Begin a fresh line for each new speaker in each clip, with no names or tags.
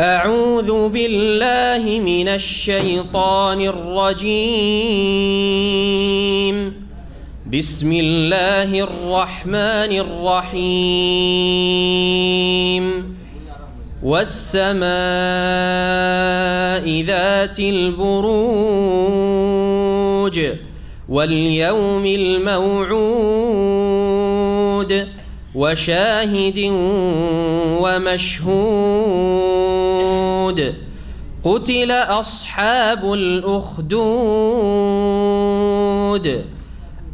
أعوذ بالله من الشيطان الرجيم. بسم الله الرحمن الرحيم. والسماء ذات البروج واليوم الموعود وشاهد ومشهود. قتل أصحاب الأخدود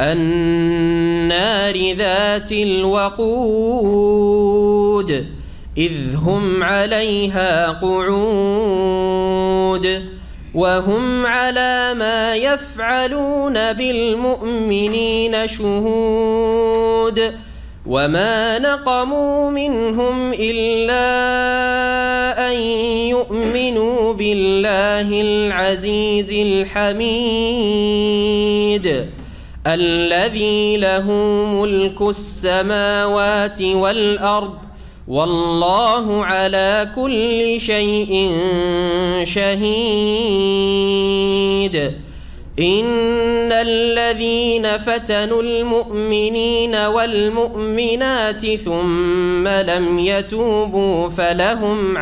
النار ذات الوقود إذ هم عليها قعود وهم على ما يفعلون بالمؤمنين شهود. وما نقموا منهم إلا أن يؤمنوا بالله العزيز الحميد الذي له ملك السماوات والأرض والله على كل شيء شهيد. إن الذين فتنوا المؤمنين والمؤمنات ثم لم يتوبوا فلهم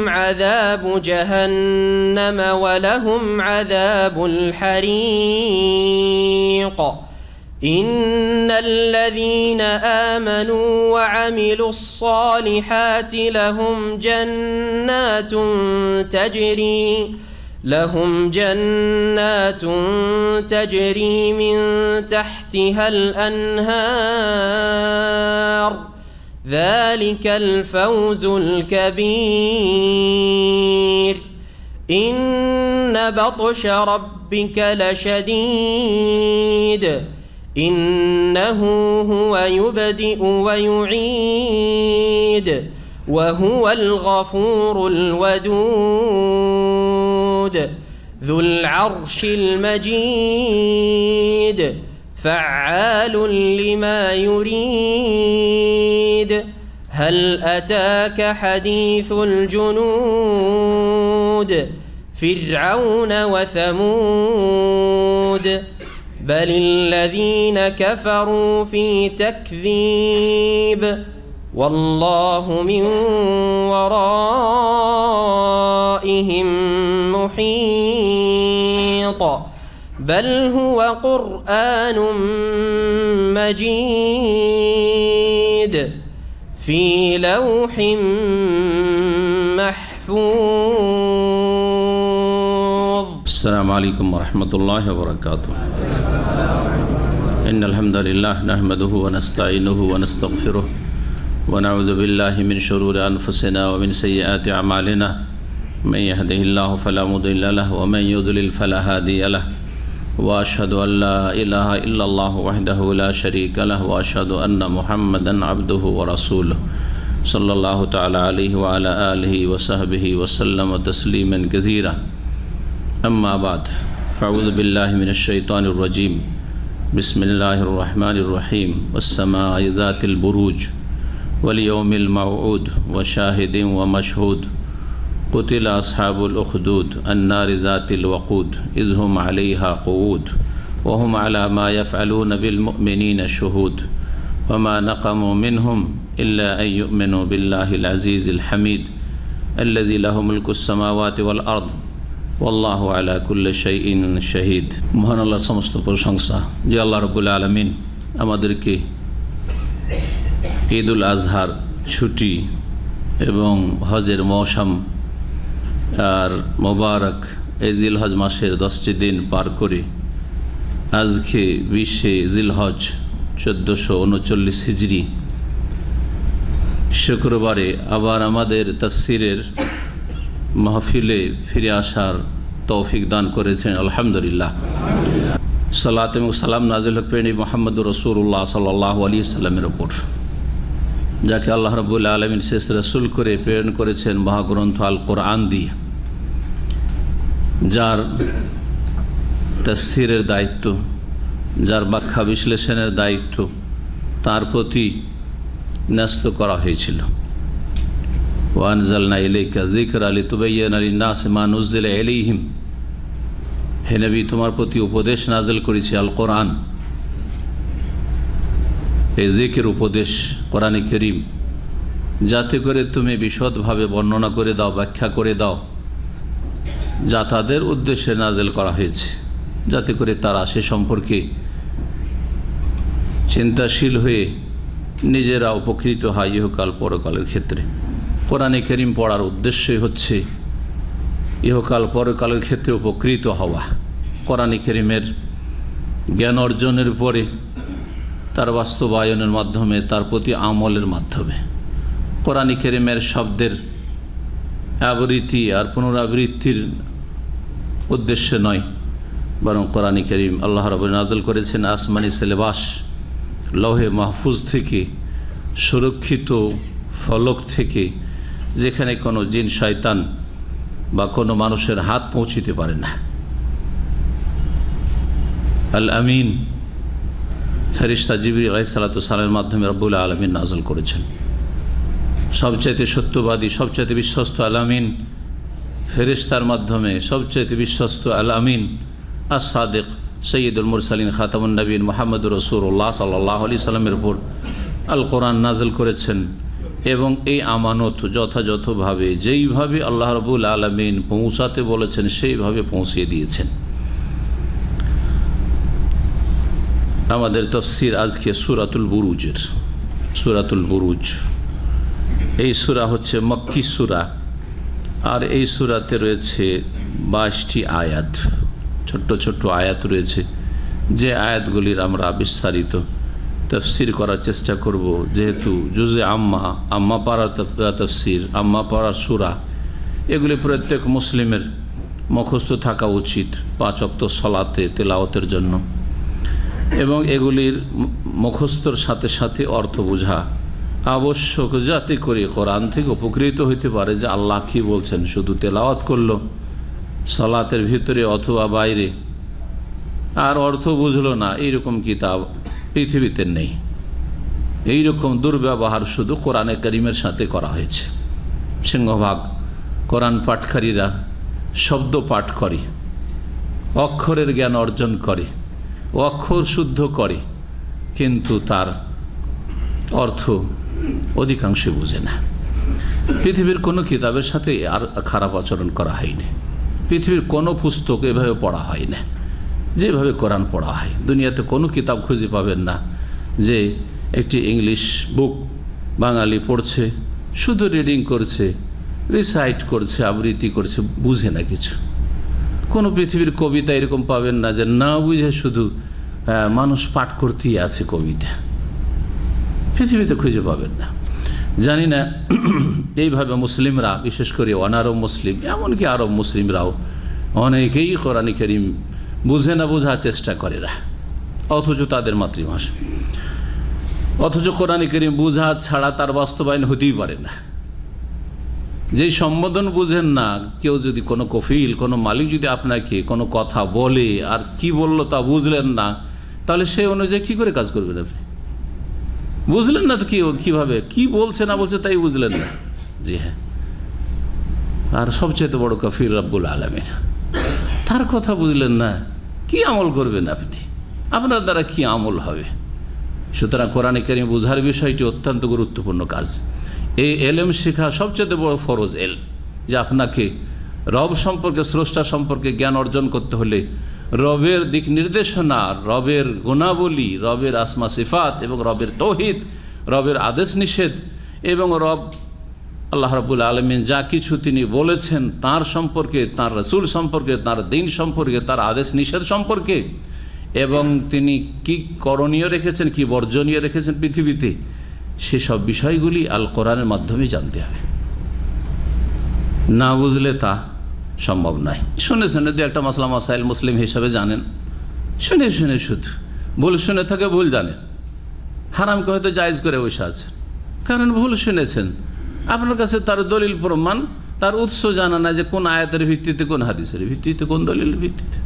عذاب جهنم ولهم عذاب الحريق. إن الذين آمنوا وعملوا الصالحات لهم جنات تجري من تحتها الأنهار ذلك الفوز الكبير. إن بطش ربك لشديد إنه هو يبدئ ويعيد وهو الغفور الودود ذو العرش المجيد فعال لما يريد. هل أتاك حديث الجنود فرعون وثمود بل الذين كفروا في تكذيب والله من ورائهم محيط. بل هو قرآن مجيد في لوح محفوظ.
السلام عليكم ورحمة الله وبركاته. إن الحمد لله نحمده ونستعينه ونستغفره ونعوذ بالله من شرور أنفسنا ومن سيئات أعمالنا. من يهده الله فلا مضل له ومن يضلل فلا هادي له. وأشهد أن لا إله إلا الله وحده لا شريك له وأشهد أن محمدا عبده ورسوله صلى الله تعالى عليه وعلى آله وصحبه وسلم تسليما كثيرا. أما بعد فأعوذ بالله من الشيطان الرجيم. بسم الله الرحمن الرحيم. والسماء ذات البروج واليوم الموعود وشاهد ومشهود. قتل أصحاب الأخدود النار ذات الوقود إذ هم عليها قعود وهم على ما يفعلون بالمؤمنين شهود. وما نقموا منهم إلا أن يؤمنوا بالله العزيز الحميد الذي له ملك السماوات والأرض والله على كل شيء شهيد. মহান আল্লাহর সমস্ত প্রশংসা যে আল্লাহ রাব্বুল আলামিন আমাদেরকে ঈদুল আজহার ছুটি এবং হজের মৌসুম আর মোবারক এই জিলহজ মাসের 10টি দিন পার করে আজকে 20শে জিলহজ 1439 হিজরি শুক্রবারে আবার আমাদের তাফসিরের মাহফিলে ফিরে আসার তৌফিক দান করেছেন আলহামদুলিল্লাহ। সালাত এবং সালাম নাজিল হোক প্রেমী মুহাম্মদুর রাসূলুল্লাহ সাল্লাল্লাহু আলাইহি ওয়াসাল্লামের উপর, যাকে আল্লাহ রাব্বুল আলামিন শেষ রাসূল করে প্রেরণ করেছেন মহাগ্রন্থ আল কোরআন দিয়ে, যার তাফসীরের দায়িত্ব, যার ব্যাখ্যা বিশ্লেষণের দায়িত্ব, তার প্রতি ন্যস্ত করা হয়েছিল। ওয়ানজালনা ইলাইকা যিকরা লিতুবাইয়িনা লিন-নাসি মা নুযিলা ইলাইহিম, হে নবী তোমার প্রতি উপদেশ নাযিল করেছি আল কোরআন। এই জিকির উপদেশ কোরআনে কারীম, যাতে করে তুমি বিশদভাবে বর্ণনা করে দাও, ব্যাখ্যা করে দাও, যা তাদের উদ্দেশ্যে নাযিল করা হয়েছে, যাতে করে তারা সে সম্পর্কে চিন্তাশীল হয়ে নিজেরা উপকৃত হয় ইহকাল পরকালের ক্ষেত্রে। কোরআনে কারীম পড়ার উদ্দেশ্যই হচ্ছে ইহকাল পরকালের ক্ষেত্রে উপকৃত হওয়া। কোরআনে কারীমের জ্ঞান অর্জনের পরে তার বাস্তবায়নের মাধ্যমে, তার প্রতি আমলের মাধ্যমে। কোরআনে কারীমের শব্দের আবৃত্তি আর পুনরাবৃত্তির উদ্দেশ্যে নয়, বরং কোরআনে কারীম আল্লাহ রাব্বুল নাযিল করেছেন আসমানি সিলেবাস, লৌহে মাহফুজ থেকে, সুরক্ষিত ফলক থেকে, যেখানে কোনো জিন শয়তান বা কোনো মানুষের হাত পৌঁছিতে পারে না। আল আমিন ফেরেশতা জিবরিল আলাইহিস সালাতু সালামের মাধ্যমে রব্বুল আলামিন নাযিল করেছেন। সবচাইতে সত্যবাদী, সবচাইতে বিশ্বস্ত আল আমিন ফেরেশতার মাধ্যমে সবচাইতে বিশ্বস্ত আল আমিন আস-সাদিক সৈয়দুল মুরসালিন খাতামুন নবীন মুহাম্মদুর রাসূলুল্লাহ সাল্লাল্লাহু আলাইহি সাল্লামের উপর আল কোরআন নাযিল করেছেন এবং এই আমানত যথাযথভাবে যেইভাবে আল্লাহ রাব্বুল আলামিন পৌঁছাতে বলেছেন সেইভাবে পৌঁছিয়ে দিয়েছেন। আমাদের তাফসীর আজকে সূরাতুল বুরুজের, সূরাতুল বুরুজ। এই সূরা হচ্ছে মক্কি সূরা, আর এই সূরাতে রয়েছে 22টি আয়াত, ছোট্ট ছোট্ট আয়াত রয়েছে, যে আয়াতগুলির আমরা বিস্তারিত তাফসীর করার চেষ্টা করব। যেহেতু জুজে আম্মা পাড়ার তাফসীর, আম্মা পাড়ার সূরা, এগুলি প্রত্যেক মুসলিমের মুখস্থ থাকা উচিত 5 ওয়াক্ত সালাতে তেলাওয়াতের জন্য, এবং এগুলির মুখস্থর সাথে সাথে অর্থ বোঝা আবশ্যক, যাতে করে কোরআন থেকে উপকৃত হইতে পারে যে আল্লাহ কী বলছেন। শুধু তেলাওয়াত করলো সালাতের ভিতরে অথবা বাইরে, আর অর্থ বুঝলো না, এইরকম কিতাব পৃথিবীতে নেই। এইরকম দুর্ব্যবহার শুধু কোরআনে কারীমের সাথে করা হয়েছে। সিংহভাগ কোরআন পাঠকারীরা শব্দ পাঠ করে, অক্ষরের জ্ঞান অর্জন করে, অক্ষর শুদ্ধ করে, কিন্তু তার অর্থ অধিকাংশই বুঝে না। পৃথিবীর কোনো কিতাবের সাথে আর খারাপ আচরণ করা হয়নি, পৃথিবীর কোনো পুস্তক এভাবে পড়া হয় না যেভাবে কোরআন পড়া হয়। দুনিয়াতে কোনো কিতাব খুঁজে পাবেন না যে একটি ইংলিশ বুক বাঙালি পড়ছে, শুধু রিডিং করছে, রিসাইট করছে, আবৃত্তি করছে, বুঝে না কিছু। কোনো পৃথিবীর কবিতা এরকম পাবেন না যে না বুঝে শুধু মানুষ পাঠ করতেই আছে কবিতা, পৃথিবীতে খুঁজে পাবেন না। জানি না এইভাবে মুসলিমরা, বিশেষ করে অনারব মুসলিম, এমনকি আরব মুসলিমরাও অনেকেই কোরআন কারীম বুঝে না, বোঝার চেষ্টা করে না, অথচ তাদের মাতৃভাষা, অথচ কোরআন কারীম বোঝা ছাড়া তার বাস্তবায়ন হতেই পারে না। যেই সম্বোধন বুঝেন না, কেউ যদি কোনো কফিল, কোনো মালিক যদি আপনাকে কোনো কথা বলে আর কি বলল তা বুঝলেন না, তাহলে সেই অনুযায়ী কী করে কাজ করবেন আপনি? বুঝলেন না তো কীভাবে কি বলছে না বলছে তাই বুঝলেন না। জি হ্যাঁ, আর সবচেয়ে বড় কাফির রব্বুল আলামিন, তার কথা বুঝলেন না, কি আমল করবেন আপনি? আপনার দ্বারা কি আমল হবে? সুতরাং কোরআন কারীম বোঝার বিষয়টি অত্যন্ত গুরুত্বপূর্ণ কাজ। এই এলেম শেখা সবচেয়ে বড় ফরজ এল, যে আপনাকে রব সম্পর্কে, স্রষ্টা সম্পর্কে জ্ঞান অর্জন করতে হলে রবের দিক নির্দেশনা, রবের গুণাবলী, রবের আসমা সিফাত এবং রবের তৌহিদ, রবের আদেশ নিষেধ এবং রব আল্লাহ রাব্বুল আলামিন যা কিছু তিনি বলেছেন তার সম্পর্কে, তার রাসূল সম্পর্কে, তার দ্বীন সম্পর্কে, তার আদেশ নিষেধ সম্পর্কে, এবং তিনি কি করণীয় রেখেছেন, কি বর্জনীয় রেখেছেন পৃথিবীতে, সেসব বিষয়গুলি আল কোরআনের মাধ্যমে জানতে হবে। না বুঝলে তা সম্ভব নয়। শুনে শুনে দু একটা মাসলা মাসাইল মুসলিম হিসাবে জানেন, শুনে শুনে শুধু ভুল শুনে থাকে, ভুল জানেন, হারামকে হয়তো জায়েজ করে বসে আছেন, কারণ ভুল শুনেছেন। আপনার কাছে তার দলিল প্রমাণ, তার উৎস জানা না, যে কোন আয়াতের ভিত্তিতে, কোন হাদিসের ভিত্তিতে, কোন দলিলের ভিত্তিতে,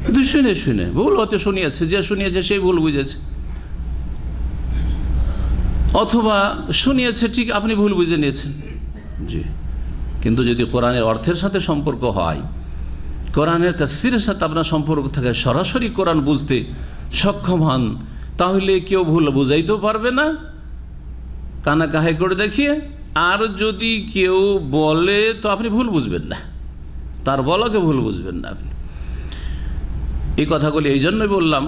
কিন্তু শুনে শুনে ভুল হতে শুনিয়েছে, যে শুনিয়েছে সেই ভুল বুঝেছে। অথবা শুনিয়েছে, ঠিক আপনি ভুল বুঝে নিয়েছেন। জি, কিন্তু যদি কোরআনের অর্থের সাথে সম্পর্ক হয়, কোরআনের তাফসীরের সাথে আপনার সম্পর্ক থাকে, সরাসরি কোরআন বুঝতে সক্ষম হন, তাহলে কেউ ভুল বুঝাইতেও পারবে না কানা কাহাই করে দেখিয়ে। আর যদি কেউ বলে তো আপনি ভুল বুঝবেন না, তার বলাকে ভুল বুঝবেন না আপনি। এই কথাগুলি এই জন্যই বললাম,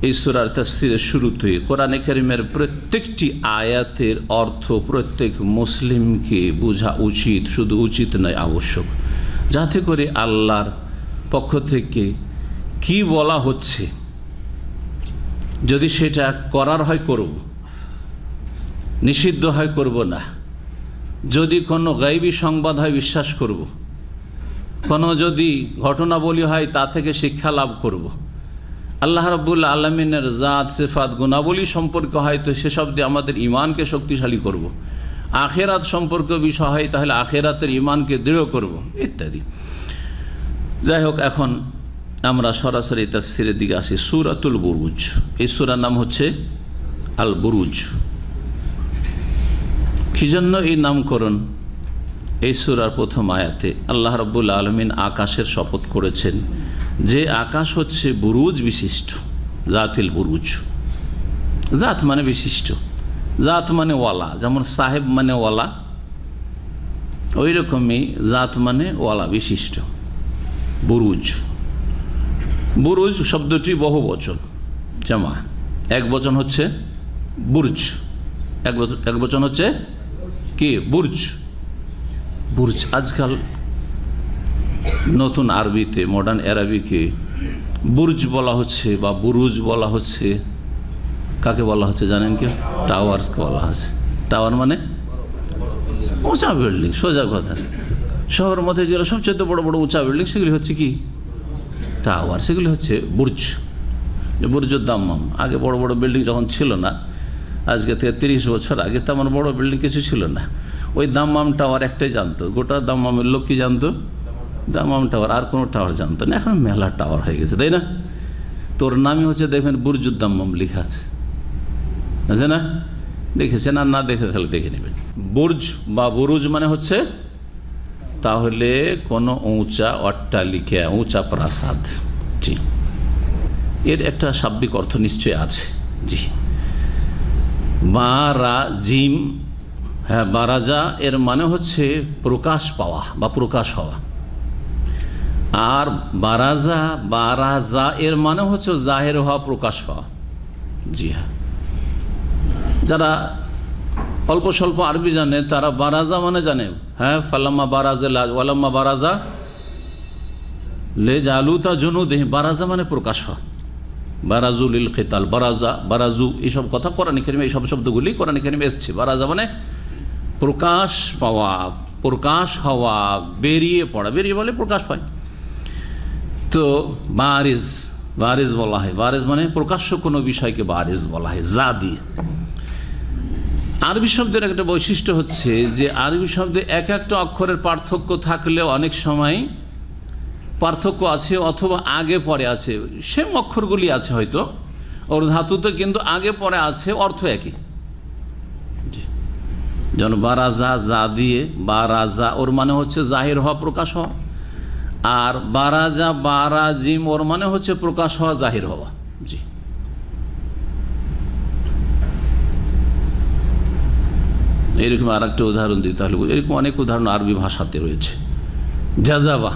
এই সূরার তাফসীরের শুরুতে কোরআনে কারীমের প্রত্যেকটি আয়াতের অর্থ প্রত্যেক মুসলিমকে বোঝা উচিত, শুধু উচিত নয়, আবশ্যক, যাতে করে আল্লাহর পক্ষ থেকে কি বলা হচ্ছে, যদি সেটা করার হয় করব, নিষিদ্ধ হয় করব না, যদি কোনো গায়বী সংবাদ হয় বিশ্বাস করব, কোনো যদি ঘটনাবলী হয় তা থেকে শিক্ষা লাভ করব, আল্লাহ রাব্বুল আলামিনের জাত সিফাত গুণাবলী সম্পর্কে হয় তো সেসব দিয়ে আমাদের ঈমানকে শক্তিশালী করব, আখেরাত সম্পর্কে বিষয় হয় তাহলে আখেরাতের ঈমানকে দৃঢ় করব, ইত্যাদি। যাই হোক, এখন আমরা সরাসরি তাফসীরের দিকে আসি। সূরাতুল বুরুজ, এই সূরার নাম হচ্ছে আল বুরুজ। কি জন্য এই নামকরণ? এই সূরার প্রথম আয়াতে আল্লাহ রাব্বুল আলামিন আকাশের শপথ করেছেন, যে আকাশ হচ্ছে বুরুজ বিশিষ্ট, জাতিল বুরুজ। জাত মানে বিশিষ্ট, জাত মানে ওয়ালা, যেমন সাহেব মানে ওয়ালা, ওই রকমই জাত মানে ওয়ালা, বিশিষ্ট, বুরুজ। বুরুজ শব্দটি বহু বচন, জামা, এক বচন হচ্ছে বুর্জ, এক বচন হচ্ছে কি? বুর্জ। বুর্জ আজকাল নতুন আরবিতে, মডার্ন আরবিকে বুর্জ বলা হচ্ছে বা বুরুজ বলা হচ্ছে। কাকে বলা হচ্ছে জানেন কি? টাওয়ার্সকে বলা হচ্ছে। টাওয়ার মানে উঁচা বিল্ডিং, সোজা কথা। শহরের মধ্যে যেগুলো সবচেয়ে বড় বড় উঁচা বিল্ডিং, সেগুলি হচ্ছে কি? টাওয়ার। সেগুলি হচ্ছে বুর্জ। বুর্জুদ দাম্মাম। আগে বড় বড় বিল্ডিং যখন ছিল না, আজকে থেকে 30 বছর আগে তেমন বড় বিল্ডিং কিছু ছিল না। ওই দাম্মাম টাওয়ার একটাই জানতো, গোটা দাম্মামের লোক কি জানতো? দাম্মাম টাওয়ার, আর কোনো টাওয়ার জানতো না। এখন মেলা টাওয়ার হয়ে গেছে, তাই না? তোর নামই হচ্ছে দেখবেন বুর্জুদ দাম্মাম লেখা আছে, আছে না? দেখেছেন? আর না দেখে তাহলে দেখে নেবেন। বুর্জ বা বুরুজ মানে হচ্ছে তাহলে কোনো উঁচা অট্টালিকা, উঁচা প্রাসাদ। জি, এর একটা শাব্দিক অর্থ নিশ্চয় আছে। জি, বারাজিম, হ্যাঁ, বারাজা এর মানে হচ্ছে প্রকাশ পাওয়া বা প্রকাশ হওয়া। আর বারাজা এর মানে হচ্ছে জাহের হওয়া, প্রকাশ পাওয়া। জি হ্যাঁ, যারা অল্প স্বল্প আরবি জানে তারা বারাজা মানে জানে। হ্যাঁ, ফালাম্মা বারাজা ওয়ালাম্মা বারাজা লে জালুতা জুনুদে, বারাজা মানে প্রকাশ হওয়া। বারাজুলিল কিতাল, বারাজু, এইসব কথা কোরআন কারীমে, এইসব শব্দগুলি কোরআন কারীমে এসেছে। বারাজা মানে প্রকাশ পাওয়া, প্রকাশ হওয়া, বেরিয়ে পড়া। বেরিয়ে বলে প্রকাশ পায়। তো বারিজ বলা হয়। বারিজ মানে প্রকাশ্য কোনো বিষয়কে বারিজ বলা হয়, যা দিয়ে। আরবি শব্দের একটা বৈশিষ্ট্য হচ্ছে যে আরবি শব্দে এক একটা অক্ষরের পার্থক্য থাকলেও অনেক সময় পার্থক্য আছে অথবা আগে পরে আছে। সেম অক্ষরগুলি আছে হয়তো ওর ধাতুতে, কিন্তু আগে পরে আছে, অর্থ একই। যেমন বারাজা, যা দিয়ে বারাজা, ওর মানে হচ্ছে জাহির হওয়া, প্রকাশ হওয়া। আর বারাজা বারাজিম, ওর মানে হচ্ছে প্রকাশ হওয়া, জাহির হওয়া। জি, এরকম আর একটা উদাহরণ দিই তাহলে। এরকম অনেক উদাহরণ আরবি ভাষাতে রয়েছে। জাজাবা,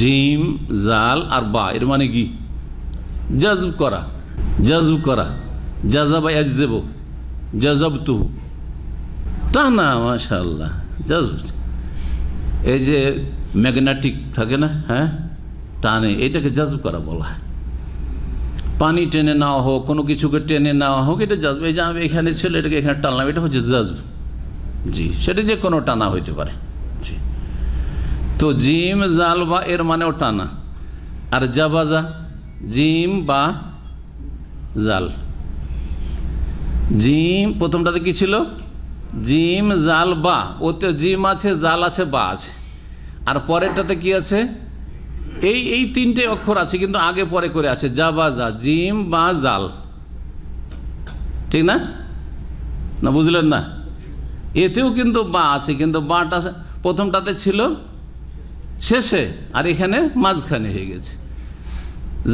জিম, জাল আর বা, এর মানে কি? জাজব করা, জাজব করা। জাজাবা ইয়াজব, জাজাবতু, টানা, মাশাআল্লাহ, জাজব। এই যে ম্যাগনেটিক থাকে না, হ্যাঁ, টানে, এটাকে জাজব করা বলা হয়। পানি টেনে নেওয়া হোক, কোনো কিছুকে টেনে নেওয়া হোক, এটা জাজব। এই যে আমি এখানে ছিল, এটাকে এখানে টানলাম, এটা হচ্ছে জাজব। জি, সেটা যে কোনো টানা হইতে পারে। জি, তো জিম জাল বা এর মানেও টানা। আর জাবাজা, জিম বা জাল। জিম প্রথমটাতে কি ছিল? জিম জাল বা, ওতে জিম আছে, জাল আছে, বা আছে। আর পরেরটাতে কি আছে? এই তিনটে অক্ষর আছে, কিন্তু আগে পরে করে আছে। জাবাজা, জিম বা জাল। ঠিক না? না বুঝলেন না? এতেও কিন্তু বা আছে, কিন্তু বাটা প্রথমটাতে ছিল শেষে, আর এখানে মাঝখানে হয়ে গেছে।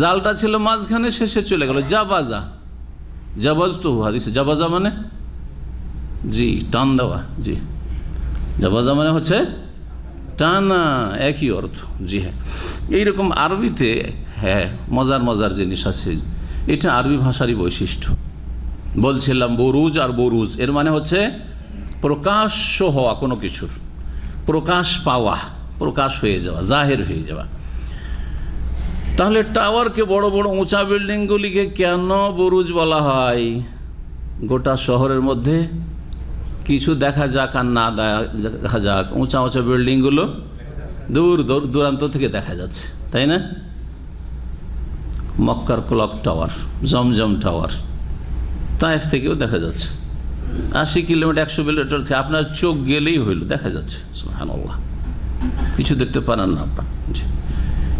জালটা ছিল মাঝখানে, শেষে চলে গেল। জাবাজা, জাবাজ তো হাদিসে জাবাজা মানে জি টান দেওয়া, জি জাবাজা মানে হচ্ছে টানা, একই অর্থ। জি হ্যাঁ, এইরকম আরবিতে হ্যাঁ মজার মজার জিনিস আছে। এটা আরবি ভাষারই বৈশিষ্ট্য। বলছিলাম বরুজ আর বরুজ এর মানে হচ্ছে প্রকাশ্য হওয়া, কোনো কিছুর প্রকাশ পাওয়া, প্রকাশ হয়ে যাওয়া, জাহের হয়ে যাওয়া। তাহলে টাওয়ারকে, বড় বড় উঁচা বিল্ডিংগুলিকে কেন বরুজ বলা হয়? গোটা শহরের মধ্যে কিছু দেখা যাক আর না দেখা যাক, উঁচা উঁচা বিল্ডিংগুলো দূর দূরান্ত থেকে দেখা যাচ্ছে, তাই না? মক্কার ক্লক টাওয়ার, জমজম টাওয়ার তায়েফ থেকেও দেখা যাচ্ছে। 80 কিলোমিটার 100 কিলোমিটার থেকে আপনার চোখ গেলেই হইল, দেখা যাচ্ছে। সুবহানাল্লাহ, কিছু দেখতে পারেন না আপনার।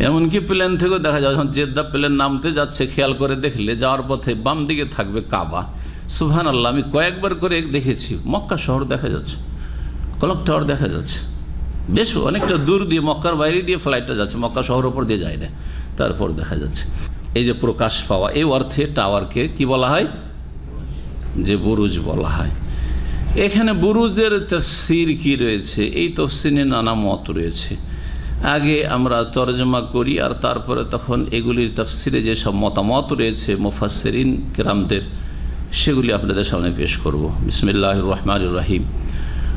এমনকি প্লেন থেকেও দেখা যায়, যখন জেদ্দা প্লেন নামতে যাচ্ছে, খেয়াল করে দেখলে যাওয়ার পথে বাম দিকে থাকবে কাবা। সুবহানাল্লাহ, আমি কয়েকবার করে দেখেছি, মক্কা শহর দেখা যাচ্ছে, ক্লক টাওয়ার দেখা যাচ্ছে। বেশ অনেকটা দূর দিয়ে, মক্কার বাইরে দিয়ে ফ্লাইটটা যাচ্ছে, মক্কা শহর ওপর দিয়ে যায় না, তারপর দেখা যাচ্ছে। এই যে প্রকাশ পাওয়া, এই অর্থে টাওয়ারকে কি বলা হয়? যে বুরুজ বলা হয়। এখানে বুরুজের তাফসীর কি রয়েছে? এই তাফসীরে নানা মত রয়েছে। আগে আমরা তরজমা করি, আর তারপরে তখন এগুলির তাফসীরে যেসব মতামত রয়েছে মুফাসসিরিন কিরামদের, সেগুলি আপনাদের সামনে পেশ করব। বিসমিল্লাহির রহমানির রহিম।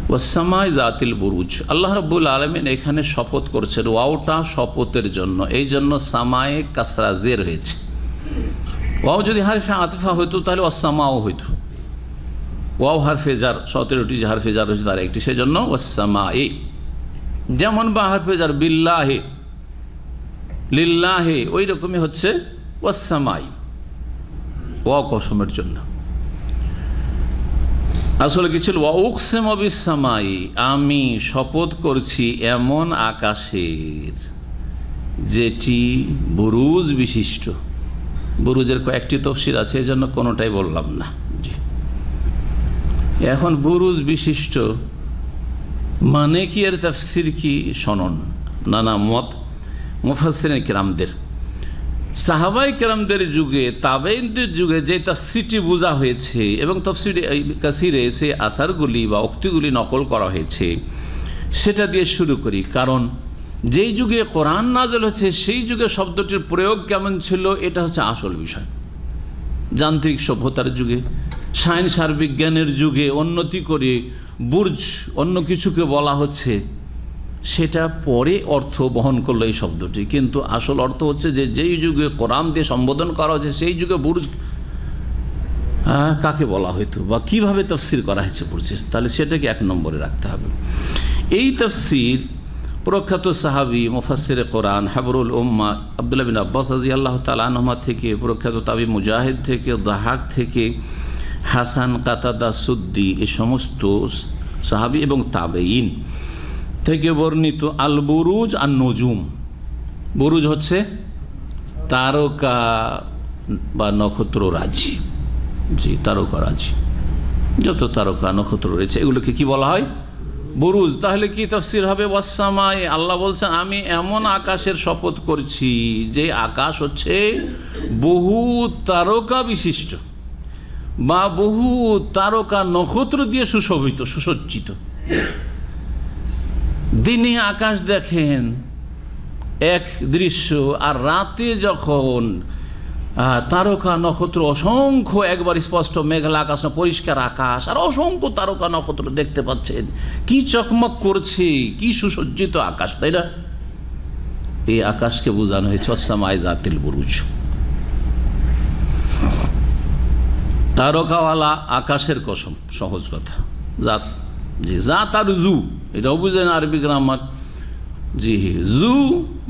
ওয়াসসামাই জাতিল বুরুজ। আল্লাহ রাব্বুল আলামিন এখানে শপথ করছেন, ওয়াওটা শপথের জন্য, এই জন্য সামায়ে কাসরা জের হয়েছে। ওয়াও যদি হারফে আতিফা হইতো তাহলে ওয়াসসামাও হইতো। ওয়াও হারফে জার, 17টি যে হারফে জার হয়েছে তার একটি, সেজন্য ওয়াসসামাই। যেমন বা হারফে জার বিল্লাহে, লিল্লাহে, ওই রকমই হচ্ছে ওয়াসসামাই, ওয়াও কসমের জন্য। আসলে কি ছিল? ওয়া উকসিমু বিসসামাই, আমি শপথ করছি এমন আকাশের যেটি বুরুজ বিশিষ্ট। বুরুজের কয়েকটি তফসির আছে, এই জন্য কোনোটাই বললাম না। জি, এখন বুরুজ বিশিষ্ট মানে কি, এর তাফসির কি শোনন। নানা মত মুফাসসিরিন কিরামদের, সাহাবাই কেরামদের যুগে, তাবেঈনদের যুগে যে তাফসীরটি বোঝা হয়েছে এবং তাফসীরে কাসিরে সেই আসারগুলি বা উক্তিগুলি নকল করা হয়েছে, সেটা দিয়ে শুরু করি। কারণ যেই যুগে কোরআন নাযিল হয়েছে সেই যুগে শব্দটির প্রয়োগ কেমন ছিল, এটা হচ্ছে আসল বিষয়। যান্ত্রিক সভ্যতার যুগে, সায়েন্স আর বিজ্ঞানের যুগে উন্নতি করে বুর্জ অন্য কিছুকে বলা হচ্ছে, সেটা পরে অর্থ বহন করলো এই শব্দটি। কিন্তু আসল অর্থ হচ্ছে যে যেই যুগে কোরআন দিয়ে সম্বোধন করা হচ্ছে সেই যুগে বুরুজ কাকে বলা হইতো বা কিভাবে তাফসীর করা হয়েছে বুরুজের, তাহলে সেটাকে 1 নম্বরে রাখতে হবে। এই তাফসীর প্রখ্যাত সাহাবী মুফাসসিরে কোরআন হাবরুল উম্মাহ আব্দুল্লাহ বিন আব্বাস রাদিয়াল্লাহু তাআলা আনহুমা থেকে, প্রখ্যাত তাবী মুজাহিদ থেকে, দাহাক থেকে, হাসান, কাতাদা, সুদ্দি, এই সমস্ত সাহাবী এবং তাবেঈন থেকে বর্ণিত। আল বুরুজ আর নজুম, বুরুজ হচ্ছে তারকা বা নক্ষত্ররাজি। জি, তারকারাজি, যত তারকা নক্ষত্র রয়েছে এগুলোকে কি বলা হয়? বুরুজ। তাহলে কি তাফসীর হবে? ওয়াসসামায়ে, আল্লাহ বলছেন আমি এমন আকাশের শপথ করছি যে আকাশ হচ্ছে বহু তারকা বিশিষ্ট বা বহু তারকা নক্ষত্র দিয়ে সুশোভিত, সুসজ্জিত। দিনে আকাশ দেখেন এক দৃশ্য, আর রাতে যখন তারকা নক্ষত্র অসংখ্য, একবার স্পষ্ট মেঘলা আকাশ, পরিষ্কার আকাশ, আর অসংখ্য তারকা নক্ষত্র দেখতে পাচ্ছেন, কি চকমক করছে, কি সুসজ্জিত আকাশ, তাই না? এই আকাশকে বোঝানো হয়েছে ওয়াসসামাই জাতিল বুরুজ, তারকাওয়ালা আকাশের কসম। সহজ কথা, জাত, জি জাত আর জু, এটাও বুঝেন আরবি গ্রামার। জি, জু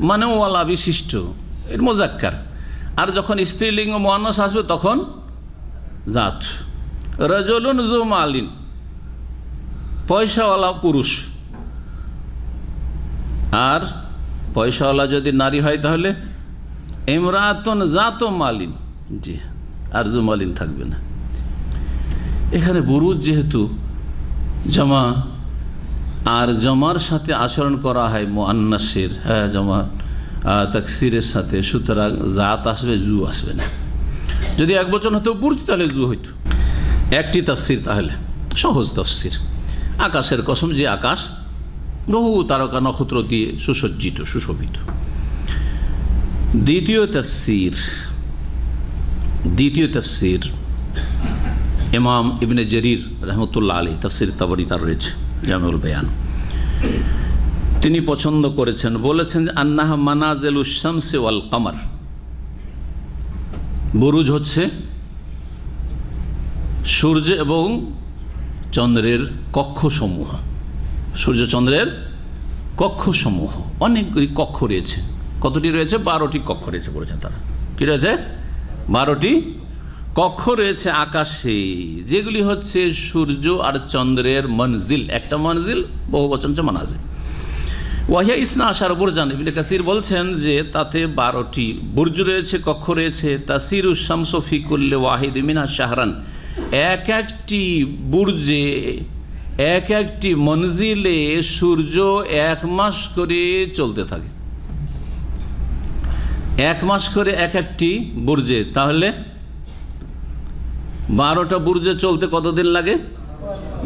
মানে ওয়ালা, বিশিষ্ট, এর মোজাক্কার। আর যখন স্ত্রীলিঙ্গ মুয়ান্নাস আসবে তখন জাত। রাজুলুন জু মালিন, পয়সাওয়ালা পুরুষ, আর পয়সাওয়ালা যদি নারী হয় তাহলে ইমরাতুন জাতু মালিন। জি, আর জু মালিন থাকবে না। এখানে বুরুজ যেহেতু জমা, আর জমার সাথে আচরণ করা হয় মুআন্নাসের, হ্যাঁ জমা তাকসিরের সাথে, সুতরাং জাত আসবে, জু আসবে না। যদি এক বচন হতো বুরুজ তাহলে জু হইতো। একটি তাফসির, তাহলে সহজ তাফসির, আকাশের কসম যে আকাশ বহু তারকা নক্ষত্র দিয়ে সুসজ্জিত, সুশোভিত। দ্বিতীয় তাফসির ইমাম ইবনে জরির রহমতুল্লাহ আলী, তাফসির তাবরি তার রয়েছে জামিউল বায়ান, তিনি পছন্দ করেছেন, বলেছেন যে আন্নাহা মানাজিলুশ শামসি ওয়াল কমর, বুরুজ হচ্ছে সূর্য এবং চন্দ্রের কক্ষসমূহ। সূর্য চন্দ্রের কক্ষসমূহ, অনেকগুলি কক্ষ রয়েছে। কতটি রয়েছে? 12টি কক্ষ রয়েছে বলেছেন তারা। কি রয়েছে? 12টি কক্ষ রয়েছে আকাশে, যেগুলি হচ্ছে সূর্য আর চন্দ্রের মনজিল। একটা মনজিল, বহু বচন হচ্ছে মানাজিল। ওয়াহিয়া ইসনা আশার বুরজান, ইবনে কাসির বলছেন যে তাতে 12টি বুর্জ রয়েছে, কক্ষ রয়েছে। তাসিরুশ শামসু ফি কুল্লি ওয়াহিদ মিনহা শাহরান, এক একটি বুর্জে, এক একটি মনজিলে সূর্য 1 মাস করে চলতে থাকে। 1 মাস করে এক একটি বুর্জে, তাহলে 12টা বুর্জে চলতে কতদিন লাগে?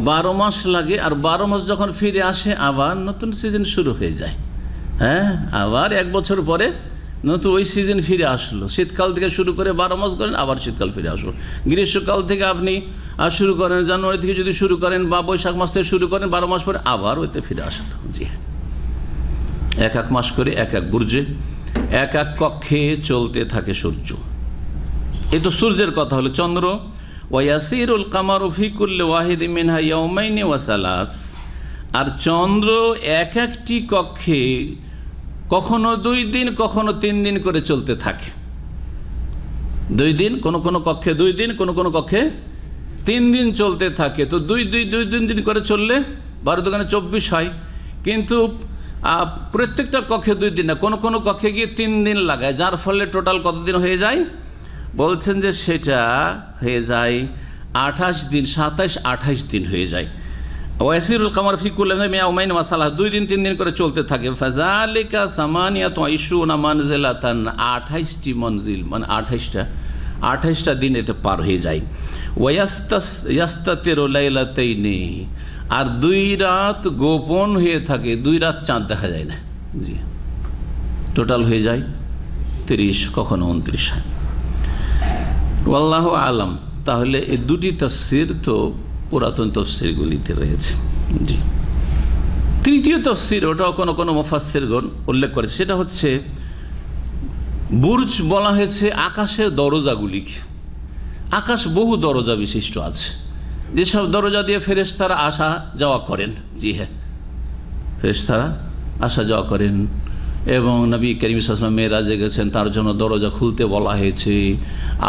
12 মাস লাগে। আর 12 মাস যখন ফিরে আসে আবার নতুন সিজন শুরু হয়ে যায়। হ্যাঁ, আবার 1 বছর পরে নতুন ওই সিজন ফিরে আসলো। শীতকাল থেকে শুরু করে 12 মাস করেন, আবার শীতকাল ফিরে আসলো। গ্রীষ্মকাল থেকে আপনি শুরু করেন, জানুয়ারি থেকে যদি শুরু করেন বা বৈশাখ মাস থেকে শুরু করেন, 12 মাস পরে আবার ওইতে ফিরে আসলো। জি হ্যাঁ, 1 মাস করে এক বুর্জে, এক কক্ষে চলতে থাকে সূর্য। এ তো সূর্যের কথা হলো। চন্দ্র, ওয়াসিরুল কামারু ফি কুল্লি ওয়াহিদ মিনহা ইয়াওমাইনি ওয়া সালাস, আর চন্দ্র এক একটি কক্ষে কখনো 2 দিন কখনো 3 দিন করে চলতে থাকে। 2 দিন, কোন কোন কক্ষে 2 দিন, কোন কোন কক্ষে 3 দিন চলতে থাকে। তো 2 দিন করে চললে 12 দোকানে 24 হয়, কিন্তু প্রত্যেকটা কক্ষে 2 দিন না, কোন কোন কক্ষে গিয়ে 3 দিন লাগায়, যার ফলে টোটাল কতদিন হয়ে যায়? বলছেন যে সেটা হয়ে যায় 28 দিন, 27-28 দিন হয়ে যায়। ওয়াসিরুল কামার ফি কুল্লি ইয়াওমাইন ওয়া সালাস, 2 দিন 3 দিন করে চলতে থাকে। ফাযালিকা সামানিয়াতু ইশরুনা মানজিলাতান, 28টি মনজিল, মানে 28টা দিন এতে পার হয়ে যায়। ওয়াস্তাতিরু লাইলাতাইনি, আর 2 রাত গোপন হয়ে থাকে, 2 রাত চাঁদ দেখা যায় না। জি, টোটাল হয়ে যায় 30, কখনো 29 হয়। আল্লাহু আলাম। তাহলে এই 2টি তাফসির তো পুরাতন তাফসিরগুলিতে রয়েছে। জি, তৃতীয় তাফসির, ওটাও কোনো কোনো মুফাসসিরগণ উল্লেখ করেছে, সেটা হচ্ছে বুর্জ বলা হয়েছে আকাশের দরজাগুলিকে। আকাশ বহু দরজা বিশিষ্ট আছে, যেসব দরজা দিয়ে ফেরেশতারা আসা যাওয়া করেন। জি হ্যাঁ, ফেরেশতারা আসা যাওয়া করেন, এবং নবী করিম সাল্লাল্লাহু আলাইহি ওয়াসাল্লাম মেরাজে গেছেন, তার জন্য দরজা খুলতে বলা হয়েছে,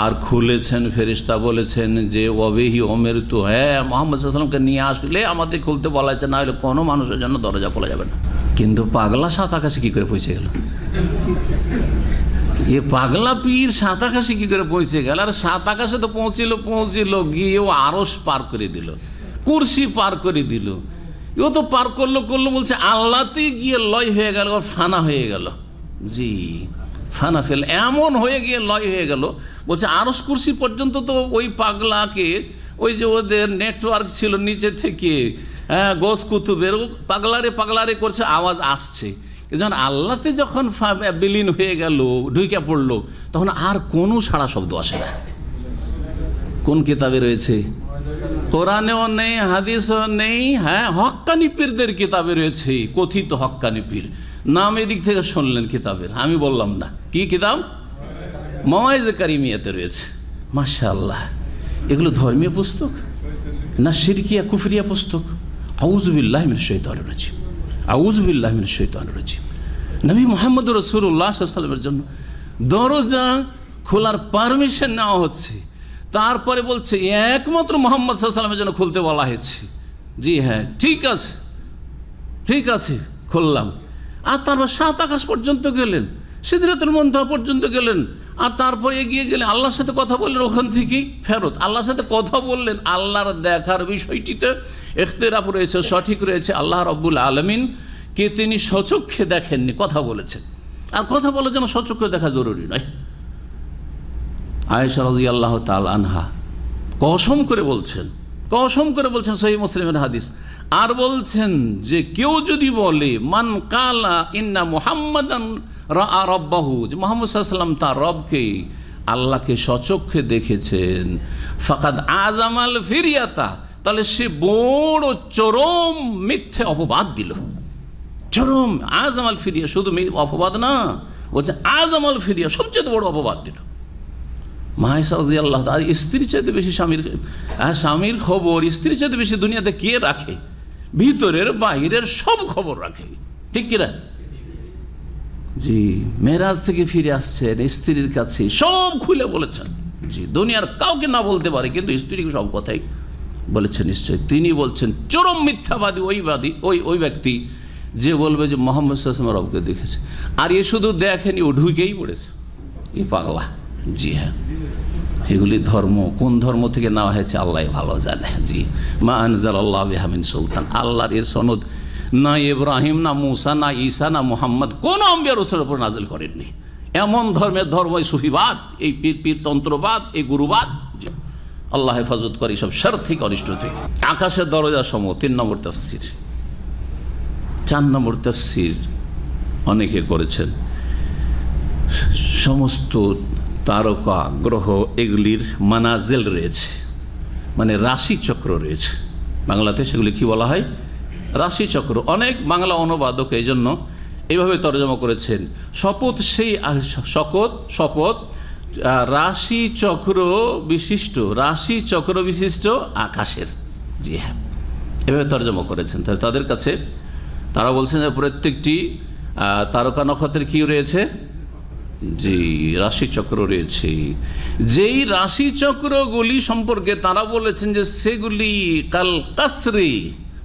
আর খুলেছেন। ফেরেশতা বলেছেন যে ওয়াবিহি উমিরতু, হ্যাঁ মুহাম্মদ সাল্লাল্লাহু আলাইহি ওয়াসাল্লামকে নিয়ে আসলে আমাদের খুলতে বলা হয়েছে, না হলে কোনো মানুষের জন্য দরজা খোলা যাবে না। কিন্তু পাগলা 7 আকাশে কী করে পৌঁছে গেল? এ পাগলা পীর 7 আকাশে কী করে পৌঁছে গেল? আর 7 আকাশে তো পৌঁছিল গিয়েও আরশ পার করে দিল, কুরসি পার করে দিল। ও তো পার করলো বলছে আল্লাহতে গিয়ে লয় হয়ে গেল, ফানা হয়ে গেল। জি, ফানা ফেল, এমন হয়ে গিয়ে লয় হয়ে গেল। বলছে আরশ কুরসি পর্যন্ত তো ওই পাগলাকে, ওই যে ওদের নেটওয়ার্ক ছিল নিচে থেকে, হ্যাঁ গোস কুতুবের, পাগলারে করছে, আওয়াজ আসছে। যখন আল্লাহতে যখন বিলীন হয়ে গেল, ঢুকে পড়লো, তখন আর কোনো সাড়া শব্দ আসে না। কোন কিতাবে রয়েছে? কোরআনেও নেই, হাদিসও নেই। হ্যাঁ, হক্কানি পীরদের কিতাবে রয়েছে, কথিত হক্কানি পীর। নাম এদিক থেকে শুনলেন কিতাবের, আমি বললাম না। কি কিতাব? মাওয়াইজে কারিমিয়াতে রয়েছে। মাশাআল্লাহ, এগুলো ধর্মীয় পুস্তক না শিরকিয়া কুফরিয়া পুস্তক? আউযু বিল্লাহি মিনাশ শাইতানির রাজিম, আউযু বিল্লাহি মিনাশ শাইতানির রাজিম। নবী মুহাম্মদ রাসূলুল্লাহ সাল্লাল্লাহু আলাইহি ওয়াসাল্লামের জন্য দরজা খোলার পারমিশন নেওয়া হচ্ছে, তারপরে বলছে একমাত্র মুহাম্মদ সাল্লাল্লাহু আলাইহি ওয়াসাল্লামের জন্য খুলতে বলা হয়েছে। জি হ্যাঁ, ঠিক আছে খুললাম। আর তারপর 7 আকাশ পর্যন্ত গেলেন, সিদরাতুল মুনতাহা পর্যন্ত গেলেন, আর তারপরে এগিয়ে গেলেন, আল্লাহর সাথে কথা বললেন, ওখান থেকেই ফেরত। আল্লাহর সাথে কথা বললেন। আল্লাহর দেখার বিষয়টিতে ইখতিলাফ রয়েছে, সঠিক রয়েছে। আল্লাহ রাব্বুল আলামিনকে তিনি সচক্ষে দেখেননি, কথা বলেছেন। আর কথা বলার জন্য সচক্ষে দেখা জরুরি নয়। আয়েশা রাদিয়াল্লাহু তাআলা আনহা কসম করে বলছেন সহিহ মুসলিমের হাদিস, আর বলছেন যে কেউ যদি বলে মান কালা ইন্না মুহাম্মাদান রাআ রাব্বাহু, যে মুহাম্মদ সাল্লাল্লাহু আলাইহি ওয়াসাল্লাম তার রবকে, আল্লাহকে সচক্ষে দেখেছেন, ফাকাদ আযামাল ফিরিয়াতা, তাহলে সে বড় চরম মিথ্যে অপবাদ দিল। চরম আযামাল ফিরিয়া, শুধু অপবাদ না, বলছে আযামাল ফিরিয়া, সবচেয়ে বড় অপবাদ দিল। আয়েশা রাদিয়াল্লাহু তাআলা, স্ত্রীর চাইতে বেশি স্বামীর খবর স্ত্রীর চাইতে বেশি দুনিয়াতে কে রাখে? ভিতরের বাইরের সব খবর রাখে, ঠিক কিনা? জি, মেরাজ থেকে ফিরে আসছেন, স্ত্রীর কাছে সব খুলে বলেছেন। জি, দুনিয়ার কাউকে না বলতে পারে, কিন্তু স্ত্রীকে সব কথাই বলেছেন। নিশ্চয় তিনি বলছেন চরম মিথ্যাবাদী ওই ব্যক্তি যে বলবে যে মুহাম্মদ সাল্লাল্লাহু আলাইহি ওয়াসাল্লাম রবকে দেখেছে। আর এ শুধু দেখেনি, ও ঢুকেই পড়েছে, এই পাগলা। জি হ্যাঁ, এগুলি ধর্ম কোন ধর্ম থেকে নেওয়া হয়েছে আল্লাহ ভালো জানে। জি, মা আনজালাল্লাহু বিহা মিন সুলতান, আল্লাহর এর সনদ না ইব্রাহিম, না মুসা, না ঈসা, না মুহাম্মদ কোন আম্বিয়া রাসূলের উপর নাজিল করেননি। এমন ধর্ম সুফিবাদ, এই পীর তন্ত্রবাদ, এই গুরুবাদ। জি, আল্লাহ হেফাজত করে সব শার থেকে, অনিষ্ট থেকে। আকাশের দরজা সমূহ 3 নম্বর তাফসীর। 4 নম্বর তাফসীর অনেকে করেছেন। সমস্ত তারকা গ্রহ এগুলির মানাজিল রয়েছে, মানে রাশিচক্র রয়েছে। বাংলাতে সেগুলি কি বলা হয়? রাশিচক্র। অনেক বাংলা অনুবাদক এই জন্য এইভাবে তর্জমা করেছেন, শপথ সেই শপথ রাশিচক্র বিশিষ্ট আকাশের। জি হ্যাঁ, এভাবে তর্জমা করেছেন। তাহলে তাদের কাছে তারা বলছেন যে প্রত্যেকটি তারকা নক্ষত্রের কি রয়েছে? জি, রাশিচক্র রয়েছে। যেই রাশিচক্রগুলি সম্পর্কে তারা বলেছেন যে সেগুলি কাল কাসরি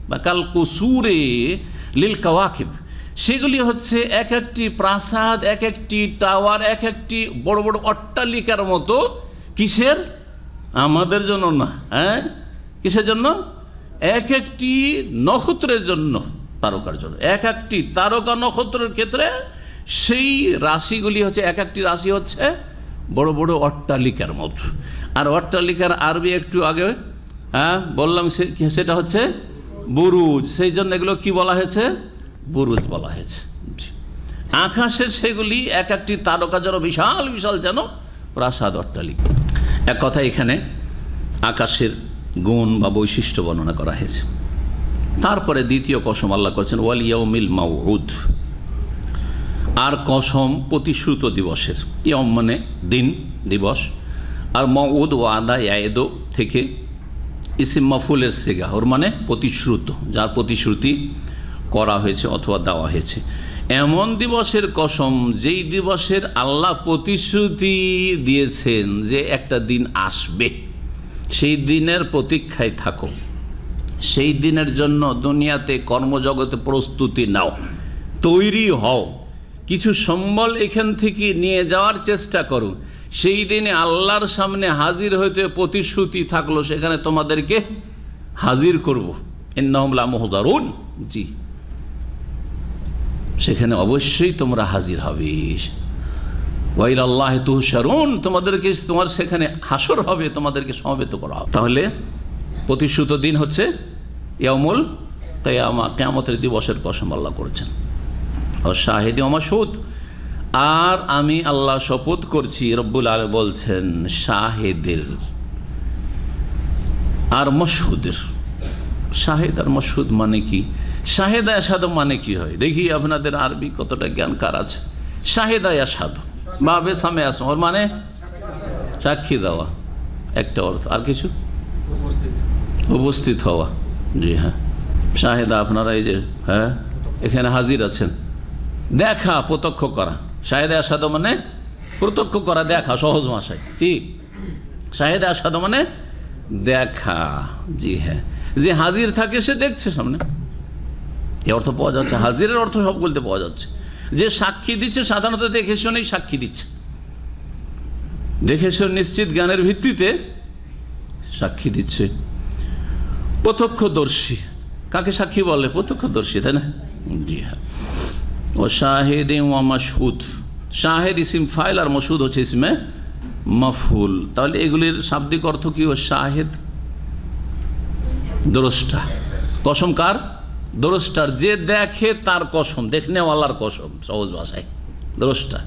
বা কাল কুসুরে লিল কাওয়াকিব, সেগুলি হচ্ছে এক একটি প্রাসাদ, এক একটি টাওয়ার, এক একটি বড় বড় অট্টালিকার মতো। কিসের? আমাদের জন্য না, হ্যাঁ, কিসের জন্য? এক একটি নক্ষত্রের জন্য, তারকার জন্য। এক একটি তারকা নক্ষত্রের ক্ষেত্রে সেই রাশিগুলি হচ্ছে, এক একটি রাশি হচ্ছে বড় বড় অট্টালিকার মতো। আর অট্টালিকার আরবি একটু আগে বললাম, সেটা হচ্ছে বুরুজ। সেই জন্য এগুলো কি বলা হয়েছে? বুরুজ বলা হয়েছে। আকাশের সেগুলি এক একটি তারকা যেন বিশাল বিশাল যেন প্রাসাদ, অট্টালিকা। এক কথা এখানে আকাশের গুণ বা বৈশিষ্ট্য বর্ণনা করা হয়েছে। তারপরে দ্বিতীয় কসম আল্লাহ করেছেন ওয়াল ইয়াউমিল মাউউদ, আর কসম প্রতিশ্রুত দিবসের। ইয়ম মানে দিন, দিবস, আর মাউউদ ওয়াদা ইয়ায়েদো থেকে ইসিম মাফুলের সিগা, ওর মানে প্রতিশ্রুত, যার প্রতিশ্রুতি করা হয়েছে অথবা দেওয়া হয়েছে। এমন দিবসের কসম যেই দিবসের আল্লাহ প্রতিশ্রুতি দিয়েছেন যে একটা দিন আসবে, সেই দিনের প্রতীক্ষায় থাকো, সেই দিনের জন্য দুনিয়াতে কর্মজগতে প্রস্তুতি নাও, তৈরি হও, কিছু সম্বল এখান থেকে নিয়ে যাওয়ার চেষ্টা করো। সেই দিনে আল্লাহর সামনে হাজির হইতে প্রতিশ্রুতি থাকলো, সেখানে তোমাদেরকে হাজির করব। ইন্নাহুম লামুহদারুন, জি, সেখানে অবশ্যই তোমরা হাজির হবে। ওয়া ইলাল্লাহি তুহশারুন, তোমাদেরকে তোমার সেখানে হাসর হবে, তোমাদেরকে সমবেত করা হবে। তাহলে প্রতিশ্রুত দিন হচ্ছে ইয়াউমুল কিয়ামা, কিয়ামতের দিবসের কসম আল্লাহ করেছেন। ও শাহিদি ও মাশহুদ, আর আমি আল্লাহ শপথ করছি, রব্বুল আলামিন বলছেন শাহেদের আর মশহুদের। শাহেদ আর মশহুদ মানে কি? শাহেদা ইয়াশহাদু মানে কি হয় দেখি, আপনাদের আরবি কতটা জ্ঞানকার আছে। শাহেদা ইয়াশহাদু বা বেসামে আসম, ওর মানে সাক্ষী দেওয়া, একটা অর্থ। আর কিছু? উপস্থিত হওয়া। জি হ্যাঁ, শাহেদা আপনারা এই যে হ্যাঁ এখানে হাজির আছেন, দেখা, প্রত্যক্ষ করা। শাহেদা ইয়াশহাদু মানে প্রত্যক্ষ করা, দেখা, সহজ ভাষায় কি শাহেদা ইয়াশহাদু মানে দেখা। জি হ্যাঁ, যে হাজির থাকে সে দেখছে সামনে, এই অর্থ পাওয়া যাচ্ছে। হাজিরের অর্থ সব বলতে পাওয়া যাচ্ছে। যে সাক্ষী দিচ্ছে সাধারণত দেখে শুনেই সাক্ষী দিচ্ছে, দেখে শুনে নিশ্চিত জ্ঞানের ভিত্তিতে সাক্ষী দিচ্ছে। প্রত্যক্ষদর্শী কাকে সাক্ষী বলে? প্রত্যক্ষদর্শী, তাই না? জি হ্যাঁ। ও শাহেদ ওয়া মাশহুদ, শাহেদ ইসিম ফাইল আর মাশহুদ হচ্ছে ইসমে মাফউল। তাহলে এগুলির শাব্দিক অর্থ কি? ও শাহেদ দ্রষ্টা, কসম কার? দ্রষ্টার, যে দেখে তার কসম, দেখনেওয়ালার কসম, সহজ ভাষায় দ্রষ্টা।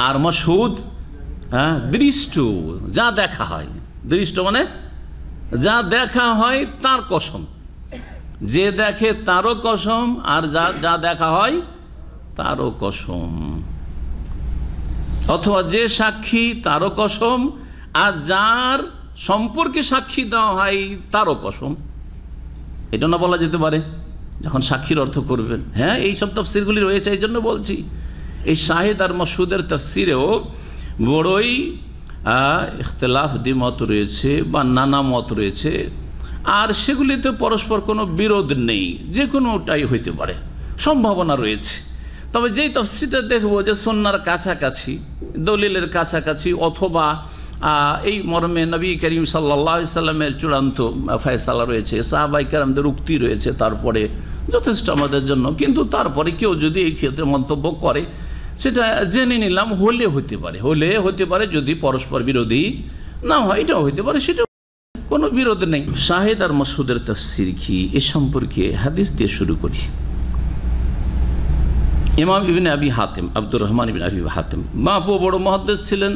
আর মাশহুদ হ্যাঁ দৃষ্ট, যা দেখা হয়। দৃষ্ট মানে যা দেখা হয় তার কসম, যে দেখে তারও কসম, আর যা দেখা হয় তারও কসম। অথবা যে সাক্ষী তারও কসম, আর যার সম্পর্কে সাক্ষী দেওয়া হয় তারও কসম। এটা না বলা যেতে পারে যখন সাক্ষীর অর্থ করবেন? হ্যাঁ, এই সব তাফসীরগুলি রয়েছে, এই জন্য বলছি। এই শাহিদ আর মাশহুদের তাফসীরেও বড়ই ইখতিলাফ দ্বিমত রয়েছে বা নানা মত রয়েছে, আর সেগুলিতে পরস্পর কোনো বিরোধ নেই, যে কোনোটাই হইতে পারে, সম্ভাবনা রয়েছে। তবে যেই তাফসীরটা দেখব যে সুন্নাহর কাছাকাছি, দলিলের কাছাকাছি, অথবা এই মর্মে নবী করিম সাল্লাল্লাহু আলাইহি সাল্লামের চূড়ান্ত ফয়সালা রয়েছে, সাহাবায়ে কেরামদের উক্তি রয়েছে, তারপরে যথেষ্ট আমাদের জন্য। কিন্তু তারপরে কেউ যদি এই ক্ষেত্রে মন্তব্য করে, সেটা জেনে নিলাম, হলে হতে পারে, যদি পরস্পর বিরোধী না হয়, এটাও হইতে পারে, সেটা কোনো বিরোধ নেই। শাহেদ আর মাশহুদের তাফসীর কি, এ সম্পর্কে হাদিস দিয়ে শুরু করি। ইমাম ইবনে আবি হাতেম, আব্দুর রহমান ইবনে আবি হাতেম, বাপও বড় মুহাদ্দিস ছিলেন,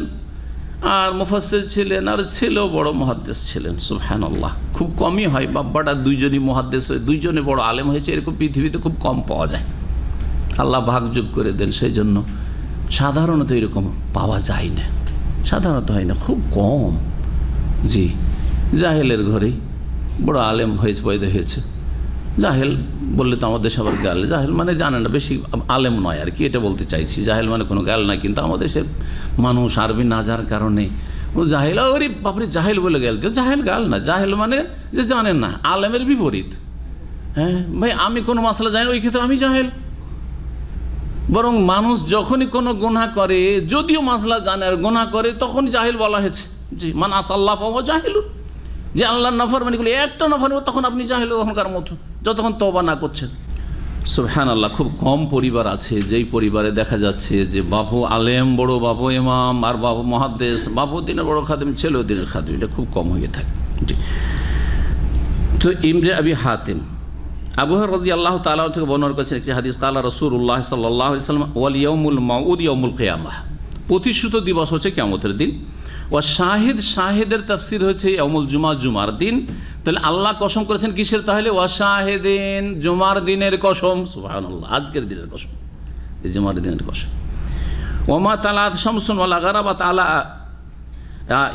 আর মুফাসসির ছিলেন, আর ছেলেও বড় মুহাদ্দিস ছিলেন। সুবহানাল্লাহ, খুব কমই হয় বাব্বাটা দুইজনই মুহাদ্দিস হয়ে, দুইজনে বড় আলেম হয়েছে, এরকম পৃথিবীতে খুব কম পাওয়া যায়। আল্লাহ ভাগযোগ করে দেন, সেই জন্য সাধারণত এরকম পাওয়া যায় না, সাধারণত হয় না, খুব কম। জি, জাহেলের ঘরেই বড় আলেম হয়েছে, পয়দা হয়েছে। জাহেল বললে তো আমাদের সবার গাল, জাহেল মানে জানে না, বেশি আলেম নয় আর কি, এটা বলতে চাইছি। জাহেল মানে কোনো গাল নয়, কিন্তু আমাদের দেশের মানুষ আরবি না যার কারণে ও জাহেল, ওরে বাপরে জাহেল বলে গেল, জাহেল গাল না, জাহেল মানে যে জানেন না, আলেমের বিপরীত। হ্যাঁ ভাই, আমি কোনো মাসলা জানি না, ওই ক্ষেত্রে আমি জাহেল। বরং মানুষ যখনই কোনো গুনাহ করে, যদিও মাসলা জানে আর গুনাহ করে, তখন জাহেল বলা হয়েছে। জি, মান আসাল্লাহ ফাহুয়া জাহিলুন, যে আল্লাহর নাফরমানিগুলো একটা নাফরমানি, তখন আপনি জাহেল তখনকার মতো, যতক্ষণ তওবা না করছেন। সুবহানাল্লাহ, খুব কম পরিবার আছে যেই পরিবারে দেখা যাচ্ছে যে বাবু আলেম, বড় বাবু ইমাম, আর বাবু মুহাদ্দিস, বাবু দিনের বড় খাদেম, ছেলেও দিনের খাদেম, এটা খুব কম হয়ে থাকে। জি, তো ইবনে আবি হাতেম আবু হুরায়রা রাদিয়াল্লাহু তাআলা থেকে বর্ণনা করেছেন একটি হাদিস, ক্বালা রাসূলুল্লাহ সাল্লাল্লাহু আলাইহি ওয়াসাল্লাম, ওয়াল ইয়াউমুল মাউউদ ইয়াউমুল কিয়ামাহ, প্রতিশ্রুত দিবস হচ্ছে কিয়ামতের দিন। ও শাহিদ, শাহিদের তাফসীর হচ্ছে ইয়াউমুল জুমা, জুমার দিন। তাহলে আল্লাহ কসম করেছেন কিসের? তাহলে ওয়া শাহিদিন, জুমার দিনের কসম। সুবহানাল্লাহ, আজকের দিনের কসম, এই জুমার দিনের কসম। ওমা তালাত শামসুন ওয়ালা গারাবাত আলা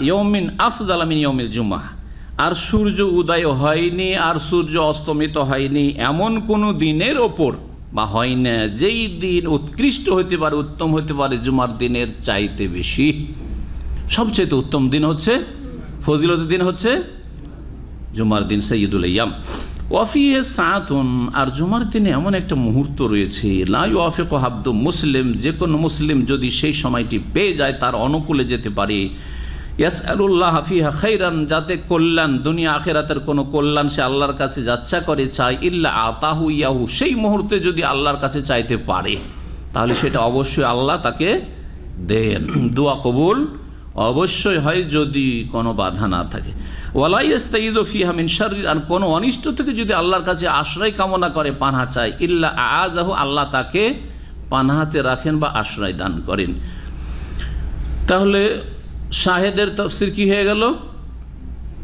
ইয়াউমিন আফযালা মিন ইয়াউমিল জুমআহ, আর সূর্য উদয় হয়নি আর সূর্য অস্তমিত হয়নি এমন কোনো দিনের ওপর, বা হয় না যেই দিন উৎকৃষ্ট হতে পারে, উত্তম হতে পারে জুমার দিনের চাইতে বেশি। সবচেয়ে উত্তম দিন হচ্ছে, ফজিলতের দিন হচ্ছে জুমার দিন, সাইয়্যিদুল আইয়াম। ওয়াফিহে সাআতুন, আর জুমার দিনে এমন একটা মুহূর্ত রয়েছে, লা ইউআফিকু আবদু মুসলিম, যে কোনো মুসলিম যদি সেই সময়টি পেয়ে যায়, তার অনুকূলে যেতে পারে, ইয়াসআলুল্লাহ ফিহা খাইরান, যাতে কল্যাণ, দুনিয়া আখিরাতের কোনো কল্যাণ সে আল্লাহর কাছে যাচ্ছা করে চায়, ইল্লা আতাহু ইয়াহু, সেই মুহূর্তে যদি আল্লাহর কাছে চাইতে পারে, তাহলে সেটা অবশ্যই আল্লাহ তাকে দেন, দোয়া কবুল অবশ্যই হয়, যদি কোনো বাধা না থাকে। ওয়ালা ইস্তাইযু ফিহা মিন শাররি, আর কোনো অনিষ্ট থেকে যদি আল্লাহর কাছে আশ্রয় কামনা করে, পানাহ চায়, ইল্লা আআযাহু, আল্লাহ তাকে পানাহাতে রাখেন বা আশ্রয় দান করেন। তাহলে শাহেদের তাফসীর কি হয়ে গেল?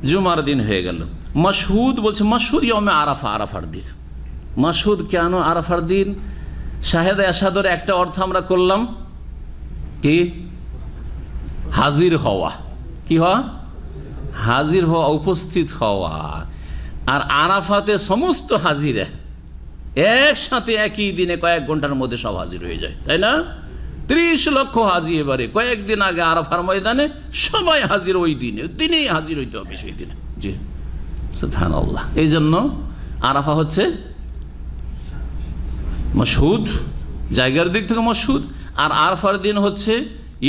জুমার দিন হয়ে গেল। মাশহুদ বলছে, মাশহুদ ইয়াউমে আরাফা, আরাফার দিন। মাশহুদ কেন আরাফার দিন? শাহেদ আশহাদুর একটা অর্থ আমরা করলাম কি? হাজির হওয়া। কি হওয়া? হাজির হওয়া, উপস্থিত হওয়া। আর আরাফাতে সমস্ত হাজিরা একসাথে একই দিনে কয়েক ঘন্টার মধ্যে সব হাজির হয়ে যায়, তাই না? 30 লক্ষ হাজি, এবারে কয়েকদিন আগে আরাফার ময়দানে সবাই হাজির, ওই দিনে, দিনেই হাজির হইতে হবে সেই দিনে। জি, সুবহানাল্লাহ। এই জন্য আরাফা হচ্ছে মাশহুদ, জায়গার দিক থেকে মশহুদ। আর আরাফার দিন হচ্ছে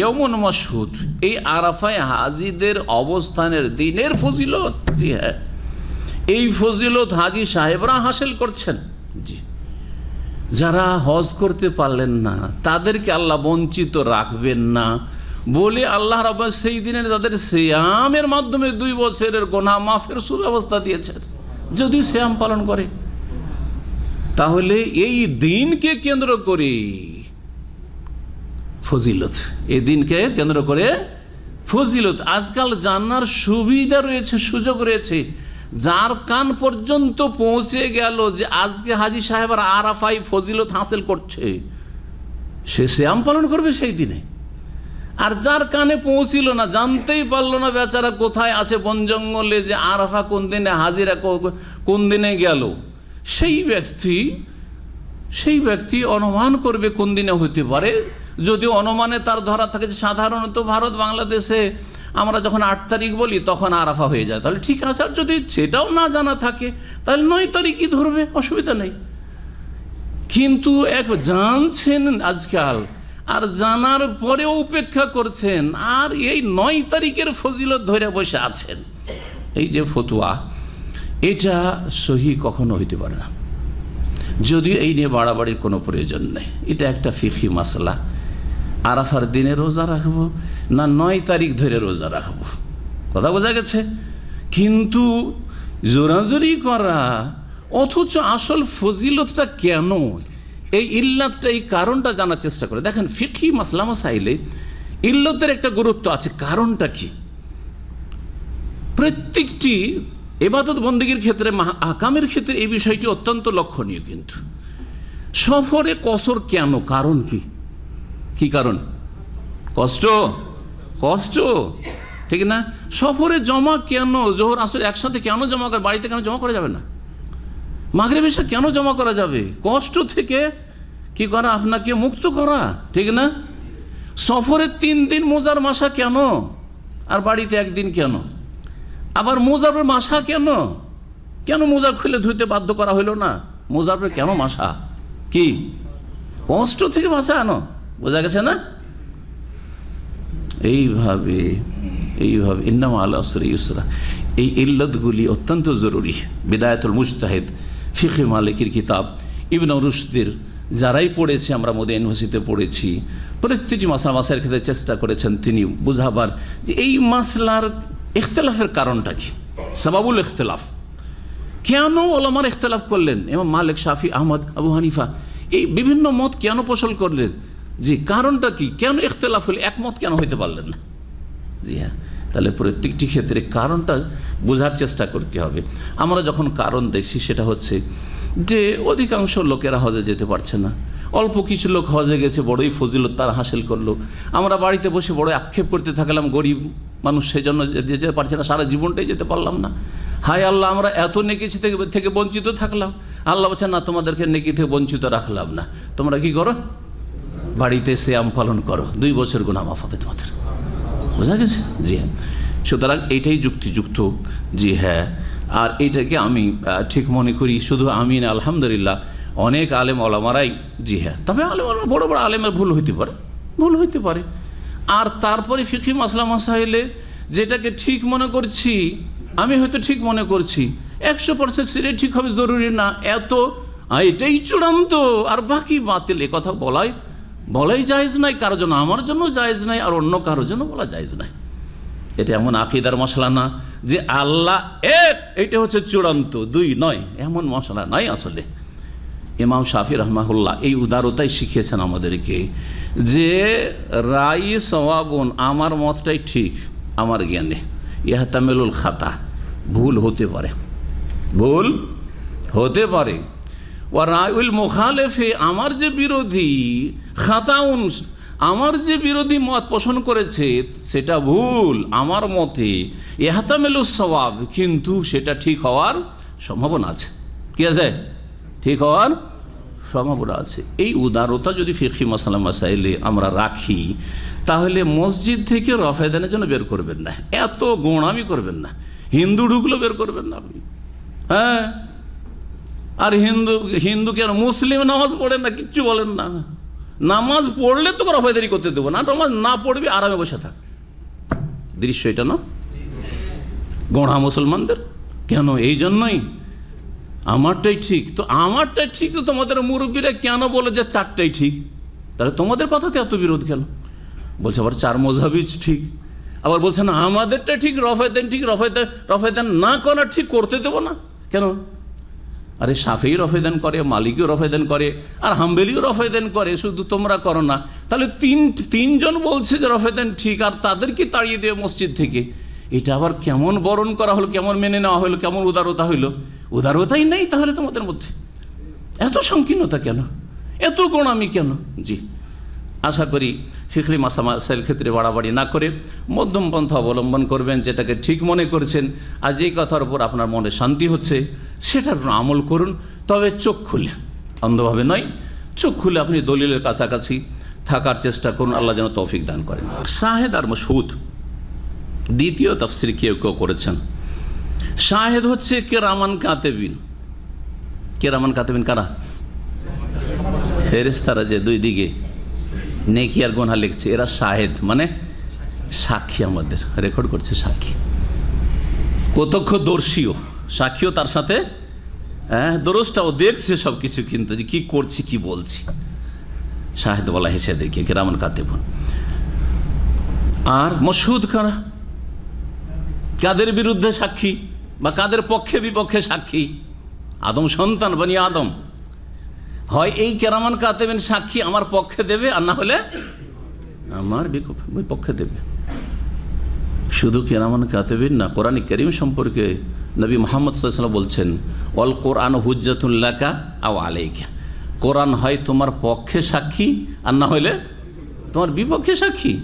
ইয়মুন মশহুদ। এই আরাফায় হাজিদের অবস্থানের দিনের ফজিলত, জি হ্যাঁ, এই ফজিলত হাজি সাহেবরা হাসিল করছেন। জি, যারা হজ করতে পারলেন না তাদেরকে আল্লাহ বঞ্চিত রাখবেন না বলে আল্লাহ রাব্বুল সেই দিনে তাদের সিয়ামের মাধ্যমে 2 বছরের গুনাহ মাফের সুব্যবস্থা দিয়েছেন যদি সিয়াম পালন করে। তাহলে এই দিনকে কেন্দ্র করে ফজিলত, এই দিনকে কেন্দ্র করে ফজিলত আজকাল জানার সুবিধা রয়েছে, সুযোগ রয়েছে। যার কান পর্যন্ত পৌঁছে গেল যে আজকে হাজি সাহেব আরাফাই ফজিলত হাসিল করছে, সে সিয়াম পালন করবে সেই দিনে। আর যার কানে পৌঁছিল না, জানতেই পারলো না বেচারা কোথায় আছে বন জঙ্গলে, যে আরাফা কোন দিনে, হাজিরা কোন দিনে গেল, সেই ব্যক্তি অনুমান করবে কোন দিনে হতে পারে। যদি অনুমানে তার ধরা থাকে যে সাধারণত ভারত বাংলাদেশে আমরা যখন 8 তারিখ বলি তখন আরাফা হয়ে যায়, তাহলে ঠিক আছে। আর যদি সেটাও না জানা থাকে তাহলে 9 তারিখই ধরবে, অসুবিধা নেই। কিন্তু জানছেন আজকাল, আর জানার পরেও উপেক্ষা করছেন, আর এই 9 তারিখের ফজিলত ধরে বসে আছেন। এই যে ফতোয়া, এটা সহি কখনো হইতে পারে না, যদিও এই নিয়ে বাড়াবাড়ির কোনো প্রয়োজন নেই। এটা একটা ফিকহি মাসলা। আরাফার দিনে রোজা রাখবো না 9 তারিখ ধরে রোজা রাখবো, কথা বোঝা গেছে। কিন্তু জোরাজোরি করা, অথচ আসল ফজিলতটা কেন, এই ইল্লাতটা, এই কারণটা জানার চেষ্টা করে দেখেন। ফিকহি মাসলা মাসাইলে ইল্লতের একটা গুরুত্ব আছে। কারণটা কি? প্রত্যেকটি ইবাদত বন্দেগীর ক্ষেত্রে, আহকামের ক্ষেত্রে এই বিষয়টি অত্যন্ত লক্ষণীয়। কিন্তু সফরে কসর কেন? কারণ কি? কি কারণ? কষ্ট, ঠিক না? সফরে জমা কেন? জোহর আসর একসাথে কেন জমা করে? বাড়িতে কেন জমা করা যাবে না? মাগরিব এশা কেন জমা করা যাবে? কষ্ট থেকে কি করা? আপনাকে মুক্ত করা, ঠিক না? সফরে 3 দিন মোজার মাসা কেন, আর বাড়িতে 1 দিন কেন? আবার মোজাবের মাসা কেন মোজা খুলে ধুইতে বাধ্য করা হইল না? মোজাবের কেন মাসা? কি কষ্ট থেকে মাসা আনো, বোঝা গেছে না? এইভাবে ইন্নামা আলা উসরি ইউসরা, এই ইল্লতগুলি অত্যন্ত জরুরি। বিদায়াতুল মুজতাহিদ, ফিকহে মালিকির কিতাব, ইবনে রুশদের যারাই পড়েছে, আমরা মধ্যে ইউনিভার্সিটিতে পড়েছি, প্রত্যেকটি মাসলার ক্ষেত্রে চেষ্টা করেছেন তিনি বুঝাবার যে এই মাসলার ইখতিলাফের কারণটা কি, সাবাবুল ইখতিলাফ। কেন ওলামার ইখতিলাফ করলেন? ইমাম মালিক, শাফি, আহমদ, আবু হানিফা এই বিভিন্ন মত কেন পোষণ করলেন? জি, কারণটা কি? কেন ইখতিলাফ হলে একমত কেন হইতে পারলেন না? জি হ্যাঁ, তাহলে প্রত্যেকটি ক্ষেত্রে কারণটা বোঝার চেষ্টা করতে হবে। আমরা যখন কারণ দেখছি সেটা হচ্ছে যে অধিকাংশ লোকেরা হজে যেতে পারছে না, অল্প কিছু লোক হজে গেছে, বড়ই ফজিলত তারা হাসিল করলো। আমরা বাড়িতে বসে বড় আক্ষেপ করতে থাকলাম, গরিব মানুষ সেই জন্য যেতে পারছে না, সারা জীবনটাই যেতে পারলাম না। হায় আল্লাহ, আমরা এত নেকি থেকে বঞ্চিত থাকলাম। আল্লাহ বলছেন না, তোমাদেরকে নেকি থেকে বঞ্চিত রাখলাম না, তোমরা কি করো? বাড়িতে সিয়াম পালন করো, 2 বছর গুনাহ মাফ হবে তোমাদের। বোঝা গেছে? জি হ্যাঁ, সুতরাং এইটাই যুক্তিযুক্ত। জি হ্যাঁ, আর এইটাকে আমি ঠিক মনে করি। শুধু আমি না, আলহামদুলিল্লাহ অনেক আলেম ওলামারাই, জি হ্যাঁ, তবে আলেম বড় বড় আলেমের ভুল হইতে পারে। আর তারপরে ফিকহি মাসলা মাসাইলে যেটাকে ঠিক মনে করছি, আমি হয়তো ঠিক মনে করছি, 100% সেটাই ঠিক হবে জরুরি না। এটাই চূড়ান্ত আর বাকি বাতিল, এ কথা বলাই জায়েজ নাই কারোর জন্য, আমার জন্য জায়েজ নাই, আর অন্য কারোর জন্য বলা জায়েজ নাই। এটা এমন আকিদার মশলা না যে আল্লাহ এক, এটা হচ্ছে চূড়ান্ত, 2 নয়, এমন মশলা নাই আসলে। ইমাম শাফি রহমাহুল্লাহ এই উদারতাই শিখিয়েছেন আমাদেরকে যে রাই সওয়াবুন, আমার মতটাই ঠিক আমার জ্ঞানে, ইহতামিলুল খাতা, ভুল হতে পারে। ওয়া রায়ুল মুখালেফে, আমার যে বিরোধী, খাতাউন, আমার যে বিরোধী মত পোষণ করেছে সেটা ভুল আমার মতে, ইহতামিলুস সওয়াব, কিন্তু সেটা ঠিক হওয়ার সম্ভাবনা আছে। কি আছে? ঠিক হওয়ার সম্ভাবনা আছে। এই উদারতা যদি ফিকহি মাসালা মাসাইলে আমরা রাখি, তাহলে মসজিদ থেকে রফেদানের জন্য বের করবেন না, এত গোঁড়ামি করবেন না, হিন্দু ঢুকলো বের করবেন না আপনি। হ্যাঁ, আর হিন্দু কেন মুসলিম নামাজ পড়েন না, কিচ্ছু বলেন না, নামাজ পড়লে তোকে রফায়দারি করতে দেবো না, নামাজ না পড়বি আরামে বসে থাক। দৃশ্য এটা না গোঁড়া মুসলমানদের। কেন? এই জন্যই আমারটাই ঠিক। তো আমারটাই ঠিক, তো তোমাদের মুরব্বীরা কেন বলে যে চারটাই ঠিক? তাহলে তোমাদের কথাতে এত বিরোধ কেন? বলছে আবার চার মযহাবই ঠিক, আবার বলছে না আমাদেরটা ঠিক, রফায়দান ঠিক, রফায়দান না করা ঠিক, করতে দেবো না কেন? আরে শাফিঈ রফায়দান করে, মালিকিও রফায়দান করে, আর হাম্বলিও রফায়দান করে, শুধু তোমরা করো না। তাহলে তিনজন বলছে যে রফায়দান ঠিক, আর তাদেরকে তাড়িয়ে দেবে মসজিদ থেকে। এটা আবার কেমন বরণ করা হলো, কেমন মেনে নেওয়া হলো, কেমন উদারতা হইল? উদারতাই নেই তাহলে তোমাদের মধ্যে। এত সংকীর্ণতা কেন, এত গোঁড়ামি কেন? জি, আশা করি ফিকহি মাসাইল ক্ষেত্রে বাড়াবাড়ি না করে মধ্যম পন্থা অবলম্বন করবেন, যেটাকে ঠিক মনে করছেন, আর যেই কথার উপর আপনার মনে শান্তি হচ্ছে সেটার উপর আমল করুন। তবে চোখ খুলে, অন্ধভাবে নয়, চোখ খুলে আপনি দলিলের কাছাকাছি থাকার চেষ্টা করুন। আল্লাহ যেন তৌফিক দান করেন। শাহেদ আর মাশহুদ দ্বিতীয় তাফসীর কেউ কেউ করেছেন। শাহেদ হচ্ছে কিরামান কাতিবিন। কিরামান কাতিবিন কারা? ফেরেশতারা যে দুই দিকে নেকি আর গুনাহ লিখছে, এরা শাহেদ, মানে সাক্ষী, আমাদের রেকর্ড করছে, সাক্ষী, প্রত্যক্ষদর্শীও, সাক্ষীও তার সাথে, দরজটাও দেখছে সব কিছু, কিন্তু যে কী করছি কি বলছি, শাহেদ বলা হেসে দেখে কিরামান কাতিবুন। আর মাশহুদ কারা? কাদের বিরুদ্ধে সাক্ষী বা কাদের পক্ষে বিপক্ষে সাক্ষী? আদম সন্তান, বনি আদম। হয় এই কিরামান কাতিবিন সাক্ষী আমার পক্ষে দেবে, আর না হলে আমার বিপক্ষে দেবে। শুধু কিরামান কাতিবিন না, কোরআন কারীম সম্পর্কে নবী মুহাম্মদ সাল্লাল্লাহু আলাইহি ওয়াসাল্লাম বলছেন, ওয়াল কোরআন হুজ্জাতুল লাকা আও আলাইকা। কোরআন হয় তোমার পক্ষে সাক্ষী, আর না হলে তোমার বিপক্ষে সাক্ষী।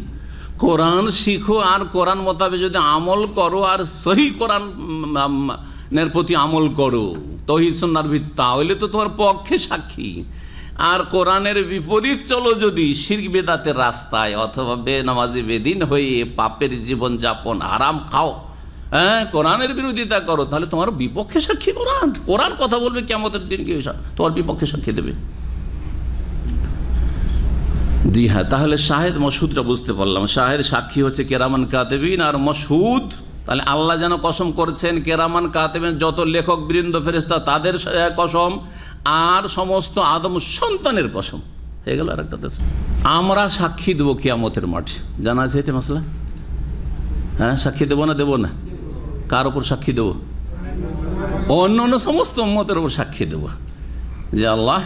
কোরআন শিখো, আর কোরআন মোতাবেক যদি আমল করো, আর সহি কোরআনের প্রতি আমল করো, তৌহিদ সুন্নাহর ভিত্তিতে, তাহলে তো তোমার পক্ষে সাক্ষী। আর কোরআনের বিপরীত চলো যদি, শিরক বিদআতের রাস্তায়, অথবা বেনামাজি বেদিন হয়ে পাপের জীবন যাপন, আরাম খাও, কোরআনের বিরোধিতা করো, তাহলে তোমার বিপক্ষে সাক্ষী কোরআন। কোরআন কথা বলবে কিয়ামতের দিন, কি তোমার বিপক্ষে সাক্ষী দেবে। জি হ্যাঁ, তাহলে শাহেদ মাশহুদটা বুঝতে পারলাম। শাহেদ সাক্ষী হচ্ছে কিরামান কাতিবিন, আর মাশহুদ, তাহলে আল্লাহ যেন কসম করছেন কিরামান কাতিবিন, যত লেখক বৃন্দ ফেরেশতা তাদের কসম, আর সমস্ত আদম সন্তানের কসম। হয়ে গেল আরেকটা তাফসীর। আমরা সাক্ষী দেবো কিয়ামতের মাঠে, জানা আছে এটা মাসলা? হ্যাঁ, সাক্ষী দেবো না? দেবো না। কার ওপর সাক্ষী দেবো? অন্য অন্য সমস্ত উম্মতের ওপর সাক্ষী দেবো যে আল্লাহ,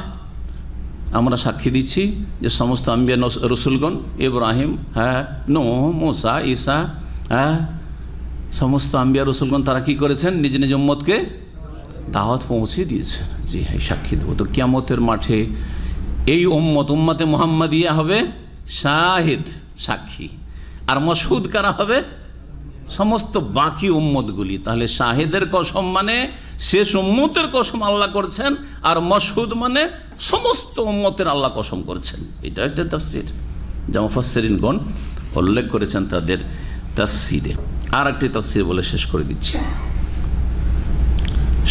আমরা সাক্ষী দিচ্ছি যে সমস্ত আম্বিয়া রসুলগণ, ইব্রাহিম, নূহ, মূসা, ঈসা, সমস্ত আম্বিয়া রসুলগণ তারা কি করেছেন? নিজ নিজ উম্মতকে দাওয়াত পৌঁছে দিয়েছেন। জি হ্যাঁ, সাক্ষী দেবো। তো কিয়ামতের মাঠে এই উম্মতে মুহাম্মাদিয়া হবে শাহিদ, সাক্ষী, আর মাশহুদ কারা হবে? সমস্ত বাকি উম্মতগুলি। তাহলে শাহিদের কসম মানে শেষ উম্মতের কসম আল্লাহ করছেন, আর মাশহুদ মানে সমস্ত উম্মতের আল্লাহ কসম করছেন। এটা একটা তাফসীর যা মুফাসসিরিনগণ উল্লেখ করেছেন তাদের তাফসীরে। আর একটি তাফসীর বলে শেষ করে দিচ্ছি।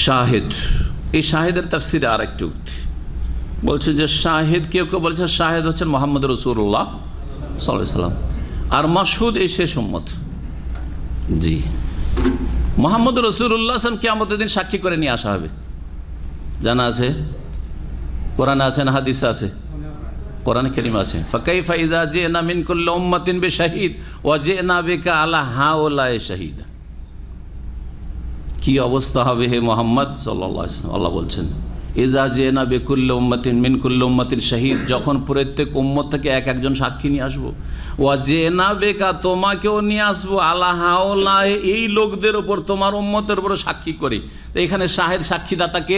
শাহিদ, এই শাহিদের তাফসীরে আর একটি উক্তি বলছে যে শাহিদ, কেউ কেউ বলছে শাহিদ হচ্ছেন মুহাম্মদ রাসূলুল্লাহ সাল্লাল্লাহু আলাইহি ওয়াসাল্লাম, আর মাশহুদ এই শেষ উম্মত। জি, মুহাম্মদ রাসূলুল্লাহ সাল্লাল্লাহু কিয়ামতের দিন সাক্ষী করে নিয়ে আসা হবে, জানা আছে, কোরআনে আছে না হাদিসে আছে? কোরআনে কারীম আছে। ফাকাইফা ইযা জিনা মিন কুল্লি উম্মাতিন বিশাহিদ ওয়া জিনা বিকা আলা হাউলাই শাহিদা। কি অবস্থা হবে হে মুহাম্মদ সাল্লাল্লাহু আলাইহি ওয়াসাল্লাম? আল্লাহ বলছেন, ইযা জিনা বিকুল্লি উম্মাতিন মিন কুল্লি উম্মাতিন শাহিদ, যখন প্রত্যেক উম্মত থেকে এক একজন সাক্ষী নিয়ে আসবো, ওয়া জিনা বিকা, তোমাকেও নিয়ে আসবো, আলা হাউলাই, এই লোকদের উপর, তোমার উম্মতের উপর সাক্ষী করে। তো এখানে শাহিদ, সাক্ষীদাতাকে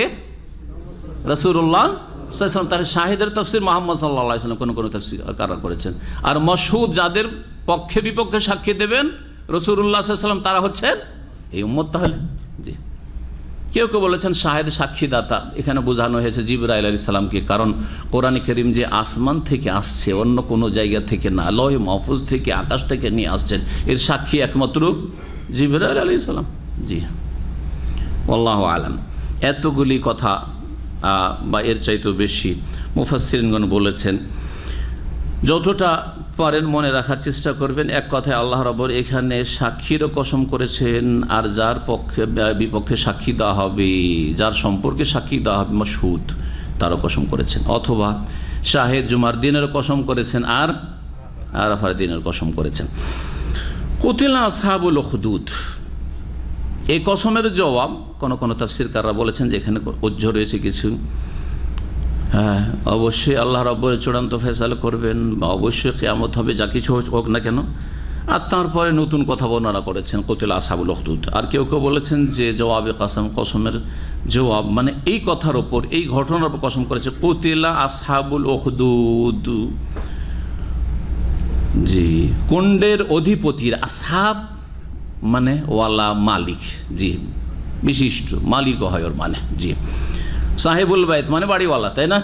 রাসূলুল্লাহ সাল্লাল্লাহু আলাইহি ওয়াসাল্লাম। তার শাহিদের তাফসীর মুহাম্মদ সাল্লাল্লাহু আলাইহি ওয়াসাল্লাম কোন তাফসীর কারা করেছেন। আর মাশহুদ, যাদের পক্ষে বিপক্ষে সাক্ষী দেবেন রাসূলুল্লাহ সাল্লাল্লাহু আলাইহি ওয়াসাল্লাম, তারা হচ্ছেন এই উম্মত। তাহলে জি, কেউ কেউ বলেছেন শাহেদ সাক্ষীদাতা, এখানে বোঝানো হয়েছে জিবরাইল আলাইহিস সালামকে, কারণ কোরআনে কারীম যে আসমান থেকে আসছে, অন্য কোনো জায়গা থেকে না, লৌহ মাহফুজ থেকে, আকাশ থেকে নিয়ে আসছেন, এর সাক্ষী একমাত্র জিবরাইল আলাইহিস সালাম। জি, আল্লাহু আলাম। এতগুলি কথা বা এর চাইতেও বেশি মুফাসসিরিনগণ বলেছেন যতটা পারেন মনে রাখার চেষ্টা করবেন। এক কথায় আল্লাহ রাব্বুল এখানে সাক্ষীরও কসম করেছেন, আর যার পক্ষে বিপক্ষে সাক্ষী দেওয়া হবে, যার সম্পর্কে সাক্ষী দেওয়া হবে মাশহুদ, তারও কসম করেছেন, অথবা শাহেদ জুমার দিনেরও কসম করেছেন, আর আরাফার দিনের কসম করেছেন। কুতিলা আসহাবুল উখদুদ, এই কসমের জবাব কোন কোন তাফসীরকাররা বলেছেন যে এখানে উজ্জ্ব রয়েছে কিছু। হ্যাঁ, অবশ্যই আল্লাহ রাব্বুল চূড়ান্ত ফয়সালা করবেন, বা অবশ্যই কিয়ামত হবে, যা কিছু হোক না কেন। আর তারপরে নতুন কথা বর্ণনা করেছেন কুতিলা আসহাবুল উখদুদ। আর কেউ কেউ বলেছেন যে জবাবে কসম, কসমের জবাব মানে এই কথার ওপর, এই ঘটনার উপর কসম করেছে, কুতিলা আসহাবুল উখদুদ। জি, কুণ্ডের অধিপতির, আসহাব মানে ওয়ালা, মালিক, জি বিশিষ্ট মালিকও হয় ওর মানে। জি, সাহেবুল বাইত মানে বাড়িওয়ালা, তাই না,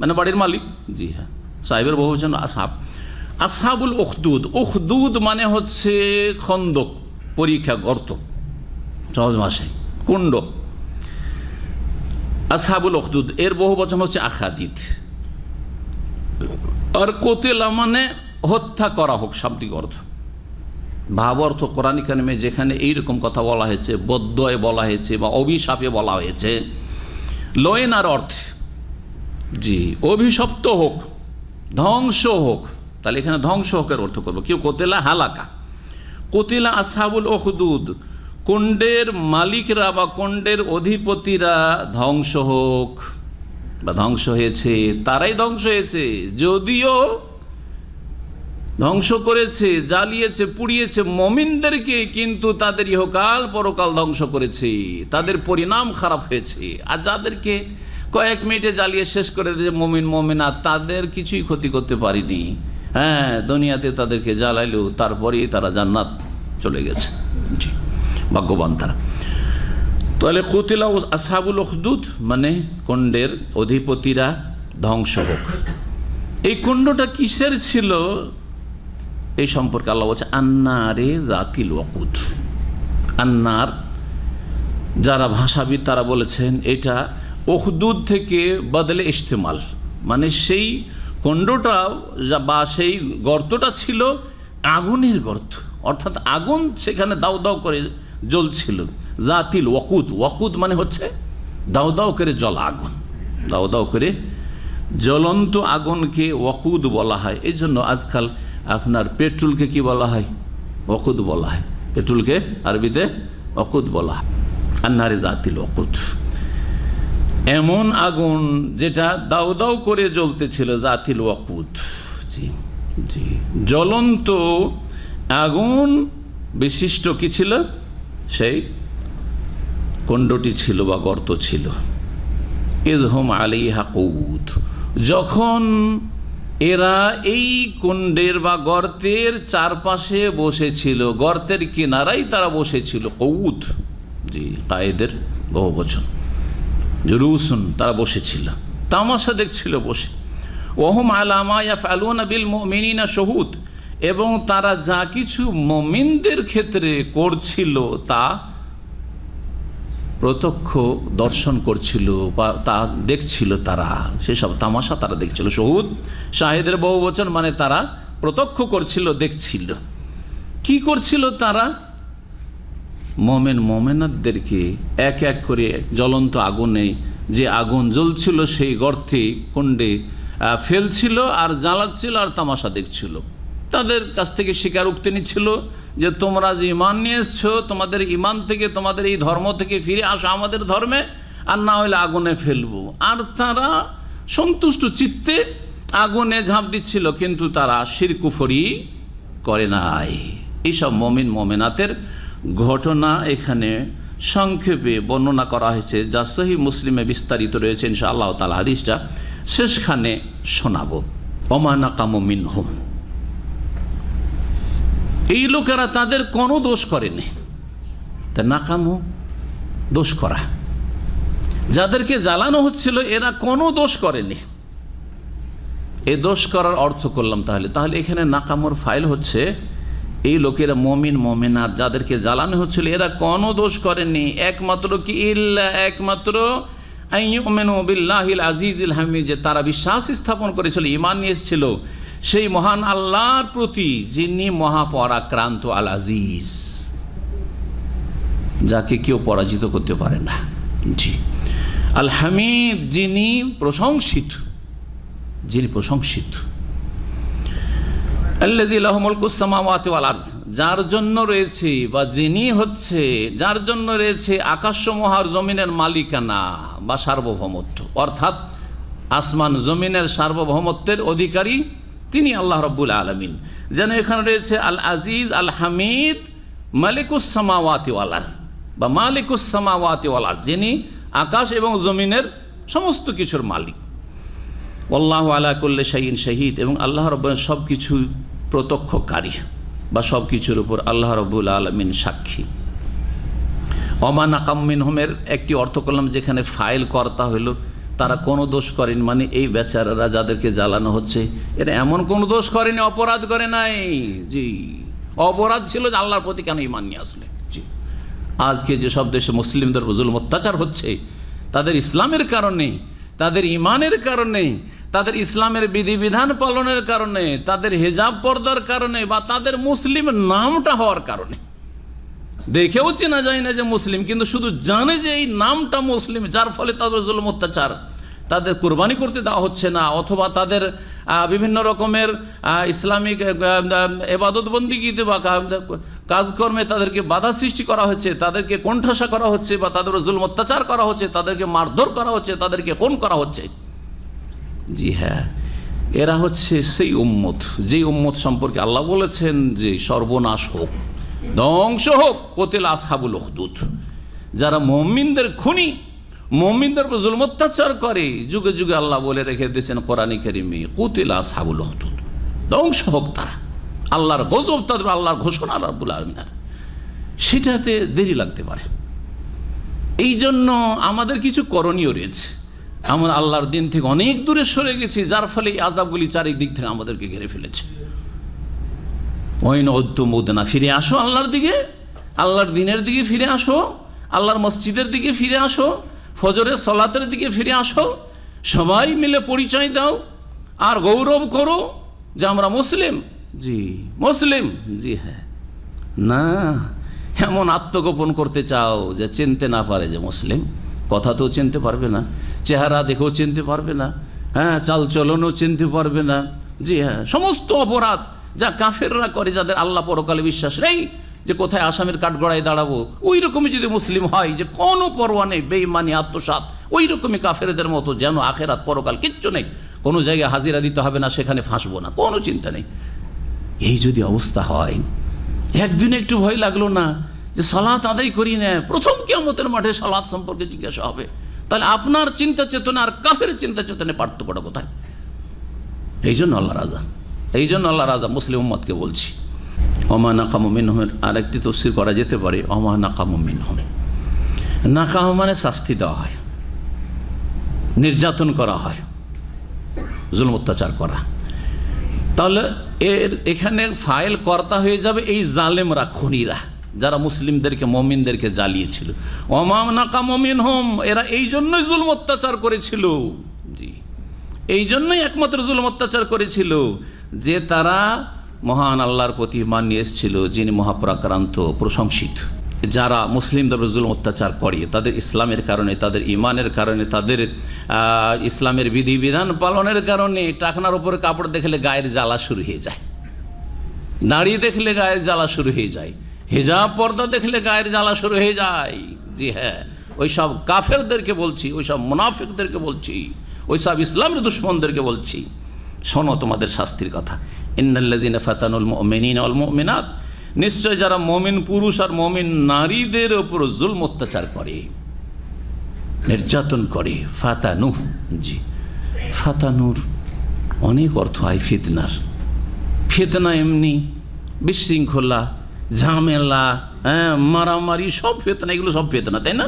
মানে বাড়ির মালিক। জি হ্যাঁ, সাহেবের বহুবচন আসহাব। আসহাবুল উখদুদ, উখদুদ মানে হচ্ছে খন্দক, পরীক্ষা, গর্ত, সহজ ভাষায় কুণ্ড। আসহাবুল উখদুদ এর বহুবচন হচ্ছে আখাদিদ। আর কোতেলা মানে হত্যা করা হোক, শাব্দিক অর্থ। ভাব অর্থ কোরআন কারিমে যেখানে এইরকম কথা বলা হয়েছে, বদ্দয়ে বলা হয়েছে বা অভিশাপে বলা হয়েছে, লয়েনার অর্থে, জি অভিশপ্ত হোক, ধ্বংস হোক, তাহলে এখানে ধ্বংস হোকের অর্থ করবো। কেউ কোতেলা হালাকা, কোতিলা আসহাবুল উখদুদ, কুণ্ডের মালিকরা বা কুণ্ডের অধিপতিরা ধ্বংস হোক বা ধ্বংস হয়েছে, তারাই ধ্বংস হয়েছে, যদিও ধ্বংস করেছে, জ্বালিয়েছে, পুড়িয়েছে মুমিনদেরকে, কিন্তু তাদের ইহকাল পরকাল ধ্বংস করেছে, তাদের পরিণাম খারাপ হয়েছে। আর যাদেরকে কয়েক মিনিটে জ্বালিয়ে শেষ করে দিয়েছে মুমিন মুমিনা, তাদের কিছুই ক্ষতি করতে পারিনি। হ্যাঁ, দুনিয়াতে তাদেরকে জ্বালাইলেও তারপরেই তারা জান্নাত চলে গেছে। জি, ভাগ্যবান তারা। তাহলে কুতিলা আসহাবুল উখদুদ মানে কুণ্ডের অধিপতিরা ধ্বংস হোক। এই কুণ্ডটা কিসের ছিল এই সম্পর্কে আল্লাহ বলছে আন্নারে জাতিল ওয়াকুদ। আন্নার, যারা ভাষাবিদ তারা বলেছেন এটা উখদুদ থেকে বদলে ইস্তেমাল, মানে সেই কুণ্ডটা বা সেই গর্তটা ছিল আগুনের গর্ত, অর্থাৎ আগুন সেখানে দাউ দাউ করে জ্বলছিল। জাতিল ওয়াকুদ, ওয়াকুদ মানে হচ্ছে দাউ দাউ করে জ্বলা আগুন, দাউ দাউ করে জ্বলন্ত আগুনকে ওয়াকুদ বলা হয়। এই জন্য আজকাল আপনার পেট্রোলকে কি বলা হয়? ওয়াকুদ বলা হয়। পেট্রোলকে আরবিতে ওয়াকুদ বলা হয়। আন্নারে জাতিল ওয়াকুদ, এমন আগুন যেটা দাউ দাউ করে জ্বলতেছিল, জাতিল ওয়াকুদ। জি জি, জ্বলন্ত আগুন বিশিষ্ট কি ছিল? সেই কুণ্ডটি ছিল বা গর্ত ছিল। ইযহুম আলাইহা কউদ, যখন এরা এই কুণ্ডের বা গর্তের চারপাশে বসেছিল, গর্তের কিনারাই তারা বসেছিল। কউদ, জি কায়েদের বহুবচন। জুলুসুন, তারা বসেছিল, তামাশা দেখছিল বসে। ওহুম আলা মা ইয়াফআলুনা বিল মুমিনিনা শুহুদ, এবং তারা যা কিছু মুমিনদের ক্ষেত্রে করছিল তা প্রত্যক্ষ দর্শন করছিল বা তা দেখছিল, তারা সেসব তামাশা তারা দেখছিল। শুহুদ শাহেদের বহুবচন, মানে তারা প্রত্যক্ষ করছিল, দেখছিল। কি করছিল তারা? মোমেন মোমেনাতদেরকে এক এক করে জ্বলন্ত আগুনে, যে আগুন জ্বলছিল সেই গর্তে কুণ্ডে ফেলছিল আর জ্বালাচ্ছিল আর তামাশা দেখছিল। তাদের কাছ থেকে স্বীকারোক্তি নিচ্ছিল যে তোমরা যে ইমান নিয়ে এসছো, তোমাদের ইমান থেকে, তোমাদের এই ধর্ম থেকে ফিরে আসো আমাদের ধর্মে, আর না হলে আগুনে ফেলবো। আর তারা সন্তুষ্ট চিত্তে আগুনে ঝাঁপ দিচ্ছিল, কিন্তু তারা শিরক কুফরি করে নাই। এইসব মুমিন মুমিনাতের ঘটনা এখানে সংক্ষেপে বর্ণনা করা হয়েছে, যা সহিহ মুসলিমে বিস্তারিত রয়েছে। ইনশাআল্লাহ তাআলা হাদিসটা শেষখানে শোনাবো। ওমা নাকামু মিনহুম, এই লোকেরা তাদের কোনো দোষ করেনি। তা নাকামু দোষ করা, যাদেরকে জ্বালানো হচ্ছিল এরা কোনো দোষ করেনি। এই দোষ করার অর্থ করলাম তাহলে এখানে নাকামুর ফাইল হচ্ছে এই লোকেরা মুমিন মুমিনাত, যাদেরকে জ্বালানো হচ্ছিল এরা কোনো দোষ করেনি। একমাত্র কি ইল্লা, একমাত্র আইয়ুমিনু বিল্লাহিল আজিজিল হামিদ, যে তারা বিশ্বাস স্থাপন করেছিল, ঈমান নিয়ে এসেছিল সেই মহান আল্লাহর প্রতি যিনি মহাপরাক্রান্ত আল আজিজ, যাকে কেউ পরাজিত করতে পারে না। জি, আল হামিদ, যিনি প্রশংসিত, যিনি প্রশংসিত। আল্লাযী লাহু মুলকুস সামাওয়াতি ওয়াল আরদ, যার জন্য রয়েছে বা যিনি হচ্ছে যার জন্য রয়েছে আকাশসমূহ আর জমিনের মালিকানা বা সার্বভৌমত্ব, অর্থাৎ আসমান জমিনের সার্বভৌমত্বের অধিকারী তিনি আল্লাহ রাব্বুল আলামিন। যেন এখানে রয়েছে আল আজিজ, আল হামিদ, মালিকুস সামাওয়াতি ওয়াল আরদ বা মালিকুস সামাওয়াতি ওয়াল আরদ, যিনি আকাশ এবং জমিনের সমস্ত কিছুর মালিক। আল্লাহু আলা কুল্লি শাইইন শাহীদ, এবং আল্লাহ রাব্বুল সব কিছু প্রত্যক্ষকারী বা সব কিছুর উপর আল্লাহ রাব্বুল আলামিন সাক্ষী। ওমা নাকাম মিনহুমের একটি অর্থ করলাম যেখানে ফাইল কর্তা হইল, তারা কোনো দোষ করেন, মানে এই বেচারারা যাদেরকে জ্বালানো হচ্ছে এরা এমন কোনো দোষ করেনি, অপরাধ করে নাই। জি, অপরাধ ছিল যে আল্লাহর প্রতি কেন ঈমান নিয়ে আসলে। জি, আজকে যেসব দেশে মুসলিমদের জুলুম অত্যাচার হচ্ছে, তাদের ইসলামের কারণে, তাদের ঈমানের কারণে, তাদের ইসলামের বিধিবিধান পালনের কারণে, তাদের হিজাব পর্দার কারণে বা তাদের মুসলিম নামটা হওয়ার কারণে। দেখেও চেনা যায় না যে মুসলিম, কিন্তু শুধু জানে যে এই নামটা মুসলিম, যার ফলে তাদের জুলুম অত্যাচার, তাদের কুরবানি করতে দেওয়া হচ্ছে না, অথবা তাদের বিভিন্ন রকমের ইসলামিক এবাদত বন্দিগিতে বা কাজকর্মে তাদেরকে বাধা সৃষ্টি করা হচ্ছে, তাদেরকে কোণঠাসা করা হচ্ছে বা তাদের জুলুম অত্যাচার করা হচ্ছে, তাদেরকে মারধর করা হচ্ছে, তাদেরকে খুন করা হচ্ছে। জি হ্যাঁ, এরা হচ্ছে সেই উম্মত, যেই উম্মত সম্পর্কে আল্লাহ বলেছেন যে সর্বনাশ হোক, ধ্বংস হোক কুতিলা আসহাবুল উখদুদ, যারা মুমিনদের খুনি, মুমিনদের উপর জুলুম অত্যাচার করে। যুগে যুগে আল্লাহ বলে রেখে দিয়েছেন কোরআনে কারিমে, কুতিলা আসহাবুল উখদুদ, ধ্বংস হোক তারা। আল্লাহর গজব তাদের, আল্লাহর ঘোষণা রাব্বুল আলামিনের, সেটাতে দেরি লাগতে পারে। এই জন্য আমাদের কিছু করণীয় রয়েছে। আমরা আল্লাহর দিন থেকে অনেক দূরে সরে গেছি, যার ফলে এই আযাবগুলি চারিদিক থেকে আমাদেরকে ঘিরে ফেলেছে। ওয়াইন উদ্দুমুদনা, ফিরে আসো আল্লাহর দিকে, আল্লাহর দিনের দিকে ফিরে আসো, আল্লাহর মসজিদের দিকে ফিরে আসো, ফজরের সালাতের দিকে ফিরে আসো, সবাই মিলে পরিচয় দাও আর গৌরব করো যে আমরা মুসলিম। জি মুসলিম, জি হ্যাঁ। না, এমন আত্মগোপন করতে চাও যে চিনতে না পারে যে মুসলিম, কথা তো চিনতে পারবে না, চেহারা দেখেও চিনতে পারবে না, হ্যাঁ চাল চলনও চিনতে পারবে না। জি হ্যাঁ, সমস্ত অপরাধ যা কাফেররা করে, যাদের আল্লাহ পরকালে বিশ্বাস নেই, যে কোথায় আসামির কাঠগড়ায় দাঁড়াবো, ওই রকমই যদি মুসলিম হয়, যে কোনো পরোয়া নেই, বেঈমানি, আত্মসাৎ, ওই রকমই কাফেরদের মতো, যেন আখেরাত পরকাল কিচ্ছু নেই, কোনো জায়গায় হাজিরা দিতে হবে না, সেখানে ফাঁসবো না, কোনো চিন্তা নেই। এই যদি অবস্থা হয়, একদিন একটু ভয় লাগলো না যে সালাত আদায় করি না, প্রথম কিয়ামতের মাঠে সালাত সম্পর্কে জিজ্ঞাসা হবে, তাহলে আপনার চিন্তা চেতনা আর কাফের চিন্তা চেতনায় পার্থক্যটা কোথায়? এই জন্য আল্লাহ রাজা, এই জন্য আল্লাহ রাজা মুসলিম উম্মতকে বলছি। ওমা নাকামু মিনহুমের আরেকটি তাফসীর করা যেতে পারে, ওমা নাকামু মিনহুম, নাকাম মানে শাস্তি দেওয়া হয়, নির্যাতন করা হয়, জুলুম অত্যাচার করা। তাহলে এখানে ফাইল কর্তা হয়ে যাবে এই জালেমরা, খুনিরা, যারা মুসলিমদেরকে, মুমিনদেরকে জ্বালিয়েছিল। ওমা নাকামু মিনহুম, এরা এই জন্যই জুলুম অত্যাচার করেছিল। জি, এই জন্যই একমাত্র জুলুম অত্যাচার করেছিল যে তারা মহান আল্লাহর প্রতি ঈমান নিয়ে এসেছিল, যিনি মহাপরাক্রান্ত, প্রশংসিত। যারা মুসলিমদের জুলুম অত্যাচার করে, তাদের ইসলামের কারণে, তাদের ঈমানের কারণে, তাদের ইসলামের বিধিবিধান পালনের কারণে, টাকনার উপরে কাপড় দেখলে গায়ের জ্বালা শুরু হয়ে যায়, দাড়ি দেখলে গায়ের জ্বালা শুরু হয়ে যায়, হিজাব পর্দা দেখলে গায়ের জ্বালা শুরু হয়ে যায়। জি হ্যাঁ, ওই সব কাফেরদেরকে বলছি, ওই সব মুনাফিকদেরকে বলছি, ওই সব ইসলামের দুশ্মনদেরকে বলছি, শোনো তোমাদের শাস্তির কথা। ইন্নাল্লাযীনা ফাতানুল মুমিনিনা ওয়াল মুমিনাত, নিশ্চয় যারা মুমিন পুরুষ আর মুমিন নারীদের উপর জুলম অত্যাচার করে, নির্যাতন করে, ফাতানু। জি, ফাতানুর অনেক অর্থ হয় ফিতনার। ফিতনা এমনি বিশৃঙ্খলা, ঝামেলা, হ্যাঁ মারামারি, সব ফিতনা, এগুলো সব ফিতনা, তাই না?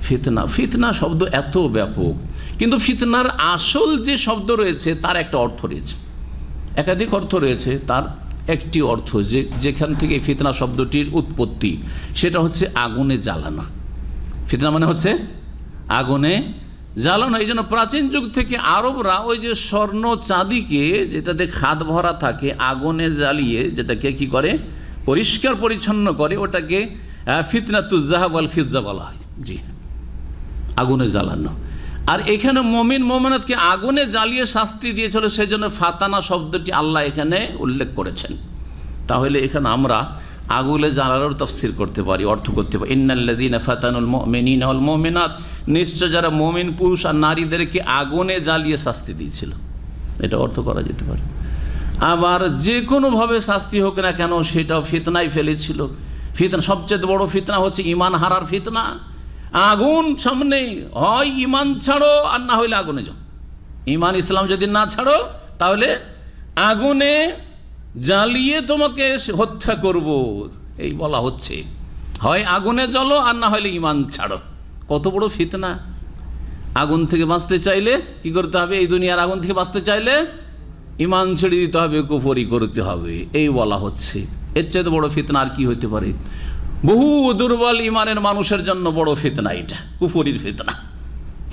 ফিতনা, ফিতনা শব্দ এত ব্যাপক, কিন্তু ফিতনার আসল যে শব্দ রয়েছে তার একটা অর্থ রয়েছে, একাধিক অর্থ রয়েছে। তার একটি অর্থ যেখান থেকে ফিতনা শব্দটির উৎপত্তি, সেটা হচ্ছে আগুনে জ্বালানো। ফিতনা মানে হচ্ছে আগুনে জ্বালানো। এই জন্য প্রাচীন যুগ থেকে আরবরা ওই যে স্বর্ণ চাঁদিকে যেটাতে খাদ ভরা থাকে আগুনে জ্বালিয়ে যেটাকে কি করে পরিষ্কার পরিচ্ছন্ন করে, ওটাকে ফিতনাতুজ যাহাব ওয়াল ফিজ্জা বলা হয়। জি, আগুনে জ্বালানো। আর এখানে মুমিন মুমিনাতকে আগুনে জ্বালিয়ে শাস্তি দিয়েছিল, সেই জন্য ফাতানা শব্দটি আল্লাহ এখানে উল্লেখ করেছেন। তাহলে এখানে আমরা আগুনে জ্বালানোর তাফসীর করতে পারি, অর্থ করতে পারি, ইন্নাল্লাযীনা ফাতানুল মুমিনিনা ওয়াল মুমিনাত, নিশ্চয় যারা মুমিন পুরুষ আর নারীদেরকে আগুনে জ্বালিয়ে শাস্তি দিয়েছিল, এটা অর্থ করা যেতে পারে। আবার যে কোনোভাবে শাস্তি হোক না কেন সেটাও ফিতনায় ফেলেছিল। ফিতনা, সবচেয়ে বড় ফিতনা হচ্ছে ঈমান হারার ফিতনা। আগুন সামনে, হয় ঈমান ছাড়ো আর না হইলে আগুনে যাও। ঈমান ইসলাম যদি না ছাড়ো তাহলে আগুনে জ্বালিয়ে তোমাকে হত্যা করব, এই বলা হচ্ছে। হয় আগুনে জ্বলো আর না হলে ঈমান ছাড়ো। কত বড় ফিতনা! আগুন থেকে বাঁচতে চাইলে কি করতে হবে? এই দুনিয়ার আগুন থেকে বাঁচতে চাইলে ঈমান ছেড়ে দিতে হবে, কুফরি করতে হবে, এই বলা হচ্ছে। এর চাইতে বড় ফিতনা আর কি হইতে পারে? বহু দুর্বল ঈমানের মানুষের জন্য বড় ফিতনা এটা, কুফরির ফিতনা,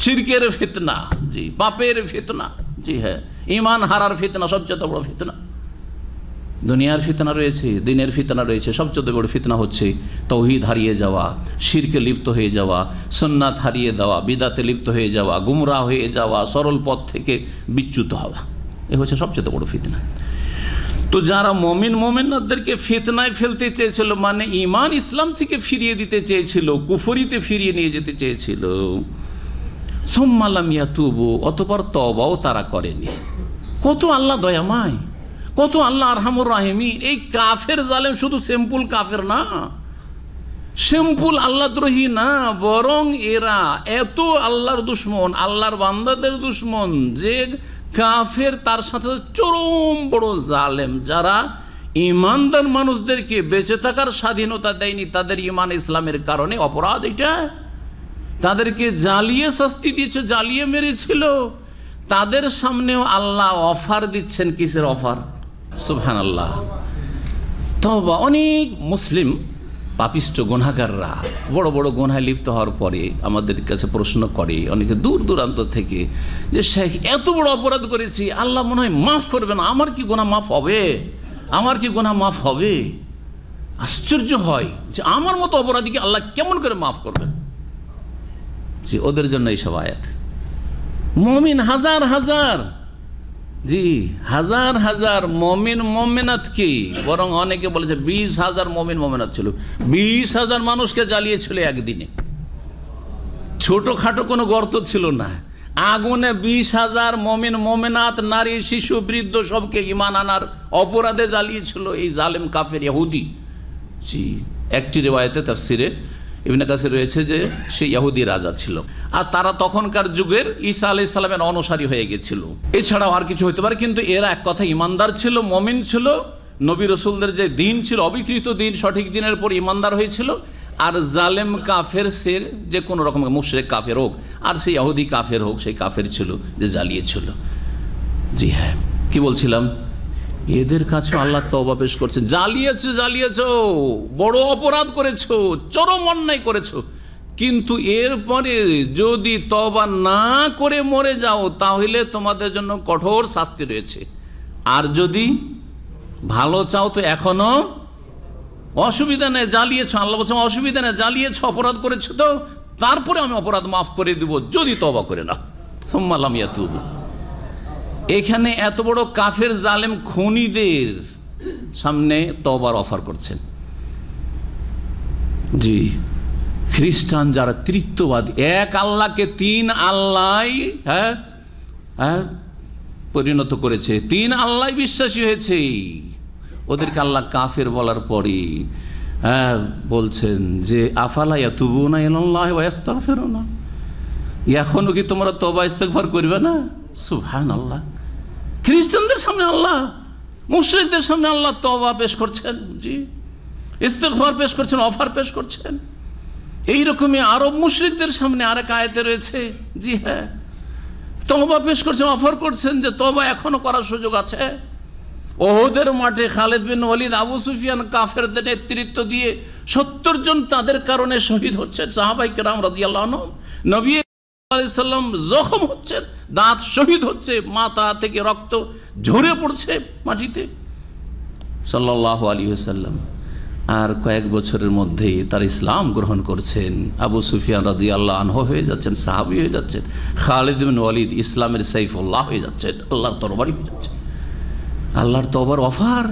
শিরকের ফিতনা, জি, পাপের ফিতনা। জি হ্যাঁ, ঈমান হারার ফিতনা সবচেয়ে বড় ফিতনা। দুনিয়ার ফিতনা রয়েছে, দিনের ফিতনা রয়েছে, সবচেয়ে বড় ফিতনা হচ্ছে তৌহিদ হারিয়ে যাওয়া, শিরকে লিপ্ত হয়ে যাওয়া, সুন্নাত হারিয়ে দেওয়া, বিদাতে লিপ্ত হয়ে যাওয়া, গুমরাহ হয়ে যাওয়া, সরল পথ থেকে বিচ্যুত হওয়া, এ হচ্ছে সবচেয়ে বড় ফিতনা। তো যারা মুমিন মুমিনাতদেরকে ফিতনায় ফেলতে চেয়েছিল, মানে ঈমান ইসলাম থেকে ফিরিয়ে দিতে চেয়েছিল, কুফরিতে ফিরিয়ে নিয়ে যেতে চেয়েছিল, সুম্মা লাম ইয়াতুবু, অতঃপর তওবাও তারা করেনি। কত আল্লাহ দয়াময়, কত আল্লাহ আরহামুর রাহিমিন। এই কাফের জালেম শুধু সিম্পল কাফের না, সিম্পল আল্লাহদ্রোহী না, বরং এরা এত আল্লাহর দুশ্মন, আল্লাহর বান্দাদের দুশ্মন যে কাফের, তার সাথে চরম বড় জালেম, যারা ইমানদার মানুষদেরকে বেঁচে থাকার স্বাধীনতা দেয়নি তাদের ঈমান ইসলামের কারণে। অপরাধ এটা, তাদেরকে জ্বালিয়ে শাস্তি দিয়েছে, জ্বালিয়ে মেরেছিল। তাদের সামনেও আল্লাহ অফার দিচ্ছেন। কিসের অফার? সুবহানাল্লাহ। তওবা। অনেক মুসলিম পাপিষ্ট গুনাহগাররা বড় বড় গুনাহে লিপ্ত হওয়ার পরে আমাদের কাছে প্রশ্ন করে, অনেকে দূর দূরান্ত থেকে, যে শেখ এত বড় অপরাধ করেছি, আল্লাহ মনে হয় মাফ করবে না, আমার কি গুনাহ মাফ হবে? আমার কি গুনাহ মাফ হবে? আশ্চর্য হয় যে আমার মতো অপরাধীকে আল্লাহ কেমন করে মাফ করবেন। জি, ওদের জন্য এইসব আয়াত। মুমিন হাজার হাজার, জি হাজার হাজার মুমিন মুমিনাত কি, বরং অনেকে বলেছে 20,000 মুমিন মুমিনাত ছিল। 20,000 মানুষকে জ্বালিয়েছিল একদিনে। ছোটখাটো কোনো গর্ত ছিল না, আগুনে 20,000 মুমিন মুমিনাত, নারী শিশু বৃদ্ধ সবকে ঈমান আনার অপরাধে জ্বালিয়েছিল এই জালেম কাফের ইহুদি। জি, একটি রিওয়ায়াতে তাফসিরে ইবনে কাসির রয়েছে যে সে ইহুদি রাজা ছিল, আর তারা তখনকার যুগের ঈসা আলাইহিস সালামের অনুসারী হয়ে গেছিল। এছাড়াও আর কিছু হতে পারে, কিন্তু এরা এক কথা ইমানদার ছিল, মুমিন ছিল। নবী রাসূলদের যে দিন ছিল, অবিকৃত দিন, সঠিক দিনের পর ইমানদার হয়েছিল। আর জালেম কাফের, সে যে কোনো রকম মুশরিক কাফের হোক, আর সে ইহুদি কাফের হোক, সেই কাফের ছিল যে জ্বালিয়েছিল। জি হ্যাঁ, কি বলছিলাম? এদের কাছে আল্লাহ তওবা পেশ করছেন। জ্বালিয়েছো, বড় অপরাধ করেছো, চরম অন্যায় করেছো, কিন্তু এরপরে যদি তওবা না করে মরে যাও তাহলে তোমাদের জন্য কঠোর শাস্তি রয়েছে। আর যদি ভালো চাও তো এখনো অসুবিধা নেই, জ্বালিয়েছো, আল্লাহ বলছেন অসুবিধা নেই, জ্বালিয়েছো, অপরাধ করেছো, তো তারপরে আমি অপরাধ মাফ করে দিব যদি তওবা করে নাও। সুম্মা লাম ইয়াতুবু। এখানে এত বড় কাফের জালেম খুনিদের সামনে তওবার অফার করছেন। জি, খ্রিস্টান যারা তৃত্ববাদী, এক আল্লাহকে 3 আল্লাহ পরিণত করেছে, 3 আল্লাহ বিশ্বাসী হয়েছে, ওদেরকে আল্লাহ কাফের বলার পরে বলছেন যে আফালা ইয়াতুবুনা ইলাল্লাহি ওয়া ইস্তাগফিরুনা, এখনো কি তোমরা তওবা ইস্তেগফার করবে না? সুবহানাল্লাহ। খ্রিস্টানদের সামনে আল্লাহ, মুশরিকদের সামনে আল্লাহ তওবা পেশ করছেন, জি ইস্তেগফার পেশ করছেন, অফার পেশ করছেন। এইরকমই আরব মুশরিকদের সামনে আরেক আয়াতে রয়েছে, জি হ্যাঁ, তওবা পেশ করছেন, অফার করছেন যে তওবা এখনো করার সুযোগ আছে। ওহুদের মাঠে খালিদ বিন ওয়ালিদ, আবু সুফিয়ান কাফেরদের নেতৃত্ব দিয়ে 70 জন তাদের কারণে শহীদ হচ্ছে সাহাবায়ে কেরাম রাদিয়াল্লাহু আনহুম। নবী সাল্লাম জখম হচ্ছেন, দাঁত শহীদ হচ্ছে, মাথা থেকে রক্ত ঝরে পড়ছে মাটিতে সাল্লাল্লাহু আলাইহি ওয়াসাল্লাম। আর কয়েক বছরের মধ্যেই তার ইসলাম গ্রহণ করছেন। আবু সুফিয়ান রাদিয়াল্লাহু আনহু হয়ে যাচ্ছেন, সাহাবী হয়ে যাচ্ছেন। খালিদ বিন ওয়ালিদ ইসলামের সাইফুল্লাহ হয়ে যাচ্ছেন, আল্লাহর তরবারি হয়ে যাচ্ছেন। আল্লাহর তওবার অফার,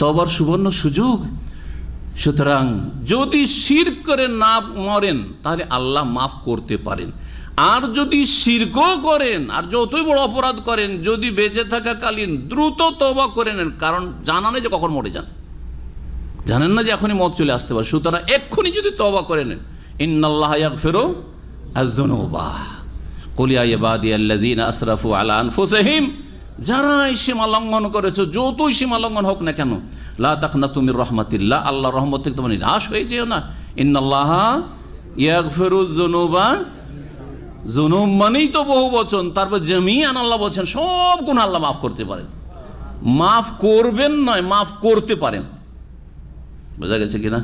তওবার সুবর্ণ সুযোগ। সুতরাং যদি শিরক করে না মরেন তাহলে আল্লাহ মাফ করতে পারেন। আর যদি শিরকও করেন আর যতই বড় অপরাধ করেন, যদি বেঁচে থাকাকালীন দ্রুত তওবা করে নেন, কারণ জানা নেই যে কখন মরে যান, জানেন না যে এখনই মত চলে আসতে পারে। সুতরাং এক্ষুনি যদি তওবা করে নেন, ইন্নাল্লাহা ইয়াগফিরু আয-যুনুবা কুল ইয়া ইবাদিয়াল্লাযীনা আসরাফু আলা আনফুসিহিম, যারা সীমা লঙ্ঘন করেছো, যতই সীমা লঙ্ঘন হোক না কেন, লা তাকনাতু মির রাহমাতিল্লাহ, আল্লাহর রহমত থেকে তোমরা নিরাশ হয়ে যেও না। ইন্নাল্লাহা ইয়াগফিরু যুনুবা, যুনুব মানেই তো বহু বচন, তারপর জামিআন আল্লাহ বলছেন সব গুনাহ আল্লাহ মাফ করতে পারেন। মাফ করবেন নয়, মাফ করতে পারেন। বোঝা গেছে কিনা?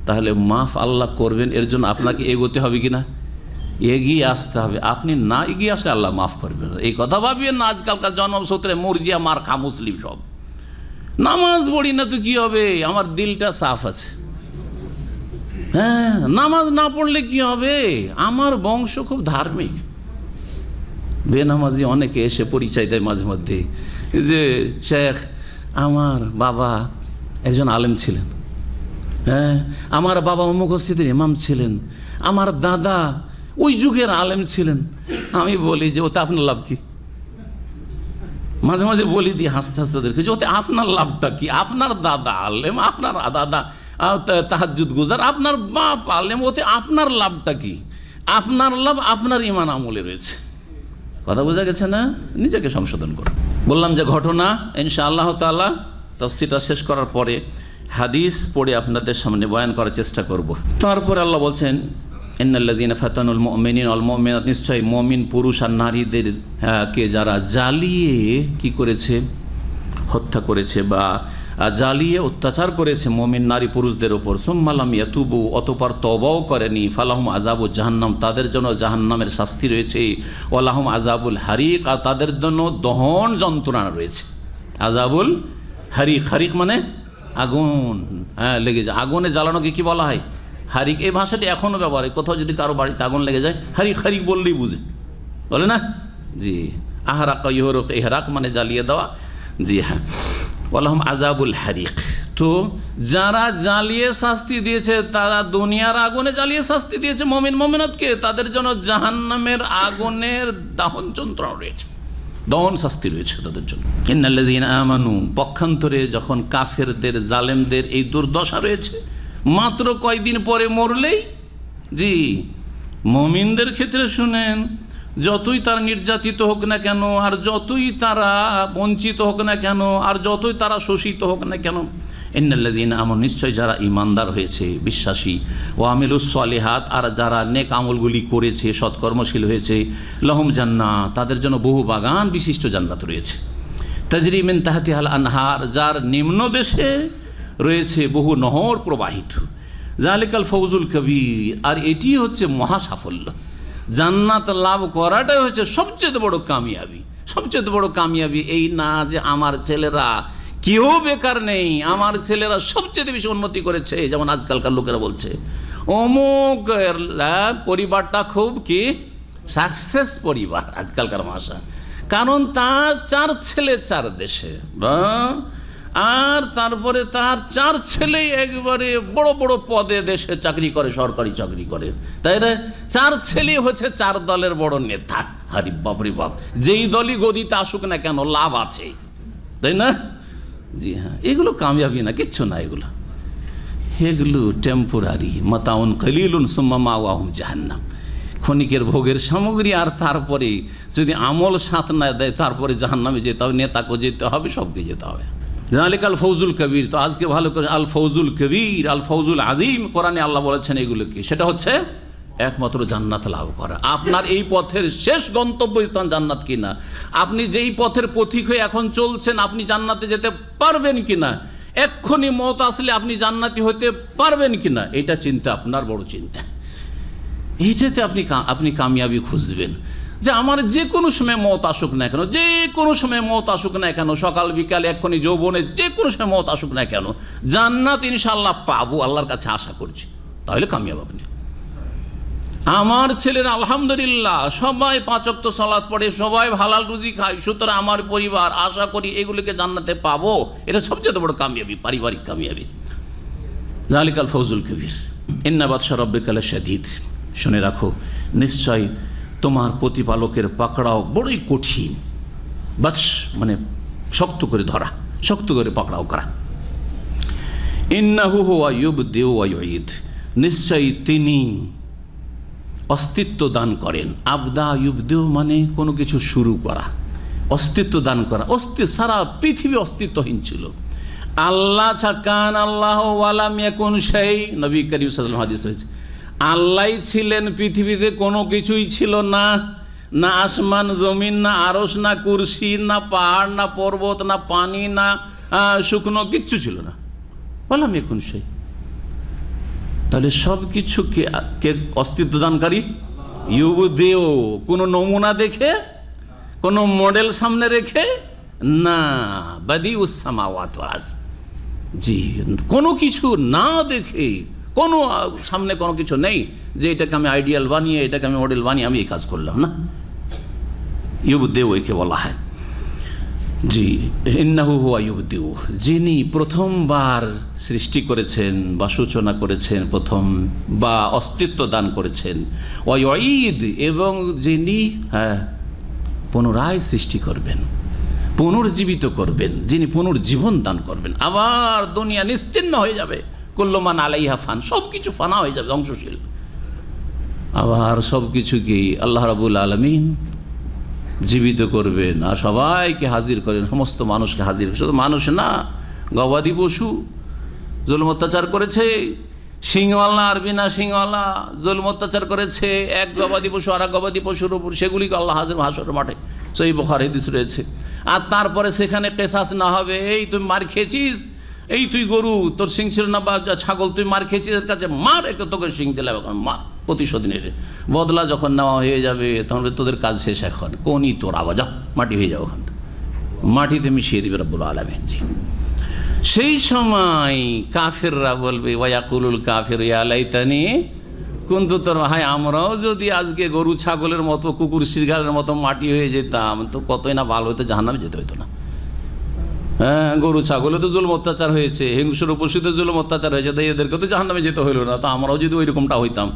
তাহলে মাফ আল্লাহ করবেন, এর জন্য আপনাকে এগোতে হবে কিনা? এগিয়ে আসতে হবে। আপনি না এগিয়ে আসলে আল্লাহ মাফ করবেন। এই কথা ভাবিয়েন না আজকালকার জনসূত্রে মুরজিয়া মার খা মুসলিম সব, নামাজ পড়ি না তো কি হবে, আমার দিলটা সাফ আছে। হ্যাঁ, নামাজ না পড়লে কি হবে, আমার বংশ খুব ধার্মিক। বেনামাজি অনেকে এসে পরিচয় দেয় মাঝে মধ্যে যে শেখ, আমার বাবা একজন আলেম ছিলেন, হ্যাঁ, আমার বাবা মসজিদের ইমাম ছিলেন, আমার দাদা ওই যুগের আলেম ছিলেন। আমি বলি যে ওতে আপনার লাভ কি? মাঝে মাঝে বলি দিই হাসতে হাসতে ওদেরকে যে ওতে আপনার লাভটা কি? আপনার দাদা আলেম, আপনার দাদা তাহাজ্জুদ গুজার, আপনার বাপ আলেম, ওতে আপনার লাভটা কি? আপনার লাভ আপনার ঈমান আমলে রয়েছে। কথা বোঝা গেছে না? নিজেকে সংশোধন করুন। বললাম যে ঘটনা ইনশাআল্লাহ তাআলা তাফসীরটা শেষ করার পরে হাদিস পড়ে আপনাদের সামনে বয়ান করার চেষ্টা করব। তারপরে আল্লাহ বলছেন, ইন্নাল্লাযীনা ফাতানুল মুমিনিনা ওয়াল মুমিনাত, নিশ্চয় মুমিন পুরুষ আর নারীদের কে যারা জ্বালিয়ে কি করেছে, হত্যা করেছে বা জ্বালিয়ে অত্যাচার করেছে মুমিন নারী পুরুষদের ওপর, সুম্মা লাম ইয়াতুবু, অতঃপর তওবাও করেনি, ফালাহুম আযাবু জাহান্নাম, তাদের জন্য জাহান্নামের শাস্তি রয়েছে, ওয়ালাহুম আযাবুল হারিক, আর তাদের জন্য দহন যন্ত্রণা রয়েছে। আযাবুল হারিক, হারিক মানে আগুন, হ্যাঁ লেগে যায়। আগুনে জ্বালানোকে কি বলা হয়? হারিক। এই ভাষাটি এখনও ব্যবহার হয়, কোথাও যদি কারো বাড়িতে আগুন লেগে যায় হারিক হারিক বললেই বুঝে, বলে না? জি, আহরাকা ইহরাক, ইহরাক মানে জ্বালিয়ে দেওয়া। জি হ্যাঁ, ওয়ালাহুম আযাবুল হারিক। তো যারা জ্বালিয়ে শাস্তি দিয়েছে, তারা দুনিয়ার আগুনে জ্বালিয়ে শাস্তি দিয়েছে মুমিন মুমিনাতকে, তাদের জন্য জাহান্নামের আগুনের দাহন যন্ত্রণা রয়েছে, দহন শাস্তি রয়েছে তাদের জন্য। ইন্নাল্লাযীনা আমানু, পক্ষান্তরে যখন কাফেরদের জালেমদের এই দুর্দশা রয়েছে, মাত্র কয়দিন পরে মরলেই, জি মুমিনদের ক্ষেত্রে শুনেন, যতই তারা নির্যাতিত হোক না কেন, আর যতই তারা বঞ্চিত হোক না কেন, আর যতই তারা শোষিত হোক না কেন, ইন্নাল্লাযীনা আমানু, নিশ্চয় যারা ঈমানদার হয়েছে, বিশ্বাসী, ওয়া আমিলুস সালিহাত, আর যারা নেক আমলগুলি করেছে, সৎকর্মশীল হয়েছে, লাহুম জান্নাত, তাদের জন্য বহু বাগান বিশিষ্ট জান্নাত রয়েছে, তাজরি মিন তাহতিহাল আনহার, যার নিম্নদেশে রয়েছে বহু নহর প্রবাহিত, যালিকাল ফৌজুল কবির, আর এটি হচ্ছে মহা সাফল্য। জান্নাত লাভ করাটাই হচ্ছে সবচেয়ে বড় কামিয়াবি। সবচেয়ে বড় কামিয়াবি এই না যে আমার ছেলেরা কেউ বেকার নেই, আমার ছেলেরা সবচেয়ে বেশি উন্নতি করেছে, যেমন আজকালকার লোকেরা বলছে অমুক পরিবারটা খুব কি সাকসেস পরিবার, আজকালকার ভাষা। কারণ তার 4 ছেলে 4 দেশে, আর তারপরে তার 4 ছেলেই একবারে বড় বড় পদে দেশে চাকরি করে, সরকারি চাকরি করে, তাই না? 4 ছেলে হচ্ছে 4 দলের বড় নেতা। আরে বাপরে বাপ, যেই দলই গদিতে আসুক না কেন লাভ আছে, তাই না? জি হ্যাঁ, এগুলো কামিয়াবি না, কিচ্ছু না, এগুলো টেম্পোরারি, মাতাউন কলিলুন সুম্মা মাওয়াহুম জাহান্নাম, ক্ষণিকের ভোগের সামগ্রী। আর তারপরে যদি আমল সাথ না দেয়, তারপরে জাহান্নামে যেতে হবে, নেতাকে যেতে হবে, সবকে যেতে হবে। যালিকাল ফৌজুল কবির, তো আজকে ভালো করে আল ফৌজুল কবির, আল ফৌজুল আজিম, কোরআনে আল্লাহ বলেছেন এগুলো কি, সেটা হচ্ছে একমাত্র জান্নাত লাভ করা। আপনার এই পথের শেষ গন্তব্যস্থান জান্নাত কিনা, আপনি যেই পথের পথিক হয়ে এখন চলছেন, আপনি জান্নাতে যেতে পারবেন কিনা, এক্ষুনি মওত আসলে আপনি জান্নাতি হতে পারবেন কিনা, এটা চিন্তা আপনার বড় চিন্তা। এইটাতে আপনি কামিয়াবি খুঁজবেন। যে আমার যে কোনো সময় মত আসুক না কেন, যে কোনো সময় মত আসুক না কেন, সকাল বিকাল এক্ষুনি যৌবনে যে কোনো সময় মত আসুক না কেন, জান্নাত ইনশাআল্লাহ পাবো, আল্লাহর কাছে আশা করছি, তাহলে কামিয়াব আপনি। আমার ছেলেরা আলহামদুলিল্লাহ সবাই 5 ওয়াক্ত সালাত পড়ে, সবাই হালাল রুজি খায়, সুতরাং আমার পরিবার আশা করি এগুলিকে জান্নাতে পাবো, এটা সবচেয়ে বড় কামিয়াবি, পারিবারিক কামিয়াবি। যালিকাল ফৌজুল কবির। ইন্না বাতশা রাব্বিকা লাশাদীদ। শুনে রাখো, নিশ্চয় তোমার প্রতিপালকের পাকড়াও বড়ই কঠিন। বাতশ মানে শক্ত করে ধরা, শক্ত করে পাকড়াও করা। ইন্নাহু হুয়া ইউবদিউ ওয়া ইউঈদ। নিশ্চয়ই তিনি অস্তিত্ব দান করেন। আবদা ইউবদিউ মানে কোনো কিছু শুরু করা, অস্তিত্ব দান করা। সারা পৃথিবী অস্তিত্বহীন ছিল। আল্লাহ ছাকান আল্লাহ ওয়ালাম ইয়াকুন শাই। নবী করিম সাল্লাল্লাহু আলাইহি ওয়াসাল্লাম হাদিস হয়েছে, আল্লাহই ছিলেন, পৃথিবীতে কোনো কিছুই ছিল না, না আসমান জমিন, না আরশ, না কুরসি, না পাহাড়, না পর্বত, না পানি, না শুকনো, কিচ্ছু ছিল না। ওয়ালাম ইয়াকুন শাই। তাহলে সব কিছু কে অস্তিত্ব দানকারী? ইউবদিউ। কোনো নমুনা দেখে, কোনো মডেল সামনে রেখে না, বাদিউস সামাওয়াত ওয়াল আরদ। জি, কোনো কিছু না দেখে, কোনো সামনে কোনো কিছু নেই যে এটাকে আমি আইডিয়াল বানিয়ে, এটাকে আমি মডেল বানিয়ে আমি এই কাজ করলাম না। ইউবদিউ একে বলা হয়। জি, ইন্নাহু হুয়া ইউবদিউ, যিনি প্রথমবার সৃষ্টি করেছেন বা সূচনা করেছেন, প্রথম বা অস্তিত্ব দান করেছেন। ওয়া ইউঈদ, এবং যিনি পুনরায় সৃষ্টি করবেন, পুনর্জীবিত করবেন, যিনি পুনর্জীবন দান করবেন। আবার দুনিয়া নিশ্চিন্ন হয়ে যাবে, কুল্লু মান আলাইহা ফান, সব কিছু ফানা হয়ে যাবে, ধ্বংসশীল। আবার সব কিছুকেই আল্লাহ রাব্বুল আলামিন জীবিত করবেন আর সবাইকে হাজির করেন, সমস্ত মানুষকে হাজির। শুধু মানুষ না, গবাদি পশু জুলুম অত্যাচার করেছে, সিংওয়ালা আর বিনা সিংওয়ালা জুলুম অত্যাচার করেছে এক গবাদি পশু আর এক গবাদি পশুর উপর, সেগুলিকে আল্লাহ হাজির হাসরের মাঠে, সহিহ বুখারী হাদিস রয়েছে। আর তারপরে সেখানে কিসাস না হবে, এই তুই মার খেয়েছিস, এই তুই গরু তোর সিং ছিল না, বা ছাগল তুই মার খেয়েছিস, এর কাছে মার, একে তোকে সিং দিলে এখন মার, প্রতিশোধ নিয়ে বদলা যখন নেওয়া হয়ে যাবে তখন তোদের কাজ শেষ, এখন কোনই তোর আওয়াজ, মাটি হয়ে যাও, ওখান মাটিতে মিশিয়ে দিবে রব্বুল আলামিন। জি, সেই সময় কাফেররা বলবে, ওয়ায়াকুলুল কাফির ইয়া লাইতানি কুনতু তুরাবা, হায় আমরাও যদি আজকে গরু ছাগলের মতো, কুকুর শিরগালের মতো মাটি হয়ে যেতাম, তো কতই না ভালো হতো, জাহান্নামে যেতে হতো না। হ্যাঁ, গরু ছাগলে তো জুলুম অত্যাচার হয়েছে, হিংস্র পশুতে জুলুম অত্যাচার হয়েছে, তাই এদেরকে তো জাহান্নামে যেতে হইল না, তো আমরাও যদি ওই রকমটা হইতাম।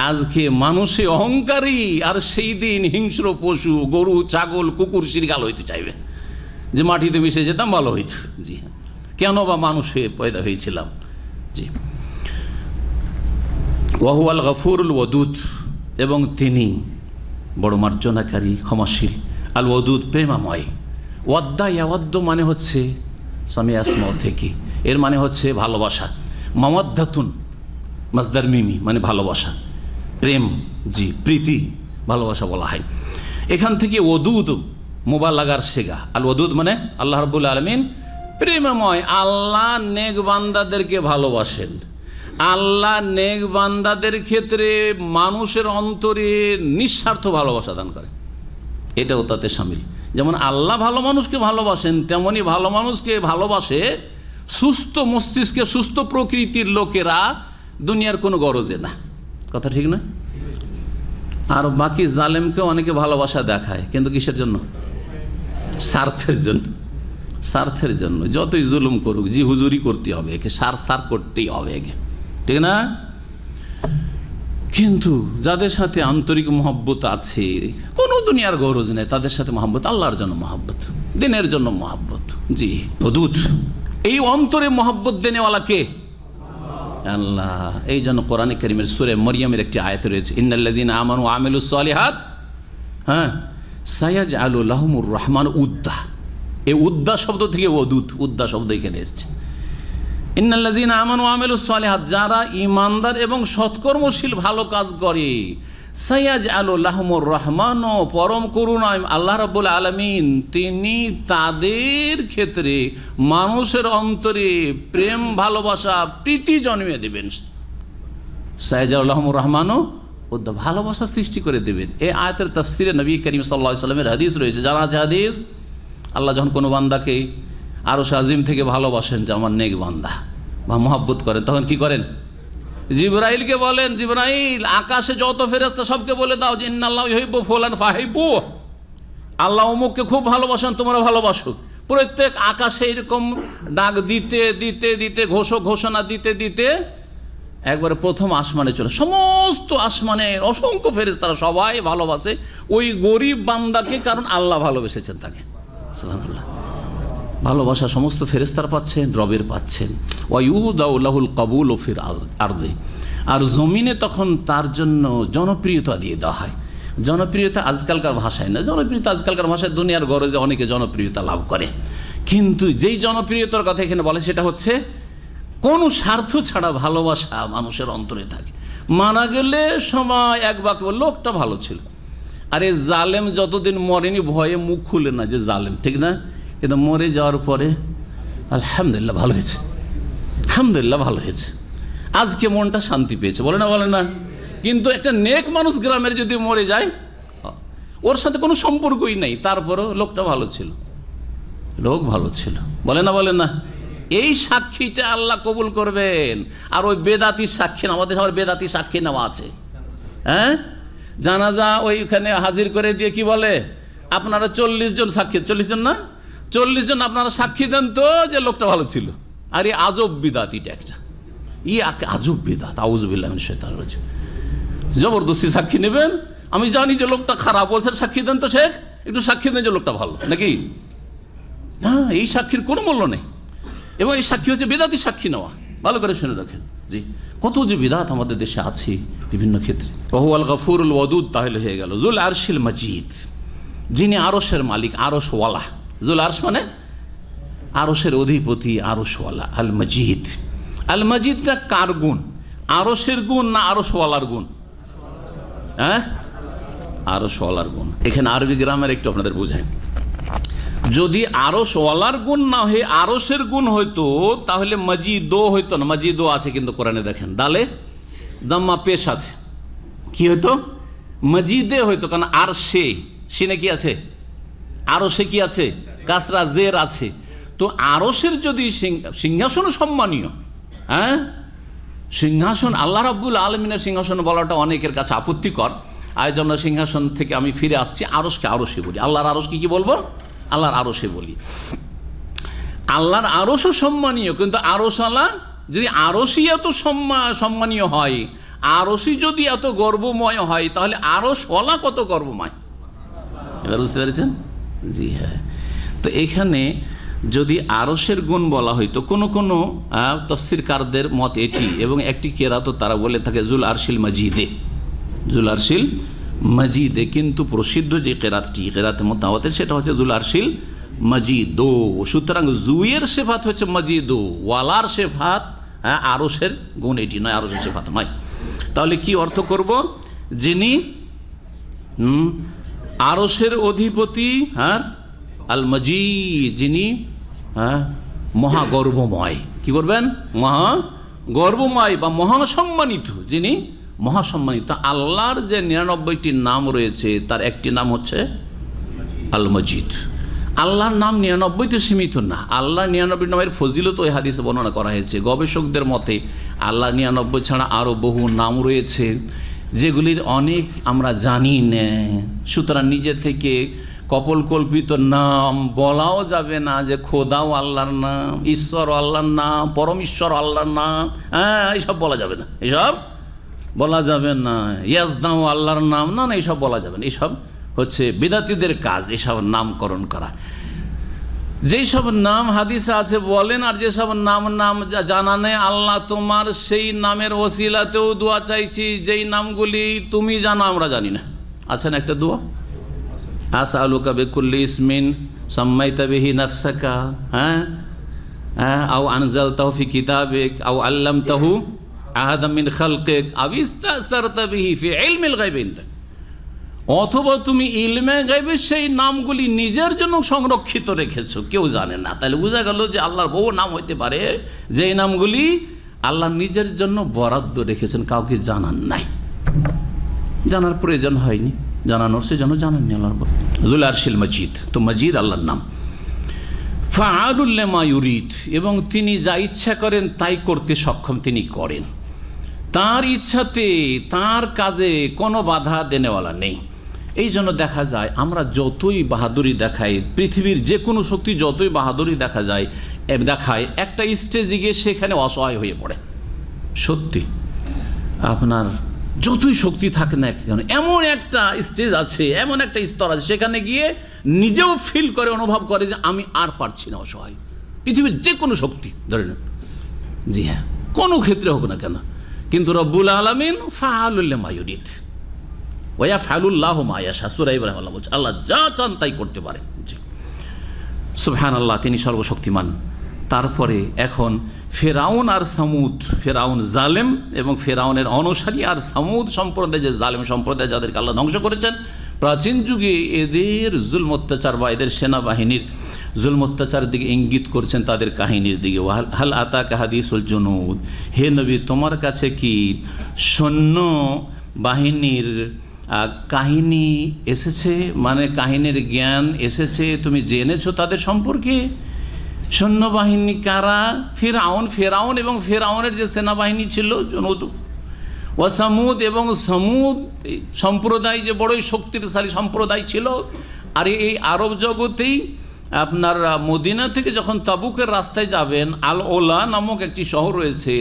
আজকে মানুষে অহংকারী, আর সেই দিন হিংস্র পশু গরু ছাগল কুকুর শিরগাল হইতে চাইবে, যে মাটিতে মিশে যেতাম ভালো হইত। জি, কেন বা মানুষে পয়দা হয়েছিলাম। জি, ওয়াহুয়াল গফুরুল ওয়াদুদ, এবং তিনি বড় মার্জনাকারী, ক্ষমাশীল। আল ওয়াদুদ, প্রেমাময়। ওয়াদ্দা ইয়াওয়াদ্দু মানে হচ্ছে সামি আসমা থেকে, এর মানে হচ্ছে ভালোবাসা। মাওয়াদ্দাতুন মাসদার মিমি মানে ভালোবাসা, প্রেম। জি, প্রীতি, ভালোবাসা বলা হয়। এখান থেকে ওদুদ মুবালাগার শেগা। আল ওদুদ মানে আল্লাহ রাব্বুল আলামিন প্রেমময়। আল্লাহ নেক বান্দাদেরকে ভালোবাসেন। আল্লাহ নেক বান্দাদের ক্ষেত্রে মানুষের অন্তরে নিঃস্বার্থ ভালোবাসা দান করে, এটাও তাতে শামিল। যেমন আল্লাহ ভালো মানুষকে ভালোবাসেন, তেমনি ভালো মানুষকে ভালোবাসে সুস্থ মস্তিষ্কে, সুস্থ প্রকৃতির লোকেরা, দুনিয়ার কোনো গরজে না। কথা ঠিক না? আর বাকি জালেমকেও অনেকে ভালোবাসা দেখায়, কিন্তু কিসের জন্য? স্বার্থের জন্য। স্বার্থের জন্য যতই জুলুম করুক, জি হুজুরি করতে হবে, একে সার করতেই হবে একে, ঠিক না? কিন্তু যাদের সাথে আন্তরিক মহব্বত আছে, কোনো দুনিয়ার গরজ নেই, তাদের সাথে মহব্বত, আল্লাহর জন্য মহব্বত, দিনের জন্য মহব্বত। জি, ওদুদ, এই অন্তরে মহব্বত দেনেওয়ালা কে? আল্লাহ। এই জন্য কোরআনে কারীমের সূরা মরিয়মের একটি আয়াত রয়েছে, ইন্নাল্লাযীনা আমানু ওয়া আমিলুস সালিহাত, সায়াজআলু লাহুমুর রহমান উদ্দা। এই উদ্দা শব্দ থেকে ওদুদ, উদ্দা শব্দ এখানে এসেছে। ইন্নাল্লাযীনা আমানু ওয়া আমিলুস সালিহাত, যারা ঈমানদার এবং সৎকর্মশীল ভালো কাজ করে, সায়াজআলু লাহুমুর রহমান, পরম করুণাময় আল্লাহ রাব্বুল আলামিন তিনি তাদের ক্ষেত্রে মানুষের অন্তরে প্রেম, ভালোবাসা, প্রীতি জন্মিয়ে দেবেন। সায়াজআলু লাহুমুর রহমান ভালোবাসা সৃষ্টি করে দেবেন। এই আয়াতের তাফসিরে নবী করিম সাল্লাল্লাহু আলাইহি ওয়াসাল্লামের হাদিস রয়েছে, জানা আছে হাদিস, আল্লাহ যখন কোনো বান্দাকে আরশ আজিম থেকে ভালোবাসেন যে আমার নেক বান্দা বা মহব্বত করেন, তখন কি করেন? জিবরাইলকে বলেন, জিবরাইল আকাশে যত ফেরেশতা সবকে বলে দাও যে ইন্নাল্লাহু ইউহিব্বু ফুলান ফাহিব্বু, আল্লাহ অমুককে খুব ভালোবাসেন, তোমরা ভালোবাসো। প্রত্যেক আকাশে এরকম ডাক দিতে দিতে দিতে ঘোষণা দিতে দিতে একবারে প্রথম আসমানে চলে, সমস্ত আসমানের অসংখ্য ফেরেশতারা সবাই ভালোবাসে ওই গরিব বান্দাকে, কারণ আল্লাহ ভালোবেসেছেন তাকে। সুবহানাল্লাহ। ভালোবাসা সমস্ত ফেরেশতারা পাচ্ছেন, রবের পাচ্ছেন। ওয়ায়ুদাউ লাহুল কাবুল ফিল আরদি, আর জমিনে তখন তার জন্য জনপ্রিয়তা দিয়ে দেওয়া হয়। জনপ্রিয়তা আজকালকার ভাষায় না, জনপ্রিয়তা আজকালকার ভাষায় দুনিয়ার গরজে অনেকে জনপ্রিয়তা লাভ করে, কিন্তু যেই জনপ্রিয়তার কথা এখানে বলে সেটা হচ্ছে কোনো স্বার্থ ছাড়া ভালোবাসা মানুষের অন্তরে থাকে। মারা গেলে সবাই এক বাক্যে বলে লোকটা ভালো ছিল। আরে জালেম যতদিন মরেনি ভয়ে মুখ খুলে না যে জালেম, ঠিক না? কিন্তু মরে যাওয়ার পরে আলহামদুলিল্লাহ ভালো হয়েছে, আলহামদুলিল্লাহ ভালো হয়েছে, আজকে মনটা শান্তি পেয়েছে, বলে না। কিন্তু একটা নেক মানুষ গ্রামের যদি মরে যায়, ওর সাথে কোনো সম্পর্কই নেই, তারপরেও লোকটা ভালো ছিল, লোক ভালো ছিল, বলে না। এই সাক্ষীটা আল্লাহ কবুল করবেন। আর ওই বেদাতির সাক্ষী, আমাদের সবার বেদাতির সাক্ষী নেওয়া আছে, হ্যাঁ, জানাজা ওইখানে হাজির করে দিয়ে কি বলে, আপনারা 40 জন সাক্ষী, 40 জন না, 40 জন আপনারা সাক্ষী দেন তো যে লোকটা ভালো ছিল। আর এই আজব বিদাত, এটা একটা আজব বিদাত, আউযুবিল্লাহি মিনাশ শাইতানির রাজিম। জবরদস্তি সাক্ষী নেবেন, আমি জানি যে লোকটা খারাপ, বলছেন সাক্ষী দেন তো শেখ, একটু সাক্ষী দেন যে লোকটা ভালো নাকি। হ্যাঁ, এই সাক্ষীর কোনো মূল্য নেই, এবং এই সাক্ষী হচ্ছে বেদাতি সাক্ষী নেওয়া। ভালো করে শুনে রাখেন জি, কত যে বিদাত আমাদের দেশে আছে বিভিন্ন ক্ষেত্রে। ওয়াহুয়াল গফুরুল ওয়াদুদ, তাহলে হয়ে গেল জুল আরশিল মাজিদ, যিনি আরশের মালিক, আরশওয়ালা। জুল আরশ মানে আরশের অধিপতি, আরশওয়ালা। আল মাজিদ, আল মাজিদটা কার গুণ? আরশের গুণ না আরশওয়ালার গুণ? হ্যাঁ, আরশওয়ালার গুণ। এখানে আরবি গ্রামার একটু আপনাদের বোঝায়। যদি আরশওয়ালার গুণ না হয়ে আরশের গুণ হইতো তাহলে মাজিদও হইতো না। মাজিদও আছে কিন্তু কোরআনে দেখেন, দালে দাম্মা পেশ আছে, কি হইতো? মাজিদে হইতো, কারণ আরশে, সিনে কি আছে? আরশে কি আছে? কাসরা জের আছে। তো আরশের যদি সিংহাসন সম্মানীয়, হ্যাঁ, সিংহাসন আল্লাহ রাব্বুল আলামিনের সিংহাসন বলাটা অনেকের কাছে আপত্তিকর, আর জন্য সিংহাসন থেকে আমি ফিরে আসছি, আরশকে আরশে বলি। আল্লাহর আরশকে কি বলবো? আল্লাহর আরশে বলি। আল্লাহর আরশও সম্মানীয়, কিন্তু আরশওয়ালা যদি আরশই এত সম্মানীয় হয়, আরশই যদি এত গর্বময় হয়, তাহলে আরশওয়ালা কত গর্বময়। এবার বুঝতে পেরেছেন? জি হ্যাঁ। তো এখানে যদি আরশের গুণ বলা হয়তো কোনো কোনো তাফসীরকারদের মত এটি, এবং একটি কেরাত তারা বলে থাকে জুল আরশিল মাজিদে, জুল আরশিল মাজিদে। কিন্তু প্রসিদ্ধ যে কেরাতটি, কেরাতে মুতাওয়াতির, সেটা হচ্ছে জুল আরশিল মাজিদো। সুতরাং জুয়ের সেফাত হচ্ছে মাজিদো, ওয়ালার সেফাত আরশের গুণ এটি নয়, আরশের সেফাত নয়। তাহলে কি অর্থ করব? যিনি আরশের অধিপতি, হ্যাঁ, আল মাজিদ, যিনি মহাগর্বময়। কি করবেন? মহাগর্বময় বা মহাসম্মানিত, যিনি মহাসম্মানিত। আল্লাহর যে 99টি নাম রয়েছে তার একটি নাম হচ্ছে আল মাজিদ। আল্লাহর নাম 99তে সীমিত না, আল্লাহ 99 নামের ফজিলত ওই হাদিসে বর্ণনা করা হয়েছে। গবেষকদের মতে আল্লাহ 99 ছাড়া আরও বহু নাম রয়েছে যেগুলির অনেক আমরা জানি না। সুতরাং নিজে থেকে কপোলকল্পিত নাম বলাও যাবে না যে খোদাও আল্লাহর নাম, ঈশ্বর আল্লাহর নাম, পরম ঈশ্বর আল্লাহর নাম, হ্যাঁ, এইসব বলা যাবে না, এইসব বলা যাবে না। ইয়াজদাও আল্লাহর নাম, না, এইসব বলা যাবে না। এইসব হচ্ছে বিদাতীদের কাজ, এসব নামকরণ করা। যেই সব নাম হাদিসে আছে বলেন, আর যেসব নাম জানা নেই, আল্লাহ তোমার সেই নামের ওসিলাতেও দোয়া চাইছি যেই নামগুলি তুমি জানো আমরা জানি না। আচ্ছা না, একটা দোয়া, আসআলুকা বিকুল্লি ইসমিন সাম্মাইতা বিহি নাফসাকা, হ্যাঁ, আও আনজালতাহু ফি কিতাবিক আও আল্লামতাহু আহাদাম মিন খালকিক আও ইস্তাসতারতা বিহি ফি ইলমিল গায়বি ইনদাক, অথবা তুমি ইলমে গায়বে সেই নামগুলি নিজের জন্য সংরক্ষিত রেখেছো, কেউ জানে না। তাহলে বোঝা গেল যে আল্লাহর বহু নাম হইতে পারে যেই নামগুলি আল্লাহ নিজের জন্য বরাদ্দ রেখেছেন, কাউকে জানান নাই। জানার প্রয়োজন হয়নি, জানানোর সে যেন জানাননি আল্লাহ রাব্বুল যুল আরশিল মজিদ। তো মজিদ আল্লাহর নাম। ফাআলুল লিমা ইউরিদ, এবং তিনি যা ইচ্ছা করেন তাই করতে সক্ষম তিনি করেন। তার ইচ্ছাতে তার কাজে কোনো বাধা দেনেওয়ালা নেই। এই জন্য দেখা যায় আমরা যতই বাহাদুরি দেখাই, পৃথিবীর যে কোনো শক্তি যতই বাহাদুরি দেখায় একটা স্টেজে গিয়ে সেখানে অসহায় হয়ে পড়ে। সত্যি আপনার যতই শক্তি থাকে না কেন, এমন একটা স্টেজ আছে, এমন একটা স্তর আছে, সেখানে গিয়ে নিজেও ফিল করে, অনুভব করে যে আমি আর পারছি না, অসহায়। পৃথিবীর যে কোনো শক্তি ধরে নেন, জি হ্যাঁ, কোনো ক্ষেত্রে হোক না কেন, কিন্তু রব্বুল আলামিন ফাআলুল লিমা ইউরিদ ওয়া ইয়াফআলুল্লাহু মা ইয়াশা। সূরা ইব্রাহিম আল্লাহ বলছে আল্লাহ যা চান তাই করতে পারেন। জি সুবহানাল্লাহ, তিনি সর্বশক্তিমান। তারপরে এখন ফেরাউন আর সামুদ, ফেরাউন জালেম এবং ফেরাউনের অনুসারী, আর সামুদ সম্প্রদায় যে জালেম সম্প্রদায় যাদেরকে আল্লাহ ধ্বংস করেছেন প্রাচীন যুগে, এদের জুলম অত্যাচার বা এদের সেনাবাহিনীর জুলম অত্যাচারের দিকে ইঙ্গিত করছেন, তাদের কাহিনীর দিকে। হাল আতাকা হাদিসুল জুনুদ, হে নবী তোমার কাছে কি সৈন্য বাহিনীর কাহিনী এসেছে, মানে কাহিনীর জ্ঞান এসেছে, তুমি জেনেছো তাদের সম্পর্কে? সৈন্যবাহিনী কারা? ফেরাউন এবং ফেরাউনের যে সেনাবাহিনী ছিল জুনুদ, ও সামুদ এবং সামুদ সম্প্রদায় যে বড়ই শক্তিশালী সম্প্রদায় ছিল। আর এই আরব জগতেই আপনার মদিনা থেকে যখন তাবুকের রাস্তায় যাবেন, আল ওলা নামক একটি শহর রয়েছে,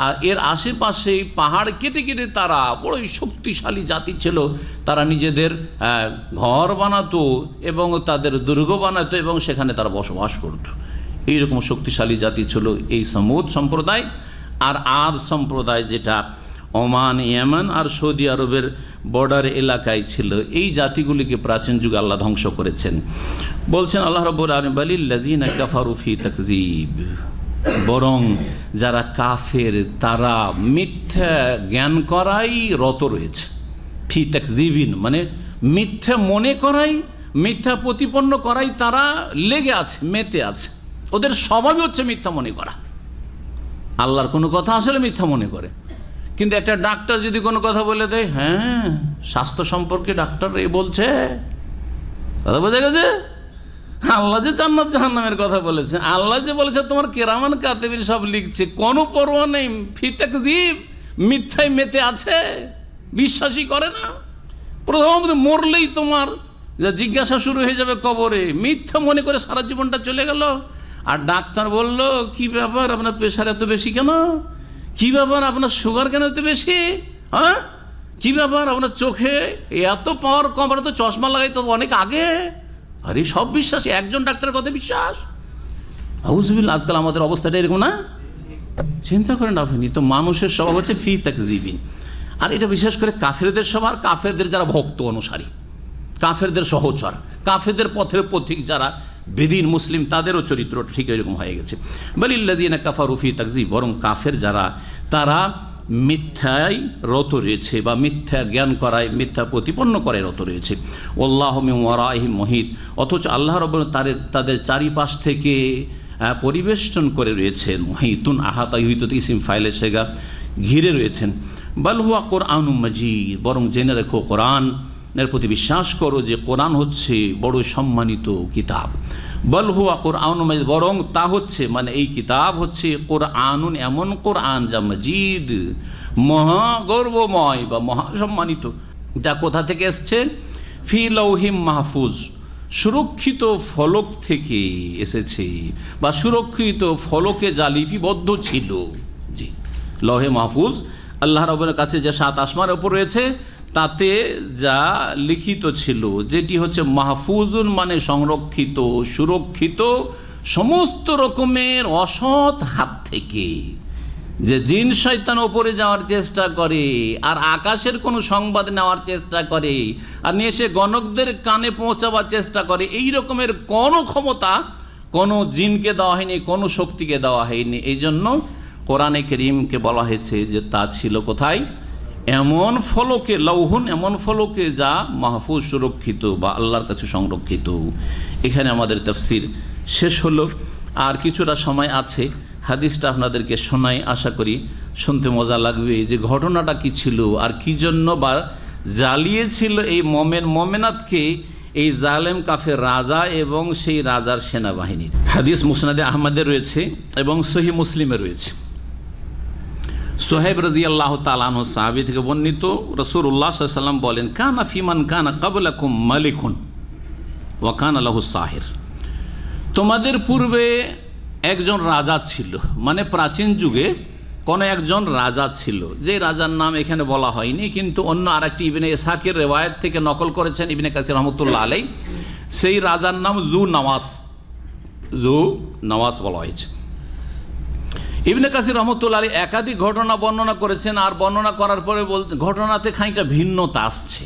আর এর আশেপাশে পাহাড় কেটে কেটে তারা বড়ই শক্তিশালী জাতি ছিল। তারা নিজেদের ঘর বানাতো এবং তাদের দুর্গ বানাতো এবং সেখানে তারা বসবাস করত। এইরকম শক্তিশালী জাতি ছিল এই সামুদ সম্প্রদায়। আর আদ সম্প্রদায় যেটা ওমান, ইয়েমেন আর সৌদি আরবের বর্ডার এলাকায় ছিল, এই জাতিগুলিকে প্রাচীন যুগে আল্লাহ ধ্বংস করেছেন। বলছেন আল্লাহ রাব্বুল আলামিন বালিল্লাযিনা কাফারু ফি তাকযীব, বরং যারা কাফের তারা মিথ্যা জ্ঞান করাই রত রয়েছে। ফি তাকযীবিন মানে মিথ্যা মনে করাই, মিথ্যা প্রতিপন্ন করাই তারা লেগে আছে, মেতে আছে। ওদের স্বভাবই হচ্ছে মিথ্যা মনে করা। আল্লাহর কোনো কথা আসলে মিথ্যা মনে করে। কিন্তু একটা ডাক্তার যদি কোনো কথা বলে দেয়, হ্যাঁ স্বাস্থ্য সম্পর্কে ডাক্তার এ বলছে, কথা বোঝা গেছে? আল্লাহ যে জান্নাত জাহান্নামের কথা বলেছে, আল্লাহ যে বলেছে তোমার কেরামান কাতিবিন সব লিখছে, কোনো পরোয়া নেই, ফি তাকযীব মিথ্যায় মেতে আছে, বিশ্বাসই করে না। প্রথমত মরলেই তোমার জিজ্ঞাসা শুরু হয়ে যাবে কবরে, মিথ্যা মনে করে সারা জীবনটা চলে গেল। আর ডাক্তার বলল কি ব্যাপার আপনার প্রেশার এত বেশি কেন, কি ব্যাপার আপনার সুগার কেন এত বেশি, হ্যাঁ কি ব্যাপার আপনার চোখে এত পাওয়ার কম, তো চশমা লাগাই তো অনেক আগে। আরে সব বিশ্বাস, একজন ডাক্তারের কথা বিশ্বাস। আউযুবিল্লাহ, আজকাল আমাদের অবস্থাটা এরকম না? চিন্তা করেন আপনি, তো মানুষের স্বভাব হচ্ছে ফি তাকযীবিন। আর এটা বিশেষ করে কাফেরদের স্বভাব, কাফেরদের যারা ভক্ত অনুসারী, কাফেরদের সহচর, কাফেরদের পথের পথিক যারা বেদিন মুসলিম, তাদেরও চরিত্র ঠিক এরকম হয়ে গেছে। বালিল্লাযিনা কাফারু ফি তাকযীব, বরং কাফের যারা তারা মিথ্যায় রত রয়েছে বা মিথ্যা জ্ঞান করায়, মিথ্যা প্রতিপন্ন করে রত রয়েছে। আল্লাহু মিন ওয়ারাইহিম মুহিত, অথচ আল্লাহ রাব্বুল তাদের চারিপাশ থেকে পরিবেষ্টন করে রয়েছেন। মুহিতুন আহাতা ইউহিত ইসিম ফাইলের সেগা, ঘিরে রয়েছেন। বাল হুয়া কুরআনুম মাজিদ, বরং জেনে রেখো কোরআনের প্রতি বিশ্বাস করো যে কোরআন হচ্ছে বড় সম্মানিত কিতাব। বল হুয়া কুরআনুম মাজিদ, বরং তা হচ্ছে মানে এই কিতাব হচ্ছে কোরআনুন, এমন কোরআন যা মাজিদ মহাগর্বময় বা মহাসম্মানিত, যা কোথা থেকে এসছে? ফি লাউহিম মাহফুজ, সুরক্ষিত ফলক থেকে এসেছে বা সুরক্ষিত ফলকে যা লিপিবদ্ধ ছিল। জি, লৌহে মাহফুজ আল্লাহ রাব্বুল কাছে যে 7 আসমানের উপর রয়েছে, তাতে যা লিখিত ছিল, যেটি হচ্ছে মাহফুজুন মানে সংরক্ষিত, সুরক্ষিত সমস্ত রকমের অসৎ হাত থেকে। যে জিন শয়তান ওপরে যাওয়ার চেষ্টা করে আর আকাশের কোনো সংবাদ নেওয়ার চেষ্টা করে আর নিয়ে এসে গণকদের কানে পৌঁছাবার চেষ্টা করে, এই রকমের কোনো ক্ষমতা কোনো জিনকে দেওয়া হয়নি, কোনো শক্তিকে দেওয়া হয়নি। এই জন্য কোরআনে কারীমকে বলা হয়েছে যে তা ছিল কোথায়? এমন ফলকে, লৌহুন এমন ফলকে যা মাহফুজ, সুরক্ষিত বা আল্লাহর কাছে সংরক্ষিত। এখানে আমাদের তাফসীর শেষ হলো। আর কিছুটা সময় আছে, হাদিসটা আপনাদেরকে শোনাই, আশা করি শুনতে মজা লাগবে যে ঘটনাটা কি ছিল আর কি জন্য বা জ্বালিয়েছিল এই মোমেনাতকে এই জালেম কাফের রাজা এবং সেই রাজার সেনাবাহিনী। হাদিস মুসনাদে আহমদের রয়েছে এবং সহিহ মুসলিমে রয়েছে। সোহেব রাদিয়াল্লাহু তাআলা আনহু সাহাবী থেকে বর্ণিত, রাসূলুল্লাহ সাল্লাল্লাহু আলাইহি ওয়াসাল্লাম বলেন, কানা ফিমান কানা ক্বাবলাকুম মালিকুন ওয়া কানা লাহু সাহির। তোমাদের পূর্বে একজন রাজা ছিল, মানে প্রাচীন যুগে কোনো একজন রাজা ছিল, যে রাজার নাম এখানে বলা হয়নি, কিন্তু অন্য আরেকটি ইবনে ইসহাকের রেওয়ায়েত থেকে নকল করেছেন ইবনে কাসির রহমতুল্লাহ আলাইহি। সেই রাজার নাম জু নওয়াস বলা হয়েছে। ইবনে কাসির রহমতুল্লাহ আলাইহি একাধিক ঘটনা বর্ণনা করেছেন, আর বর্ণনা করার পরে বলছেন ঘটনাতে খানিকটা ভিন্নতা আসছে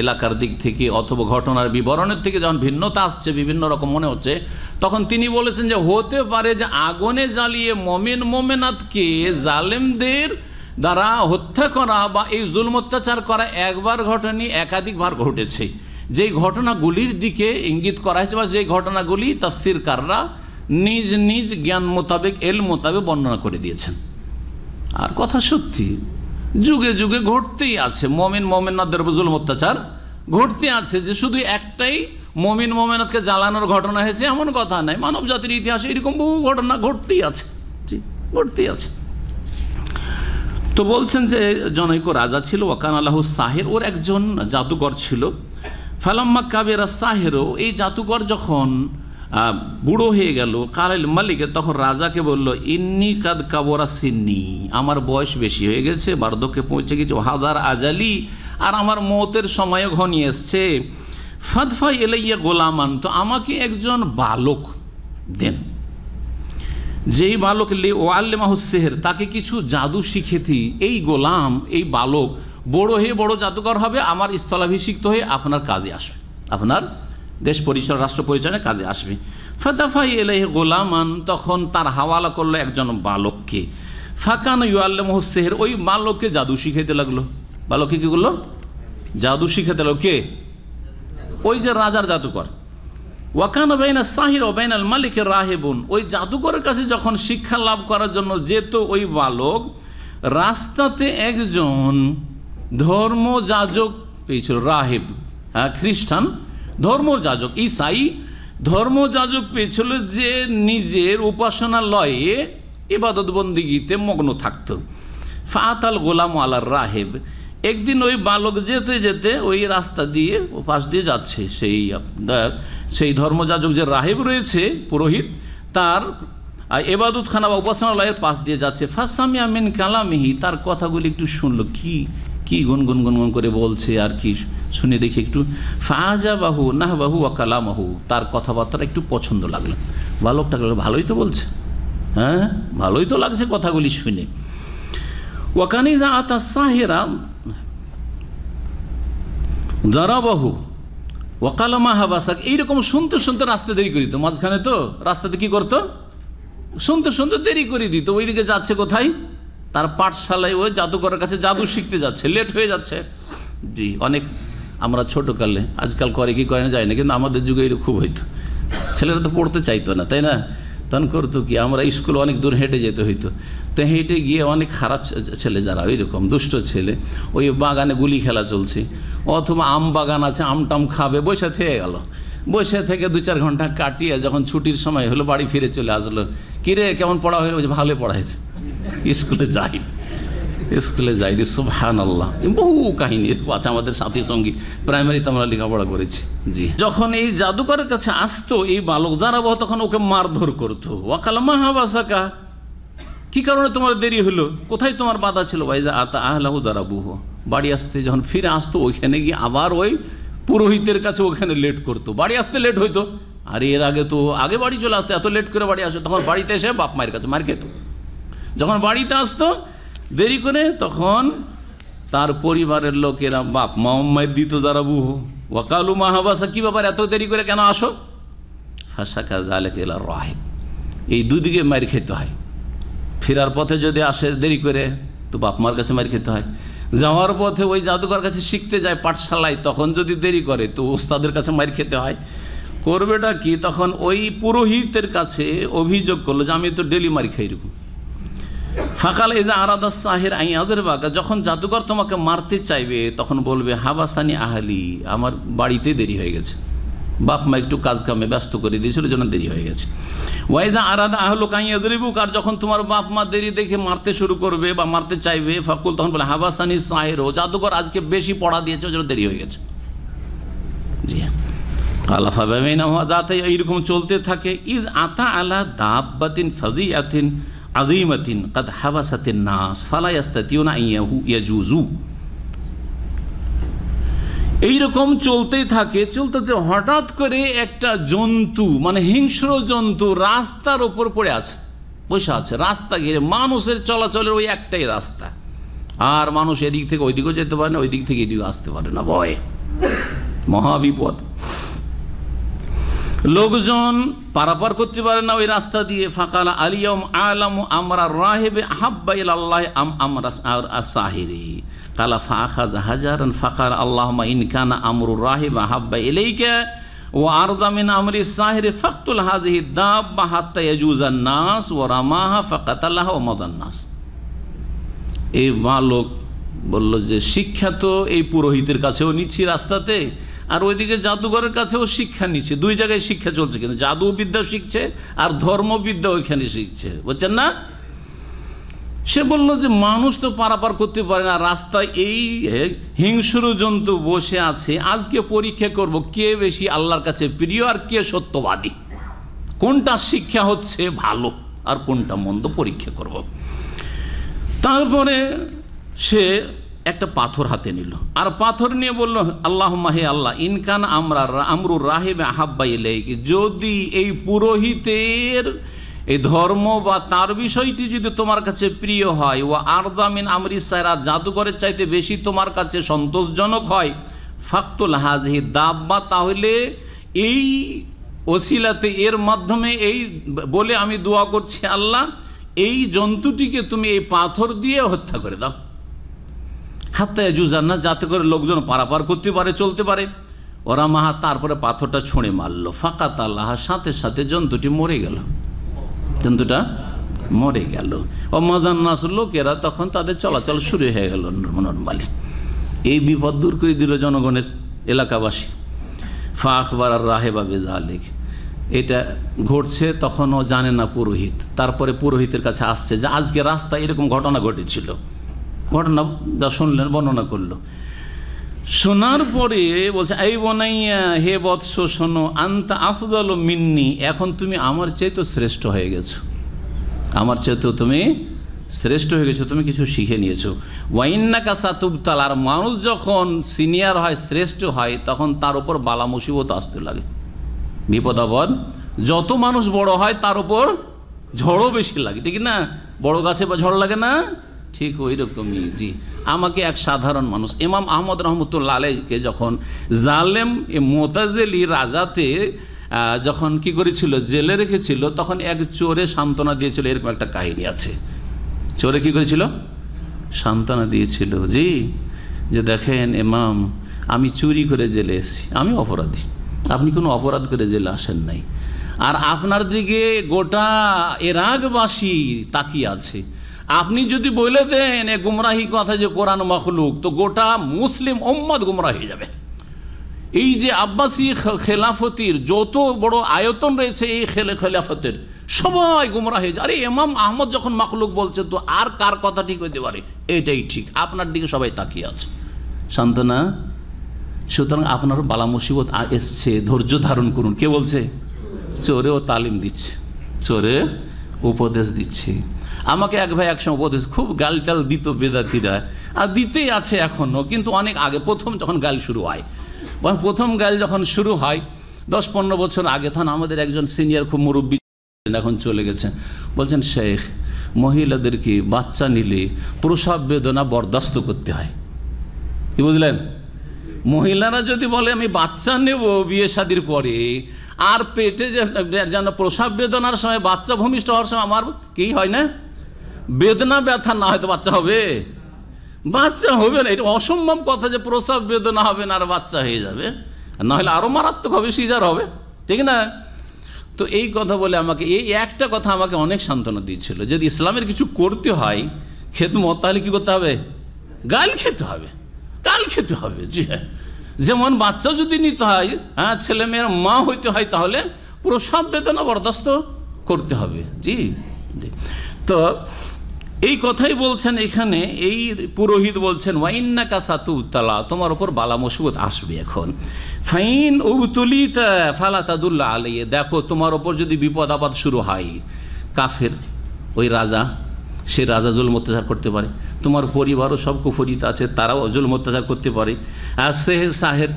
এলাকার দিক থেকে, অথবা ঘটনার বিবরণের থেকে যখন ভিন্নতা আসছে বিভিন্ন রকম মনে হচ্ছে, তখন তিনি বলেছেন যে হতে পারে যে আগুনে জ্বালিয়ে মোমেনাতকে জালেমদের দ্বারা হত্যা করা বা এই জুলম অত্যাচার করা একবার ঘটেনি, একাধিকবার ঘটেছে। যেই ঘটনাগুলির দিকে ইঙ্গিত করা হয়েছে বা যেই ঘটনাগুলি তাফসীরকাররা নিজ নিজ জ্ঞান মোতাবেক মোতাবেক বর্ণনা করে দিয়েছেন। আর কথা সত্যি, যুগে যুগে ঘটতেই আছে মোমেনাতদের জুলম অত্যাচার ঘটতে আছে। যে শুধু একটাই মোমেনাতকে জ্বালানোর ঘটনা হয়েছে এমন কথা নাই, মানব জাতির ইতিহাসে এরকম বহু ঘটনা ঘটতেই আছে, ঘটতেই আছে। তো বলছেন যে জনৈক রাজা ছিল, ওয়াকান আল্লাহু সাহির, ওর একজন জাদুকর ছিল। ফালাম্মা কাবেরা সাহেরও, এই জাদুকর যখন বুড়ো হয়ে গেল, কালাইল মালিকে, তখন রাজাকে বলল, ইন্নি কাদ কাবরা সিন্নি, আমার বয়স বেশি হয়ে গেছে, বার্ধক্যে পৌঁছে গেছে, হাজার আজালি, আর আমার মৌতের সময়ও ঘনিয়ে এসছে। ফাদফাই এলাইয়া গোলামান, তো আমাকে একজন বালক দেন, যেই বালক লে ওয়াল্লেমাহু সিহর, তাকে কিছু জাদু শিখেতি। এই গোলাম, এই বালক বড় হয়ে বড় জাদুকর হবে, আমার স্থলাভিষিক্ত হয়ে আপনার কাজে আসবে, আপনার দেশ পরিচয় রাষ্ট্র পরিচালনায় কাজে আসবে। ফাদাফাই এলাইহি গোলামান, তখন তার হাওয়ালা করলো একজন বালককে। ফাকান ইউআল্লিমুহু সিহর, ওই বালককে জাদু শিখাইতে লাগলো। বালককে কি করলো? জাদু শিখাতে লাগলো। কে? ওই যে রাজার জাদুকর। ওয়াকান বাইনা সাহির ও বাইনাল মালিকের রাহেবুন, ওই জাদুকরের কাছে যখন শিক্ষা লাভ করার জন্য যেত ওই বালক, রাস্তাতে একজন ধর্মযাজক পেয়েছিল, রাহেব, হ্যাঁ খ্রিস্টান ধর্মযাজক, ঈসাই ধর্মযাজক পেয়েছিল, যে নিজের উপাসনালয়ে ইবাদত বন্দিগিতে মগ্ন থাকত। ফাতাল গোলাম আলার রাহেব, একদিন ওই বালক যেতে যেতে ওই রাস্তা দিয়ে ও পাশ দিয়ে যাচ্ছে, সেই ধর্মযাজক যে রাহেব রয়েছে, পুরোহিত, তার ইবাদতখানা বা উপাসনালয়ের পাশ দিয়ে যাচ্ছে। ফাসামিয়া মিন কালামিহি, তার কথাগুলি একটু শুনলো, কি গুনগুন গুনগুন করে বলছে আর কি শুনে দেখি একটু। ফাজাবাহু নাহবাহু ওয়া কালামাহু, তার কথাবার্তা একটু পছন্দ লাগলো। বালকটা ভালোই তো বলছে, হ্যাঁ ভালোই তো লাগছে কথাগুলি শুনে। ওয়াকানি যা আতা সাহেরা জারাবাহু ওয়াকালামা হাবাসাক, এইরকম শুনতে শুনতে রাস্তা দেরি করে দিত, মাঝখানে তো রাস্তাতে কি করতো, শুনতে শুনতে দেরি করে দিত। ওইদিকে যাচ্ছে কোথায়? তার পাঠশালায়, ওই জাদুকরের কাছে জাদু শিখতে যাচ্ছে, লেট হয়ে যাচ্ছে। জি, অনেক আমরা ছোটোকালে, আজকাল করে কি করে না যায় না, কিন্তু আমাদের যুগে এটা খুব হইতো। ছেলেরা তো পড়তে চাইতো না, তাই না? তখন করতো কি, আমরা স্কুলে অনেক দূর হেঁটে যেতে হইতো, তো হেঁটে গিয়ে অনেক খারাপ ছেলে যারা ওইরকম দুষ্ট ছেলে, ওই বাগানে গুলি খেলা চলছে, অথবা আম বাগান আছে, আমটাম খাবে, বসে থেকে গেল, বসে থেকে 2-4 ঘন্টা কাটিয়ে যখন ছুটির সময় হলো বাড়ি ফিরে চলে আসলো। কিরে কেমন পড়া হলো? ভালো পড়াইছে, স্কুলে যাইনি। সুবহানাল্লাহ, বহু কাহিনী আছে আমাদের সাথী সঙ্গী, প্রাইমারিতে আমরা লেখাপড়া করেছি। জি, যখন এই জাদুকরের কাছে আসতো এই বালক দাঁড়াবো, তখন ওকে মারধর করতো। ওয়াকালামা হাবাসাকা, কি কারণে তোমার দেরি হলো, কোথায় তোমার বাধা ছিল? ভাইজা আতা আহলাহু দারাবুহু, বাড়ি আসতে যখন ফিরে আসতো ওইখানে গিয়ে আবার ওই পুরোহিতের কাছে ওখানে লেট করতো, বাড়ি আসতে লেট হইতো। আর এর আগে তো আগে বাড়ি চলে আসতো, এত লেট করে বাড়ি আসতো, তখন বাড়িতে এসে বাপ মায়ের কাছে মার খেত। যখন বাড়িতে আসতো দেরি করে, তখন তার পরিবারের লোকেরা বাপ মায়ের দিত দারাবুহু ওয়াকালু মাহাবাসা, কি ব্যাপার এত দেরি করে কেন আসো? ফাসাকা যালিকা ইলা রাহিব, এই দুদিকে মার খেতে হয়। ফেরার পথে যদি আসে দেরি করে, তো বাপ মার কাছে মার খেতে হয়। যাওয়ার পথে ওই জাদুকর কাছে শিখতে যায় পাঠশালায়, তখন যদি দেরি করে তো ওস্তাদের কাছে মার খেতে হয়। করবেটা কি? তখন ওই পুরোহিতের কাছে অভিযোগ করলো যে আমি তো ডেলি মার খাই, এরকম ফাকাল ইজা আরাদা সাহির আইয়াদের বাগা, যখন জাদুকর তোমাকে মারতে চাইবে তখন বলবে হাবাসানি আহলি, আমার বাড়িতে দেরি হয়ে গেছে, বাপ মা একটু কাজ কামে ব্যস্ত করে দিয়েছিল, জন্য দেরি হয়ে গেছে। ওয়াইজা আরাদা আহলুকা আইয়াদরিবুক, আর যখন তোমার বাপ মা দেরি দেখে মারতে শুরু করবে বা মারতে চাইবে, ফাকুল তখন বলে হাবাসানি সাহির, ও জাদুকর আজকে বেশি পড়া দিয়েছে, ওই জন্য দেরি হয়ে গেছে। জি হ্যাঁ, আলাফা বেমাইনা হওয়া যাতে এইরকম চলতে থাকে। ইজ আতা আলা দাব্বাতিন ফাজিয়াতিন আজিমাতিন কাদ হাবাসাতিন নাস ফালা ইয়াস্তাতিউনা ইয়াজুজু, এইরকম চলতেই থাকে। চলতে হঠাৎ করে একটা জন্তু, মানে হিংস্র জন্তু রাস্তার ওপর পড়ে আছে, বসে আছে রাস্তা ঘিরে, মানুষের চলাচলের ওই একটাই রাস্তা, আর মানুষ এদিক থেকে ওই দিকেও যেতে পারে না, ওই দিক থেকে এদিকেও আসতে পারে না, ভয়ে মহাবিপদ। লোকজন পারাপার করতে পারে না ওই রাস্তা দিয়ে। ফাকালা আলিয়াম আলামু আমরা রাহিবে হাব্বা ইলাল্লাহি আম আমরা সাহিরি কালা ফাখাযা হাজারান ফাকাল আল্লাহুম্মা ইন কানা আমরুর রাহিব হাব্বা ইলাইকা ওয়া আরদা মিন আমরি সাহিরি ফাকতুল হাযিহি দাব্বা হাত্তা ইয়াজুজান নাস ওয়া রামাহা ফাকাতালাহা ওয়া মাদান নাস। এই বালক বলল যে শিক্ষা তো এই পুরোহিতের কাছেও নিচ্ছি রাস্তাতে, আর ওইদিকে জাদুঘরের কাছেও শিক্ষা নিচ্ছে, দুই জায়গায় শিক্ষা চলছে, কিন্তু জাদুবিদ্যা শিখছে আর ধর্মবিদ্যা ওইখানে শিখছে, বুঝছেন না? সে বলল যে মানুষ তো পারাপার করতে পারে না, রাস্তায় এই হিংস্র জন্তু বসে আছে, আজকে পরীক্ষা করব কে বেশি আল্লাহর কাছে প্রিয় আর কে সত্যবাদী, কোনটা শিক্ষা হচ্ছে ভালো আর কোনটা মন্দ পরীক্ষা করব। তারপরে সে একটা পাথর হাতে নিল, আর পাথর নিয়ে বলল আল্লাহুম্মা, হে আল্লাহ, ইনকান আমরুর রাহিবে আহাব্বা ইলাইকা, যদি এই পুরোহিতের এই ধর্ম বা তার বিষয়টি যদি তোমার কাছে প্রিয় হয়, ওয়া আরদা মিন আমরি সাহির, আর জাদুঘরের চাইতে বেশি তোমার কাছে সন্তোষজনক হয়, ফাকতুল হাযিহি দাব্বা, তাহলে এই ওসিলাতে এর মাধ্যমে এই বলে আমি দোয়া করছি আল্লাহ, এই জন্তুটিকে তুমি এই পাথর দিয়ে হত্যা করে দাও, হাত্তা ইয়াজুজান নাস, যাতে করে লোকজন পারাপার করতে পারে, চলতে পারে। ওরা মাহা, তারপরে পাথরটা ছুঁড়ে মারল, ফাকাতালাহা, সাথে সাথে জন্তুটি মরে গেল, জন্তুটা মরে গেল। ও মাজান নাস, লোকেরা তখন তাদের চলাচল শুরু হয়ে গেল নরমালি। এই বিপদ দূর করে দিল জনগণের, এলাকাবাসী। ফা আখবার আর রাহেবা বিযালিক, এটা ঘটছে তখনও জানে না পুরোহিত। তারপরে পুরোহিতের কাছে আসছে যে আজকে রাস্তায় এরকম ঘটনা ঘটেছিল, ঘটনা যা শুনলেন বর্ণনা করলো। শোনার পরে বলছে এই বনাইয়া, হে বৎস শোনো, আনতা আফদালু মিন্নি, এখন তুমি আমার চেয়ে শ্রেষ্ঠ হয়ে গেছো, আমার চেয়েও তুমি শ্রেষ্ঠ হয়ে গেছো, তুমি কিছু শিখে নিয়েছো। ওয়াইন্নাকা সাতুবতাল, আর মানুষ যখন সিনিয়র হয়, শ্রেষ্ঠ হয়, তখন তার উপর বালা মুসিবত আসতে লাগে, বিপদ আপদ। যত মানুষ বড় হয় তার উপর ঝড়ও বেশি লাগে, ঠিক না? বড় গাছে বা ঝড় লাগে না, ঠিক ওই রকমই। জি, আমাকে এক সাধারণ মানুষ ইমাম আহমদ রহমতুল্লাহ আলাইহিকে যখন জালেম মুতাজিলি রাজাতে যখন কি করেছিল, জেলে রেখেছিল, তখন এক চোরে সান্ত্বনা দিয়েছিল, এরকম একটা কাহিনী আছে। চোরে কি করেছিল? সান্ত্বনা দিয়েছিল, জি, যে দেখেন ইমাম, আমি চুরি করে জেলে এসেছি, আমি অপরাধী, আপনি কোনো অপরাধ করে জেলে আসেন নাই, আর আপনার দিকে গোটা ইরাকবাসী তাকিয়ে আছে, আপনি যদি বলে দেন এ গুমরাহি কথা যে কোরআন মাখলুক, তো গোটা মুসলিম উম্মত গুমরাহ হয়ে যাবে। এই যে আব্বাসী খেলাফতির যত বড় আয়তন রয়েছে, এই খেলাফতের সবাই গুমরাহ হয়ে যায়। আরে ইমাম আহমদ যখন মাখলুক বলছে, তো আর কার কথা ঠিক হইতে পারে? এটাই ঠিক, আপনার দিকে সবাই তাকিয়ে আছে। সান্ত্বনা, সুতরাং আপনারও বালা মুসিবত এসছে, ধৈর্য ধারণ করুন। কে বলছে? চোরেও তালিম দিচ্ছে, চোরে উপদেশ দিচ্ছে। আমাকে এক ভাই একসময় উপদেশ, খুব গালটাল দিত বেদাতিরা, আর দিতেই আছে এখনও, কিন্তু অনেক আগে, প্রথম যখন গাল শুরু হয়, প্রথম গাল যখন শুরু হয় 10-15 বছর আগে, তখন আমাদের একজন সিনিয়র খুব মুরব্বী, এখন চলে গেছেন, বলছেন শেখ, মহিলাদেরকে বাচ্চা নিলে প্রসব বেদনা বরদাস্ত করতে হয়। কি বুঝলেন? মহিলারা যদি বলে আমি বাচ্চা নেব বিয়ে শাদির পরে, আর পেটে যেন প্রসব বেদনার সময়, বাচ্চা ভূমিষ্ঠ হওয়ার সময় আমার কি হয় না, বেদনা ব্যথা না হয়তো বাচ্চা হবে, বাচ্চা হবে না। এটা অসম্ভব কথা যে প্রসব বেদনা হবে না আর বাচ্চা হয়ে যাবে, না হলে আরো মারাত্মক হবে, সিজার হবে, ঠিক না? তো এই কথা বলে আমাকে এই একটা কথা আমাকে অনেক সান্ত্বনা দিয়েছিল, যদি ইসলামের কিছু করতে হয় খেদমত, তাহলে কী করতে হবে? গাল খেতে হবে, গাল খেতে হবে। জি হ্যাঁ, যেমন বাচ্চা যদি নিতে হয়, হ্যাঁ, ছেলে মেয়ের মা হইতে হয়, তাহলে প্রসব বেদনা বরদাস্ত করতে হবে। জি জি। তো এই কথাই বলছেন এখানে, এই পুরোহিত বলছেন ওয়াইন্নাকা সাতুবতালা, তোমার ওপর বালা মুসিবত আসবে। এখন ফাইন উবতুলিতা ফালা তাদুল্লা আলাইহি, দেখো তোমার ওপর যদি বিপদ আপদ শুরু হয়, কাফের ওই রাজা, সে রাজা জুলম অত্যাচার করতে পারে, তোমার পরিবারও সব কুফরিত আছে, তারাও জুলম অত্যাচার করতে পারে, আর সেহের সাহের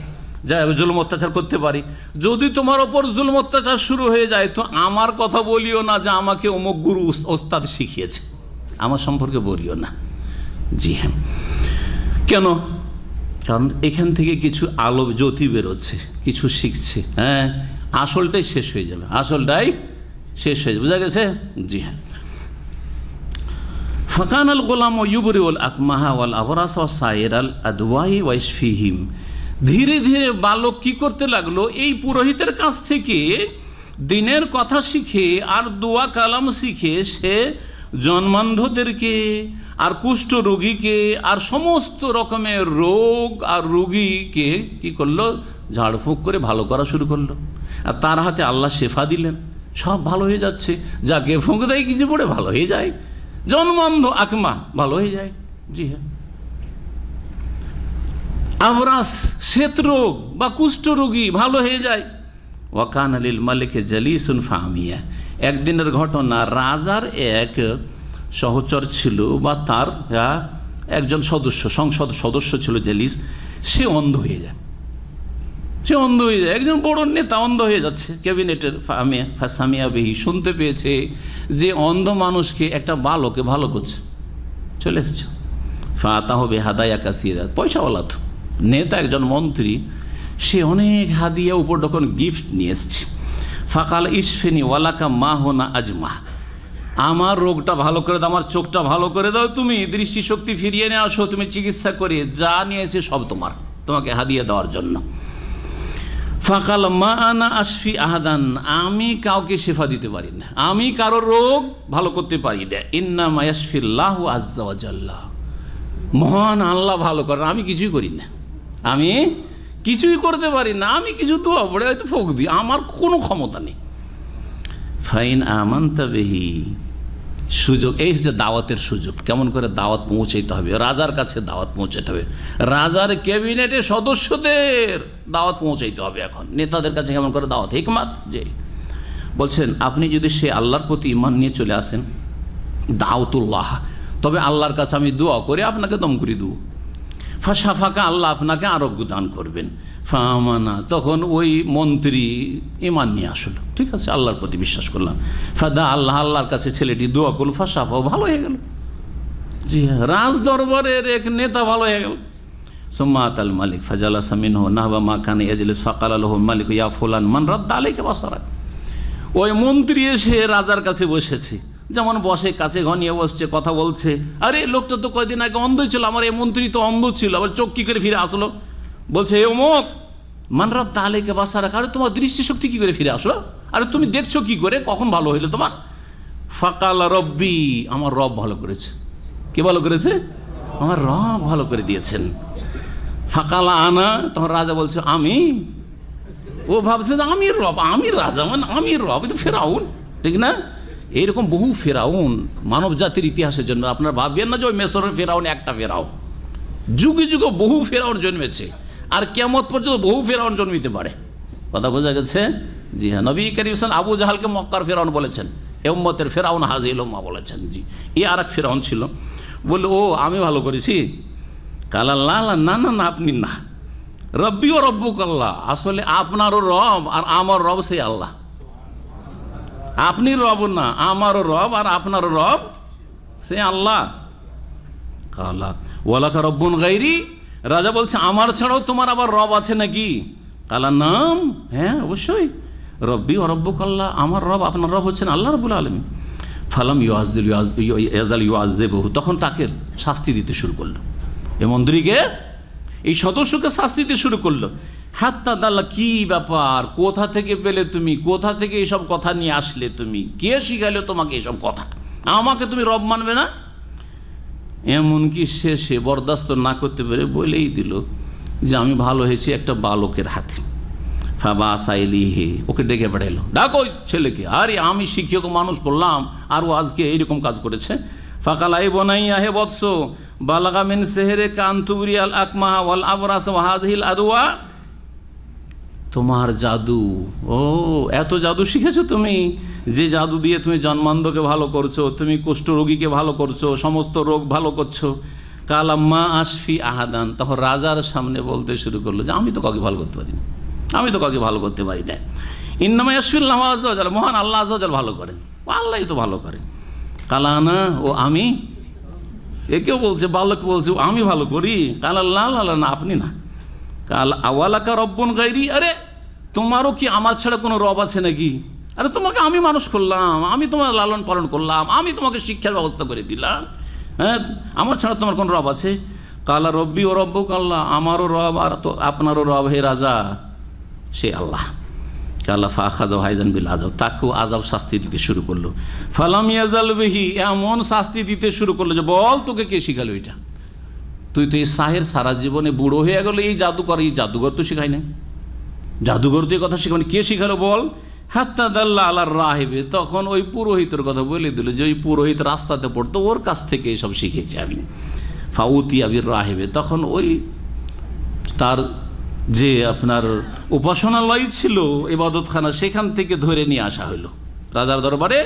যা জুলম অত্যাচার করতে পারে। যদি তোমার ওপর জুলম অত্যাচার শুরু হয়ে যায়, তো আমার কথা বলিও না যে আমাকে অমুক গুরু ওস্তাদ শিখিয়েছে, আমার সম্পর্কে বলিও না। জি হ্যাঁ, কেন? কারণ এখান থেকে কিছু আলো জ্যোতি বেরোচ্ছে, কিছু শিখছে। হ্যাঁ, আসলটাই শেষ হয়ে যাবে, আসলটাই শেষ হয়ে যাবে, বোঝা গেছে? জি হ্যাঁ। ফাকান আল গোলাম ইউবরিউল আকমাহা ওয়াল আবরাস ওয়া সাইরাল আদওয়াই ওয়াইশফিহিম, ধীরে ধীরে বালক কি করতে লাগলো, এই পুরোহিতের কাছ থেকে দিনের কথা শিখে আর দোয়া কালাম শিখে সে জন্মান্ধদেরকে আর কুষ্ঠ রোগীকে আর সমস্ত রকমের রোগ আর রোগীকে কি করলো, ঝাড়ফুঁক করে ভালো করা শুরু করলো। আর তার হাতে আল্লাহ শেফা দিলেন, সব ভালো হয়ে যাচ্ছে, যাকে ফুঁক দেয় কিছু পড়ে ভালো হয়ে যায়, জন্মান্ধ আকমা ভালো হয়ে যায়। জি হ্যাঁ, আবরাস শ্বেত রোগ বা কুষ্ঠ রোগী ভালো হয়ে যায়। ওয়াকান আলিল মালিকে জালিসুন ফামিয়া, একদিনের ঘটনা, রাজার এক সহচর ছিল বা তার একজন সদস্য, সংসদ সদস্য ছিল জালিস, সে অন্ধ হয়ে যায়, সে অন্ধ হয়ে যায়, একজন বড় নেতা অন্ধ হয়ে যাচ্ছে ক্যাবিনেটের। ফাসামিয়া বেহি, শুনতে পেয়েছে যে অন্ধ মানুষকে একটা বালকে ভালো করছে, চলে এসছে। ফাতা হবে হাদায়া কাসিরা, পয়সাওয়ালা তো নেতা, একজন মন্ত্রী, সে অনেক হাদিয়া উপঢৌকন গিফট নিয়ে এসছে। ফাকাল ইসফেনি ওয়ালাকা মা হোনা আজমা, আমার রোগটা ভালো করে দাও, আমার চোখটা ভালো করে দাও, তুমি দৃষ্টিশক্তি ফিরিয়ে নিয়ে আসো, তুমি চিকিৎসা করে যা নিয়ে এসে সব তোমার, তোমাকে হাদিয়া দেওয়ার জন্য। ফাকাল মা আনা আশফি আহাদান, আমি কাউকে শেফা দিতে পারি না, আমি কারো রোগ ভালো করতে পারি না। ইন্নামা ইয়াশফিল্লাহু আযজা ওয়া জাল্লা, মহান আল্লাহ ভালো করেন, আমি কিছুই করি না, আমি কিছুই করতে পারি না, আমি কিছু দোয়া পড়ে হয়তো ফোক দিই, আমার কোনো ক্ষমতা নেই। ফাইন আমানতা বিহি, সুযোগ, এই যে দাওয়াতের সুযোগ, কেমন করে দাওয়াত পৌঁছাইতে হবে, রাজার কাছে দাওয়াত পৌঁছাইতে হবে, রাজার ক্যাবিনেটের সদস্যদের দাওয়াত পৌঁছাইতে হবে। এখন নেতাদের কাছে কেমন করে দাওয়াত, হিকমাত। যে বলছেন আপনি যদি সে আল্লাহর প্রতি ঈমান নিয়ে চলে আসেন, দাওয়াতুল্লাহ, তবে আল্লাহর কাছে আমি দোয়া করে আপনাকে দম করে দেবো, ফাঁসা ফাঁকা আল্লাহ আপনাকে আরোগ্য দান করবেন। ফামানা, তখন ওই মন্ত্রী ঈমান নিয়ে আসলো, ঠিক আছে, আল্লাহর প্রতি বিশ্বাস করলাম। ফাদা আল্লাহ, আল্লাহর কাছে ছেলেটি দোয়া করলো, ফাঁসাফাও ভালো হয়ে গেল। জি হ্যাঁ, রাজ দরবারের এক নেতা ভালো হয়ে গেল। সুম্মাত আল মালিক ফাজালা সামিন হো নাহবা মা কানে এজলিস ফাকাল আলহ মালিক ইয়া ফুলান মান রাদ্দা আলাইকা বাসারাক, ওই মন্ত্রী এসে রাজার কাছে বসেছে, যেমন বসে কাছে ঘনিয়ে বসছে, কথা বলছে। আরে লোকটা তো কয়দিন আগে অন্ধ ছিল, আমার এই মন্ত্রী তো অন্ধ ছিল, আবার চোখ কী করে ফিরে আসলো? বলছে এ অমুক মানরাত তাহলেকে বাসারা, আরে তোমার দৃষ্টিশক্তি কী করে ফিরে আসলো? আরে তুমি দেখছো কি করে, কখন ভালো হইলো তোমার? ফাকাল রব্বি, আমার রব ভালো করেছে। কে ভালো করেছে? আমার রব ভালো করে দিয়েছেন। ফাকাল আনা, তখন রাজা বলছে আমি, ও ভাবছে যে আমি রব, আমি রাজা, মানে আমি রব, এটা ফেরাউন, ঠিক না? এইরকম বহু ফেরাউন মানব জাতির ইতিহাসের জন্য, আপনারা ভাববেন না যে ওই মেসরের ফেরাউন একটা ফেরাউন, যুগে যুগে বহু ফেরাউন জন্মেছে, আর কিয়ামত পর্যন্ত বহু ফেরাউন জন্মিতে পারে। কথা বোঝা গেছে? জি হ্যাঁ, নবী করিম সাল্লাল্লাহু আবু জাহালকে মক্কার ফেরাউন বলেছেন, এ উম্মতের ফেরাউন হাজিল উম্মাহ বলেছেন। জি, এ আর এক ফেরাউন ছিল, বললো ও আমি ভালো করেছি। কালাল্লাহ, না না না, আপনি না, রব্বি ও রব্বুক আল্লাহ, আসলে আপনারও রব আর আমার রব সেই আল্লাহ। আপনি রব না, আমারও রব আর আপনারও রব সে আল্লাহ। কালা ওয়ালাকা রব্বুন গায়রি, রাজা বলছে আমার ছাড়াও তোমার আবার রব আছে নাকি? কালা নাম, হ্যাঁ অবশ্যই, রব্বি ও রব্বুক আল্লাহ, আমার রব আপনার রব হচ্ছেন আল্লাহ রাব্বুল আলামিন। ফালাম ইয়াজাল ইউআযযিবুহু, তখন তাকে শাস্তি দিতে শুরু করলো, এই মন্ত্রীকে, এই সদস্যকে শাস্তি দিতে শুরু করলো। হাত্তা দাল্লা, কি ব্যাপার, কোথা থেকে পেলে তুমি, কোথা থেকে এইসব কথা নিয়ে আসলে তুমি, কে শিখাইলে তোমাকে এইসব কথা, আমাকে তুমি রব মানবে না? এমনকি সে বরদাস্ত না করতে পেরে বলেই দিল যে আমি ভালো হয়েছি একটা বালকের হাতে। ফাবা সাইলি হে, ওকে ডেকে পাঠাইলো, ডাকো ছেলেকে, আরে আমি শিক্ষক মানুষ করলাম আর ও আজকে এইরকম কাজ করেছে। ফাকালাই বনাইয়া, হে বৎস, বালাগা মিন সেহেরে কান্তুরিয়াল আকমাহা ওয়াল আবরাস ওয়া হাযিহিল আদওয়া, তোমার জাদু, ও এত জাদু শিখেছো তুমি, যে জাদু দিয়ে তুমি জন্মান্ধকে ভালো করছো, তুমি কুষ্ঠরোগীকে ভালো করছো, সমস্ত রোগ ভালো করছো। কালাম্মা আশফি আহাদান, তখন রাজার সামনে বলতে শুরু করলো যে আমি তো কাউকে ভালো করতে পারি না, আমি তো কাউকে ভালো করতে পারি না। ইন্নামা ইয়াশফিল্লাহু আযজা ওয়া জাল্লা, মহান আল্লাহ আযজা ওয়া জাল্লা ভালো করেন, আল্লাহই তো ভালো করেন। কালানা, ও আমি, একেও বলছে বালক বলছে আমি ভালো করি। কালাল্লাহ, না আপনি না। কাল আওয়ালাকা রব্বুন গায়রি, আরে তোমারও কি আমার ছাড়া কোনো রব আছে নাকি? আরে তোমাকে আমি মানুষ করলাম, আমি তোমার লালন পালন করলাম, আমি তোমাকে শিক্ষার ব্যবস্থা করে দিলাম, হ্যাঁ, আমার ছাড়া তোমার কোন রব আছে? কালা রব্বি ও রব্বুক আল্লাহ, আমারও রব আর তো আপনারও রব হে রাজা, সে আল্লাহ। কালা ফাখাযা হাইজান বিল আযাব, তাকেও আযাব শাস্তি দিতে শুরু করলো। ফালাম ইয়াজাল বিহি, এমন শাস্তি দিতে শুরু করলো যে বল তোকে কে শিখালো এটা? তুই তো এই সাহের সারা জীবনে বুড়ো হয়ে গেল, এই জাদুকর, এই জাদুঘর তো শেখাই না, জাদুঘর তো এই কথা শেখানো, কে শিখালো বল? হাত্তা দাল্লা আলার রাহেবে, তখন ওই পুরোহিতের কথা বলে দিল যে ওই পুরোহিত রাস্তাতে পড়তো, ওর কাছ থেকে এসব শিখেছি আমি। ফাউতি আবির রাহেবে, তখন ওই তার যে আপনার উপাসনালয় ছিল, ইবাদতখানা, সেখান থেকে ধরে নিয়ে আসা হলো রাজার দরবারে,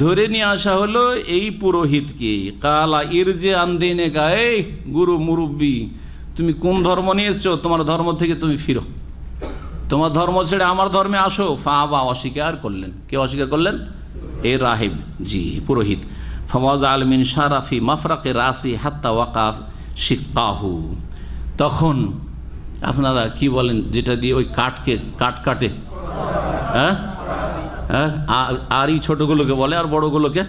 ধরে নিয়ে আসা হলো এই পুরোহিতকে। কালা ইরজে আন্দিনে গায়ে, গুরু মুরব্বী তুমি কোন ধর্ম নিয়ে এসছো, তোমার ধর্ম থেকে তুমি ফিরো, তোমার ধর্ম ছেড়ে আমার ধর্মে আসো। ফাবা, অস্বীকার করলেন। কে অস্বীকার করলেন? এ রাহিব, জি পুরোহিত। ফওয়াজ আল মিন শারাফি মাফরাকে রাসি হাত্তা ওয়াকাফ শিক্কাহু, তখন আপনারা কি বলেন যেটা দিয়ে ওই কাঠ কাটে, হ্যাঁ হ্যাঁ, আর এই ছোটোগুলোকে বলে আর বড়োগুলোকে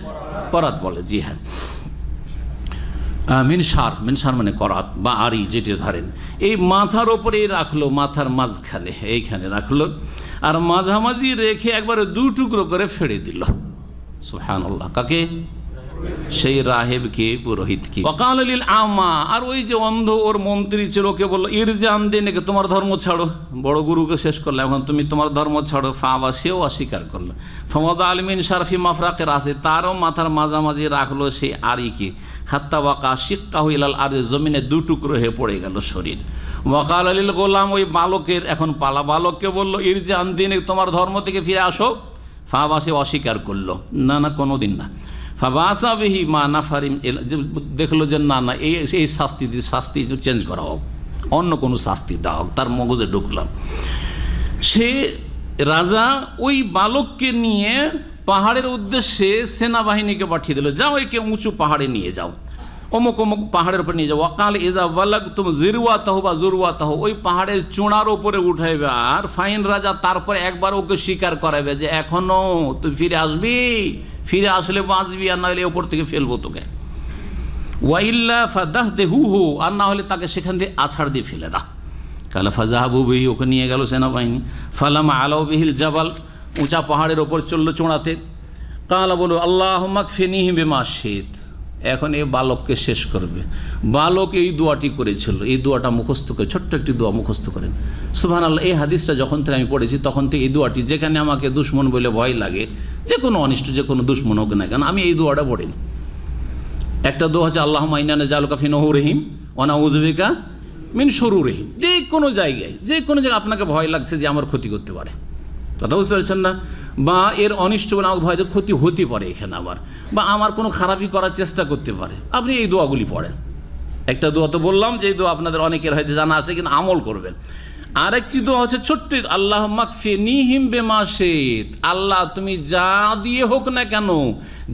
করাত বলে, জি হ্যাঁ। মিনসার মানে করাত বা আড়ি যেটা ধরেন, এই মাথার ওপরেই রাখলো, মাথার মাঝখানে এইখানে রাখলো, আর মাঝামাঝি রেখে একবারে দু টুকরো করে ফেড়ে দিল। সুবহানাল্লাহ, কাকে? সেই রাহেবকে, পুরোহিতকে। ওয়াকাল লিল আমা, আর ওই যে অন্ধ ওর মন্ত্রী ছিল, ওকে বললো ইরজান দিনকে তোমার ধর্ম ছাড়ো, বড় গুরুকে শেষ করলো, এখন তুমি তোমার ধর্ম ছাড়ো। ফাবা, সেও অস্বীকার করলো। ফমাদ আলমিন শারফি মাফরাকের আছে, তারও মাথার মাঝামাঝি রাখলো সেই আরিকে। হাত্তা ওয়াকা শিক্কা হইলাল, আর জমিনে দু টুকরো হয়ে পড়ে গেল শরীর। ওয়াকাল আলিল গোলাম, ওই বালকের এখন পালা, বালককে বললো ইরজান দিনে তোমার ধর্ম থেকে ফিরে আসো। ফাবা, সে অস্বীকার করলো, না না কোনো দিন না। ফাবাসা বিহি মা নাফারিম, দেখলো যে না না এই শাস্তি চেঞ্জ করা হোক, অন্য কোনো শাস্তি দেওয়া হোক, তার মগজে ঢুকলাম। সে রাজা ওই বালককে নিয়ে পাহাড়ের উদ্দেশ্যে সেনাবাহিনীকে পাঠিয়ে দিল, যাও একে উঁচু পাহাড়ে নিয়ে যাও, অমুক অমুক পাহাড়ের উপর নিয়ে যাও। ওয়াকাল ইজা বালাগ তুম জিরওয়াতাহ বা জুরওয়াতাহ, ওই পাহাড়ের চূড়ার ওপরে উঠাইবে, আর ফাইন রাজা তারপরে একবার ওকে স্বীকার করাবে যে এখনো তুই ফিরে আসবি, ফিরে আসলে বাঁচবি, আর না হলে ওপর থেকে ফেলবো তোকে। ওয়াইল্লা ফাদাহ দেহু, আর না হলে তাকে সেখান থেকে আছাড় দিয়ে ফেলে দাও। কালা ফাজাহাবু বিহি, ওকে নিয়ে গেল সেনাবাহিনী। ফালামা আলাউ বিহিল জাবাল, উঁচা পাহাড়ের ওপর চললো চূড়াতে। কালা বলো আল্লাহুম্মা কফিনিহি বিমা শিত, এখন এই বালককে শেষ করবে। বালক এই দোয়াটি করেছিল, এই দোয়াটা মুখস্থ করে, ছোট্ট একটি দোয়া মুখস্থ করেন। সুবহানাল্লাহ, এই হাদিসটা যখন থেকে আমি পড়েছি তখন থেকে এই দোয়াটি, যেখানে আমাকে দুশ্মন বলে ভয় লাগে, যে কোনো অনিষ্ট, যে কোনো দুশ্মন হোক না কেন, আমি এই দোয়াটা পড়িনি। একটা দোয়া হচ্ছে আল্লাহুম্মা ইন্না নাজআলুকা ফি নুহুরিহিম ওয়া নাউযু বিকা মিন শুরুরিহিম। যে কোনো জায়গায় আপনাকে ভয় লাগছে যে আমার ক্ষতি করতে পারে, কথা বুঝতে পারছেন না, বা এর অনিষ্ট বলে আমার ভয় যে ক্ষতি হতে পারে এখানে আবার, বা আমার কোনো খারাপই করার চেষ্টা করতে পারে, আপনি এই দোয়াগুলি পড়েন। একটা দোয়া তো বললাম যে এই দোয়া আপনাদের অনেকের হয়তো জানা আছে, কিন্তু আমল করবেন। আরেকটি দোয়া হচ্ছে ছোট্ট, আল্লাহুম্মা কফিনিহিম বিমা শিত, আল্লাহ তুমি যা দিয়ে হোক না কেন,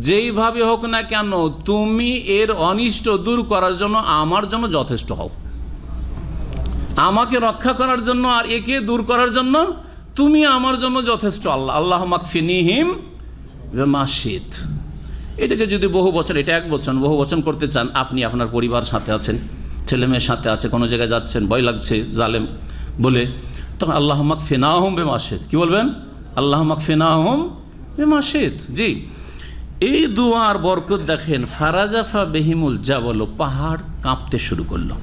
যেইভাবে হোক না কেন, তুমি এর অনিষ্ট দূর করার জন্য আমার জন্য যথেষ্ট হও, আমাকে রক্ষা করার জন্য আর একে দূর করার জন্য তুমি আমার জন্য যথেষ্ট। আল্লাহ আল্লাহুম্মা কফিনিহিম বিমা শিত, এটাকে যদি বহু বচন, এটা এক বচন, বহু বচন করতে চান, আপনি আপনার পরিবার সাথে আছেন, ছেলে মেয়ের সাথে আছে, কোনো জায়গায় যাচ্ছেন, ভয় লাগছে জালেম বলে, তখন আল্লাহ মাকফিনাহুম বিমা শিত, কি বলবেন? আল্লাহ মাকফিনাহুম বিমা শিত। জি, এই দুয়ার বরকত দেখেন। ফারাজাফা বেহিমুল জাবাল, পাহাড় কাঁপতে শুরু করলো।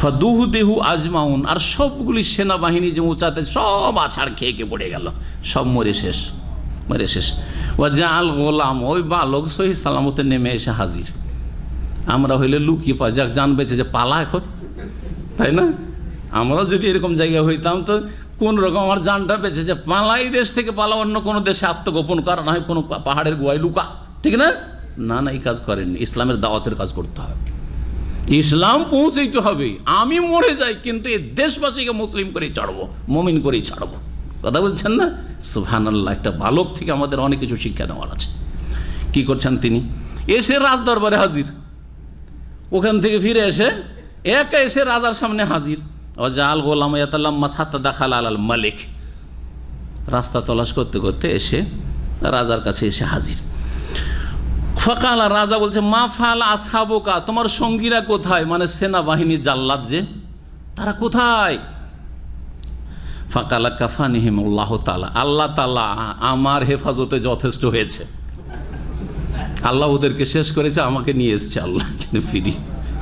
ফাদুহু দেহু আজমাউন, আর সবগুলি সেনাবাহিনী যে উঁচাতে সব আছাড় খেয়ে পড়ে গেল, সব মরে শেষ। ওয়াজা আল গোলাম, ওই বালক সহি সালামতে নেমে এসে হাজির। আমরা হইলে লুকিয়ে পাই, যাক জান বেঁচে যে পালা এখন, তাই না? আমরা যদি এরকম জায়গায় হইতাম তো কোন রকম আমার জানটা বেঁচে যে পালা, এই দেশ থেকে পালা, অন্য কোনো দেশে আত্মগোপন করা, না হয় কোনো পাহাড়ের গুহায় লুকা, ঠিক না? না, এই কাজ করেননি। ইসলামের দাওয়াতের কাজ করতে হবে, ইসলাম পৌঁছাইতে হবে। আমি মরে যাই কিন্তু এই দেশবাসীকে মুসলিম করেই ছাড়বো, মুমিন করেই ছাড়বো। কথা বলছেন না? সুবহানাল্লাহ। একটা বালক থেকে আমাদের অনেক কিছু শিক্ষা নেওয়ার আছে। কি করছেন তিনি? এসে রাজ দরবারে হাজির, ওখান থেকে ফিরে এসে একা এসে রাজার সামনে হাজির। অজাল গোলাম ইয়াতাল্লাম্মা সাত্তা দাখাল আলাল মালিক, রাস্তা তলাশ করতে করতে এসে রাজার কাছে এসে হাজির। ফাকালা, রাজা বলছে, মা ফাল আসহাবুকা, তোমার সঙ্গীরা কোথায়? মানে সেনাবাহিনী জাল্লাদ যে, তারা কোথায়? ফাকালা কাফানিহিম আল্লাহ তাআলা, আল্লাহ তাআলা আমার হেফাজতে যথেষ্ট হয়েছে। আল্লাহ ওদেরকে শেষ করেছে, আমাকে নিয়ে এসছে আল্লাহ, কেন ফিরি।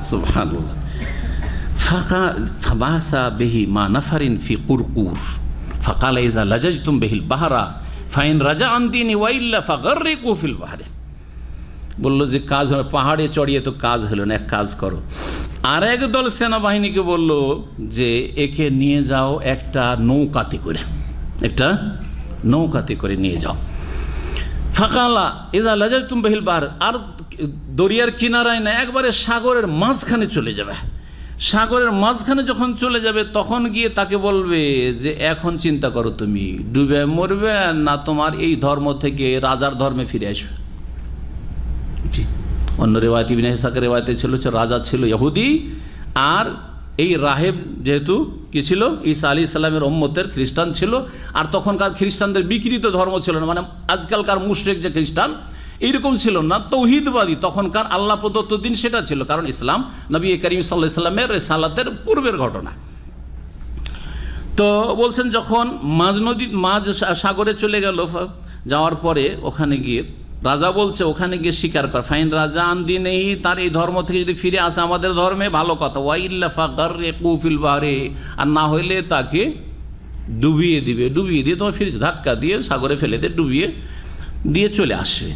সুবহানাল্লাহ। ফাবাসা বিহি মা নাফারিন ফি কুরকুর ফাকালা ইযা লাজাজতুম বিহিল বাহরা ফাইন রাজা আন দীনি ওয়া ইল্লা ফাগাররিকু ফিল বাহরি। বলল যে কাজ হলো, পাহাড়ে চড়িয়ে তো কাজ হলো না, এক কাজ করো। আর একদল সেনাবাহিনীকে বলল যে একে নিয়ে যাও একটা নৌকাতে করে, একটা নৌকাতে করে নিয়ে যাও। ফাকালা ইযা লাজাজতুম বিহিল বাহর, আর দরিয়ার কিনারায় না, একবারে সাগরের মাঝখানে চলে যাবে। সাগরের মাঝখানে যখন চলে যাবে তখন গিয়ে তাকে বলবে যে এখন চিন্তা করো, তুমি ডুবে মরবে না তোমার এই ধর্ম থেকে রাজার ধর্মে ফিরে আসবে। জি, অন্য রেওয়ায়ত ইবনে ইসহাকের রেওয়ায়তে ছিল রাজা ছিল ইহুদি, আর এই রাহেব যেহেতু কি ছিল, ঈসা আলাইহিস সালামের উম্মতের খ্রিস্টান ছিল। আর তখনকার খ্রিস্টানদের বিকৃত ধর্ম ছিল না, মানে আজকালকার মুশরিক যে খ্রিস্টান এইরকম ছিল না, তৌহিদবাদী তখনকার আল্লাহ প্রদত্ত দিন সেটা ছিল, কারণ ইসলাম নবী করিম সাল্লাল্লাহু আলাইহি ওয়াসাল্লামের রিসালাতের পূর্বের ঘটনা। তো বলছেন যখন মাঝ সাগরে চলে গেল, যাওয়ার পরে ওখানে গিয়ে রাজা বলছে ওখানে গিয়ে স্বীকার কর, ফাইন রাজা আন দীনিহি, তার এই ধর্ম থেকে যদি ফিরে আসে আমাদের ধর্মে ভালো কথা, ওয়া ইল্লা ফাগাররিকু ফিল বাহরি, আর না হইলে তাকে ডুবিয়ে দিবে, ডুবিয়ে দিয়ে তোমার ফিরে ধাক্কা দিয়ে সাগরে ফেলে দিয়ে ডুবিয়ে দিয়ে চলে আসবে।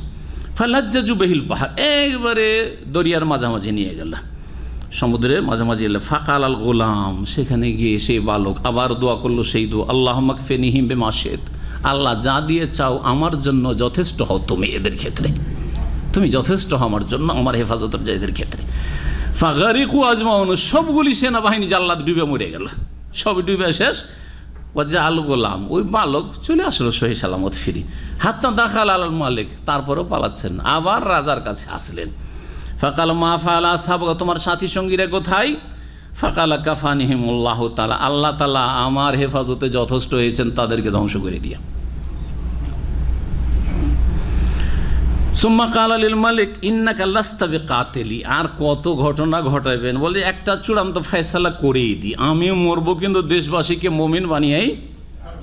ফালাজ্জাজু বিহিল বাহর, একবারে দরিয়ার মাঝামাঝি নিয়ে গেল, সমুদ্রের মাঝামাঝি এলো। ফাকাল আল গোলাম, সেখানে গিয়ে সেই বালক আবার দোয়া করলো, সেই দোয়া, আল্লাহুম্মা কফিনিহিম বিমা শিত, আল্লাহ যা দিয়ে চাও আমার জন্য যথেষ্ট হও, তুমি এদের ক্ষেত্রে তুমি যথেষ্ট হও আমার জন্য, আমার হেফাজতের এদের ক্ষেত্রে। ফাগারিকু আজমাউন, সবগুলি সেনাবাহিনী জাল্লাদ ডুবে মরে গেল, সব ডুবে শেষ। ওয়াজা আল গোলাম, ওই বালক চলে আসলো সহি সালামত ফিরি। হাত্তা দাখাল আল মালিক, তারপরেও পালাচ্ছেন, আবার রাজার কাছে আসলেন। ফাকাল মা ফালা আসহাবুকা, তোমার সাথী সঙ্গীরা কোথায়? ফাকালা কাফানিহিম আল্লাহ তাআলা, আল্লাহ তাআলা আমার হেফাজতে যথেষ্ট হয়েছেন, তাদেরকে ধ্বংস করে দিয়া। সুম্মা কালা লিল মালিক ইন্নাকা লাস্তা বিকাতিলি, আর কত ঘটনা ঘটাবেন, বলে একটা চূড়ান্ত ফয়সালা করেই দিই, আমিও মরবো কিন্তু দেশবাসীকে মুমিন বানিয়েই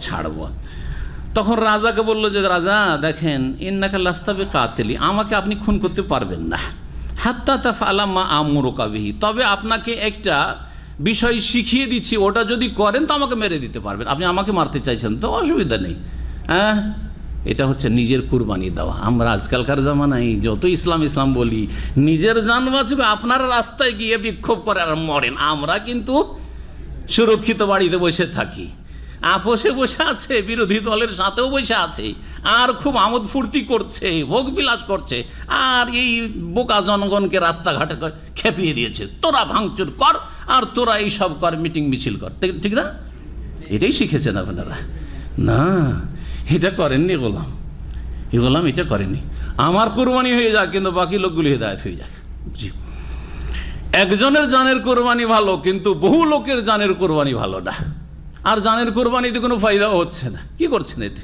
ছাড়ব। তখন রাজাকে বললো যে রাজা দেখেন, ইন্নাকা লাস্তা বিকাতিলি, আমাকে আপনি খুন করতে পারবেন না, হাত্তা তাফআলা মা আমুরুকা বিহি, তবে আপনাকে একটা বিষয় শিখিয়ে দিচ্ছি, ওটা যদি করেন তো আমাকে মেরে দিতে পারবেন। আপনি আমাকে মারতে চাইছেন তো অসুবিধা নেই। হ্যাঁ, এটা হচ্ছে নিজের কুরবানি দেওয়া। আমরা আজকালকার জামানায় যত ইসলাম ইসলাম বলি, নিজের জান বাঁচবে, আপনারা রাস্তায় গিয়ে বিক্ষোভ করে আর মরেন, আমরা কিন্তু সুরক্ষিত বাড়িতে বসে থাকি, আপোষে বসে আছে, বিরোধী দলের সাথেও বসে আছে, আর খুব আমোদ ফুর্তি করছে, ভোগ বিলাস করছে, আর এই বোকা জনগণকে রাস্তাঘাটে খেপিয়ে দিয়েছে, তোরা ভাঙচুর কর আর তোরা এইসব কর, মিটিং মিছিল কর, ঠিক না? এটাই শিখেছেন আপনারা? না, এটা করেননি গোলাম, এই গোলাম এটা করেনি। আমার কোরবানি হয়ে যাক কিন্তু বাকি লোকগুলি হেদায়েত হয়ে যাক। জি, একজনের জানের কোরবানি ভালো, কিন্তু বহু লোকের জানের কোরবানি ভালো না। আর জানের কোরবানিতে কোনো ফায়দাও হচ্ছে না। কি করছেন এতে?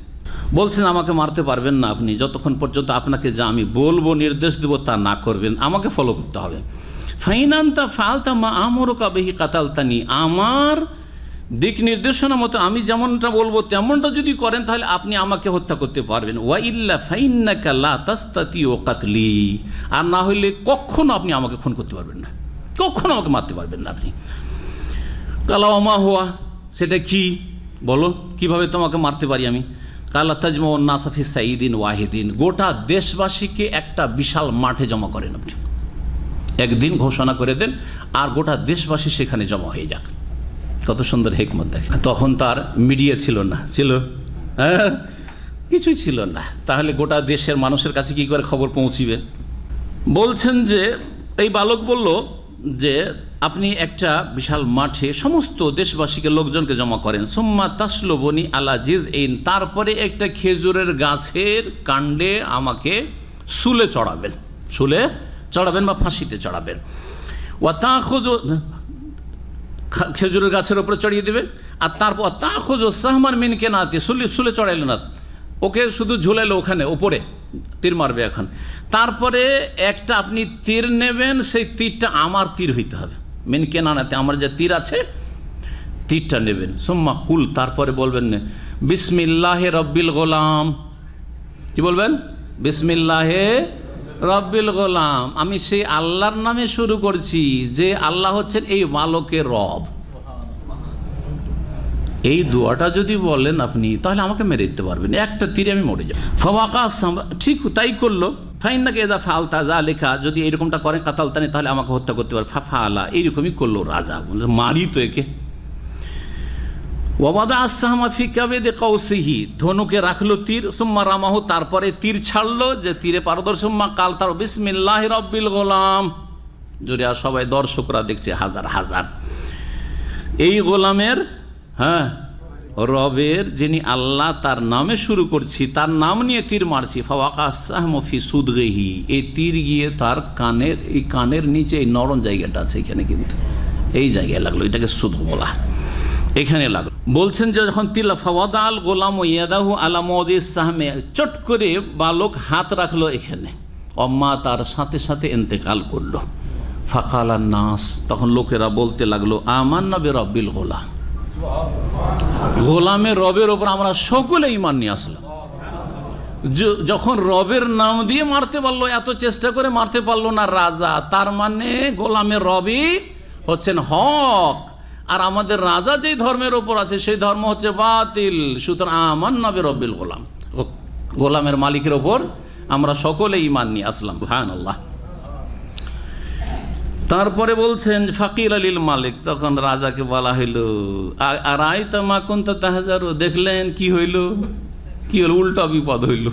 বলছেন আমাকে মারতে পারবেন না আপনি যতক্ষণ পর্যন্ত আপনাকে যা আমি বলবো, নির্দেশ দেবো, তা না করবেন, আমাকে ফলো করতে হবে। ফাইনান্তা ফালতা মা আমরুকা বিহি কাতালতানি, আমার দিক নির্দেশনা মতো আমি যেমনটা বলবো তেমনটা যদি করেন তাহলে আপনি আমাকে হত্যা করতে পারবেন, ওয়া ইল্লা ফাইন্নাকা লা তাস্তাতিউ কাতলি, আর না হইলে কখনো আপনি আমাকে খুন করতে পারবেন না, কখনো আমাকে মারতে পারবেন না আপনি। কালা ওমা হুয়া, সেটা কি বলো, কিভাবে তোমাকে মারতে পারি আমি? কালা তাজমাউন নাসা ফি সাইদিন ওয়াহিদিন, গোটা দেশবাসীকে একটা বিশাল মাঠে জমা করেন আপনি, একদিন ঘোষণা করে দেন আর গোটা দেশবাসী সেখানে জমা হয়ে যাক। কত সুন্দর হিকমত দেখেন। তখন তার মিডিয়া ছিল না, ছিল কিছুই ছিল না, তাহলে গোটা দেশের মানুষের কাছে কি করে খবর পৌঁছিবে? বলছেন যে এই বালক বলল যে আপনি একটা বিশাল মাঠে সমস্ত দেশবাসীকে লোকজনকে জমা করেন, সুম্মা তাসলুবনি আলা জিজইন, তারপরে একটা খেজুরের গাছের কাণ্ডে আমাকে শুলে চড়াবেন, শুলে চড়াবেন বা ফাঁসিতে চড়াবেন। ওয়া তাখুযু, খেজুরের গাছের উপরে চড়িয়ে দেবেন, আর তারপর তাখুযু সাহমান মিন কেনাতি, শুলে চড়াইল না, ওকে শুধু ঝুলাইলো ওখানে ওপরে, তীর মারবে এখন। তারপরে একটা আপনি তীর নেবেন, সেই তীরটা আমার তীর হইতে হবে, মিন কেনানাতে, আমার যে তীর আছে তীরটা নেবেন। সুম্মা কুল, তারপরে বলবেন বিসমিল্লাহে রব্বিল গোলাম, কি বলবেন? বিসমিল্লাহে রব্বিল গোলাম, আমি সেই আল্লাহর নামে শুরু করছি যে আল্লাহ হচ্ছেন এই বালকের রব। এই দোয়াটা যদি বলেন আপনি তাহলে আমাকে মেরে দিতে পারবেন, একটা তীরে আমি মরে যাব। ফাওয়াকা, ঠিক তাই করলো। ফাইন্নাকা ইযা ফাআলতা যালিকা, যদি এরকমটা করেন কাতালতানি, তাহলে আমাকে হত্যা করতে পারে। ফাফাআলা, এইরকমই করলো রাজা, মারি তো একে। ওয়াবাদা আসসাহামা ফি কাবিদি কাউসিহি, ধনুকে রাখলো তীর, সুম্মা রামাহু, তারপরে তীর ছাড়লো, যে তীরে পারদর্শী, সুম্মা কাল, তার বিসমিল্লাহি রব্বিল গোলাম। জোরে আর সবাই দর্শকরা দেখছে হাজার হাজার, এই গোলামের, হ্যাঁ রবের, যিনি আল্লাহ, তার নামে শুরু করছি, তার নাম নিয়ে তীর মারছি। ফাওয়াকা আসসাহামু ফি সুদগিহি, এই তীর গিয়ে তার কানের, এই কানের নিচে এই নরম জায়গাটা আছে এখানে, কিন্তু এই জায়গায় লাগলো, এটাকে সুদ বলা, এখানে লাগলো। বলছেন যে যখন তিলা ফাওয়াদা আল গোলাম ইয়াদাহু আলা মওজিস সাহমে, চট করে বালক হাত রাখলো এখানে, অম্মা, তার সাথে সাথে ইন্তেকাল করলো। ফাকালা নাস, তখন লোকেরা বলতে লাগলো আমান্না বিরব্বিল গোলাম, গোলামের রবের ওপর আমরা সকলে ঈমান নিয়ে আসলাম। যখন রবের নাম দিয়ে মারতে পারলো, এত চেষ্টা করে মারতে পারলো না রাজা, তার মানে গোলামের রবই হচ্ছেন হক, আর আমাদের রাজা যেই ধর্মের ওপর আছে সেই ধর্ম হচ্ছে বাতিল। সুতরাং আমান্না বিরব্বিল গোলাম, গোলামের মালিকের ওপর আমরা সকলে ঈমান নিয়ে আসলাম। সুবহানাল্লাহ। তারপরে বলছেন ফাকির আলিল মালিক, তখন রাজাকে বলা হইল আর আইতা মা কুনতা তাহজারু, দেখলেন কি হইল, কি হলো, উল্টা বিপদ হইল,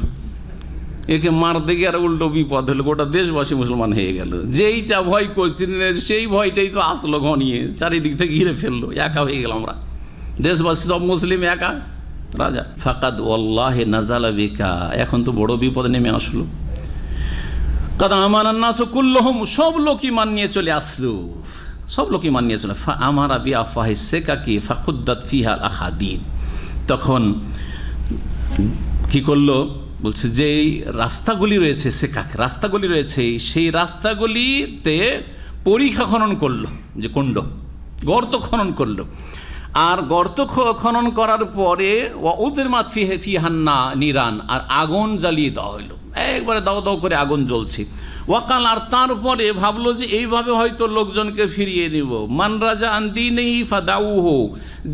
একে মারতে গিয়ে আর উল্টো বিপদ হইল, গোটা দেশবাসী মুসলমান হয়ে গেল। যেইটা ভয় করছিলেন সেই ভয়টাই তো আসলো ঘনিয়ে, চারিদিক থেকে ঘিরে ফেললো, একা হয়ে গেলাম আমরা, দেশবাসী সব মুসলিম, একা রাজা। ফাকাদ ওয়াল্লাহি নাযালা বিকা, এখন তো বড় বিপদ নেমে আসলো। কাদ আমানান নাসু কুল্লুহুম, সব লোকই মান নিয়ে চলে আসলো, সব লোকই মান নিয়ে চলে। আমারা বি আফাহি সেকাকি ফাকুদ্দাত ফিহা আল আহাদিদ, তখন কি করলো, বলছে যে রাস্তাগুলি রয়েছে, সেকাক রাস্তাগুলি রয়েছে, সেই রাস্তাগুলিতে পরিখা খনন করলো, যে কুণ্ড, গর্ত খনন করলো, আর গর্ত খনন করার পরে ওদের মাত ফিহান্না নিরান, আর আগুন জ্বালিয়ে দেওয়া হইলো, একবারে দাও দাও করে আগুন জ্বলছে। ওয়াকাল, আর তারপরে ভাবলো যে এইভাবে হয়তো লোকজনকে ফিরিয়ে নিব। মান রাজা আন্দি নেই ফাদাউহু,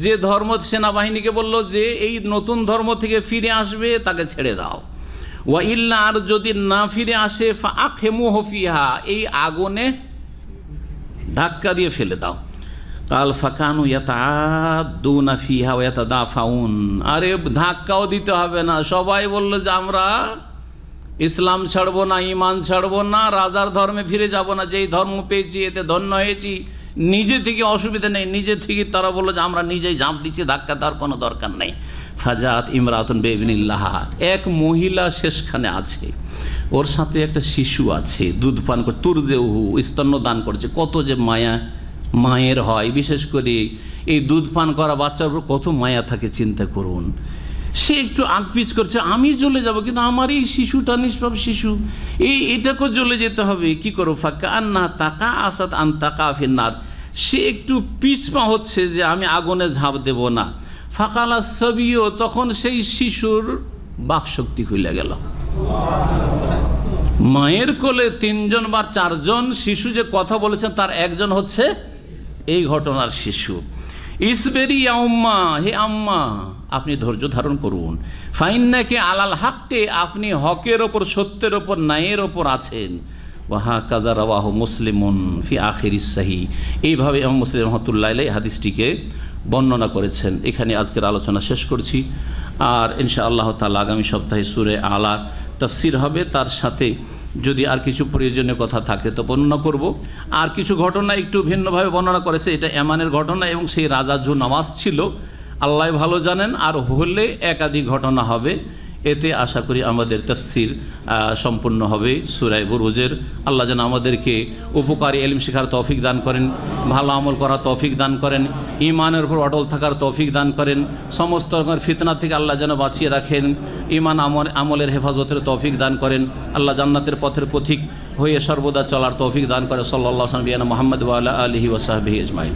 যে ধর্ম, সেনাবাহিনীকে বললো যে এই নতুন ধর্ম থেকে ফিরে আসবে তাকে ছেড়ে দাও। ওয়া ইল্লা, আর যদি না ফিরে আসে ফাআখেমুহু ফিহা, এই আগুনে ধাক্কা দিয়ে ফেলে দাও। কাল ফাকানু ইয়াতাআদ্দুনা ফিহা ওয়া ইয়াতাদাফাউন, আরে ধাক্কাও দিতে হবে না, সবাই বললো যে আমরা ইসলাম ছাড়বো না, ঈমান ছাড়বো না, রাজার ধর্মে ফিরে যাব না, যেই ধর্ম পেয়েছি এতে ধন্য হয়েছি, নিজে থেকে অসুবিধা নেই, নিজে থেকে তারা বললো যে আমরা নিজেই ঝাঁপ দিচ্ছি, ধাক্কা দেওয়ার কোনো দরকার নেই। ফাজাত ইমরাতুন বিইবনিল্লাহ, এক মহিলা শেষখানে আছে, ওর সাথে একটা শিশু আছে, দুধ পান করে, তুরজেহু, স্তন্য দান করছে। কত যে মায়া মায়ের হয়, বিশেষ করে এই দুধ পান করা বাচ্চার উপর কত মায়া থাকে, চিন্তা করুন। সে একটু আগপিচ করছে, আমি জ্বলে যাব, কিন্তু আমার এই শিশুটা নিষ্পাপ শিশু, এটাকেও জ্বলে যেতে হবে, কি করো? ফাঁকা আন্না তাকা আসাদ আন তাকা ফিন্নার, সে একটু পিছপা হচ্ছে যে আমি আগুনে ঝাঁপ দেব না। ফাকালা সাবিও, তখন সেই শিশুর বাকশক্তি খুলে গেল। মায়ের কোলে 3 জন বা 4 জন শিশু যে কথা বলেছেন তার একজন হচ্ছে এই ঘটনার শিশু। ইসবেরি ইয়া উম্মা, হে আম্মা আপনি ধৈর্য ধারণ করুন। ফাইন্নাকে আলাল হাক্কে, আপনি হকের ওপর, সত্যের ওপর, ন্যায়ের ওপর আছেন। ওয়াহা কাজা রাওয়াহু মুসলিমুন ফি আখিরিস সাহি, এইভাবে ইমাম মুসলিম রাহমাতুল্লাহি আলাইহি হাদিসটিকে বর্ণনা করেছেন। এখানে আজকের আলোচনা শেষ করছি, আর ইনশাআল্লাহ তাআলা আগামী সপ্তাহে সূরা আলা তাফসীর হবে, তার সাথে যদি আর কিছু প্রয়োজনীয় কথা থাকে তো বর্ণনা করব। আর কিছু ঘটনা একটু ভিন্নভাবে বর্ণনা করেছে, এটা ইয়ামানের ঘটনা এবং সেই রাজা জু নামাজ ছিল, আল্লাহ ভালো জানেন। আর হলে একাধিক ঘটনা হবে, এতে আশা করি আমাদের তাফসীর সম্পূর্ণ হবে সূরা বুরুজের। আল্লাহ যেন আমাদেরকে উপকারী ইলম শেখার তৌফিক দান করেন, ভালো আমল করার তৌফিক দান করেন, ঈমানের উপর অটল থাকার তৌফিক দান করেন, সমস্ত রকমের ফিতনা থেকে আল্লাহ যেন বাঁচিয়ে রাখেন, ঈমান আমলের হেফাজতের তৌফিক দান করেন। আল্লাহ জান্নাতের পথের পথিক হয়ে সর্বদা চলার তৌফিক দান করে। সাল্লাল্লাহু আলাইহি ওয়া সাল্লাম মুহাম্মদ ওয়া আলা আলিহি ওয়া সাহবিহি আজমাইন।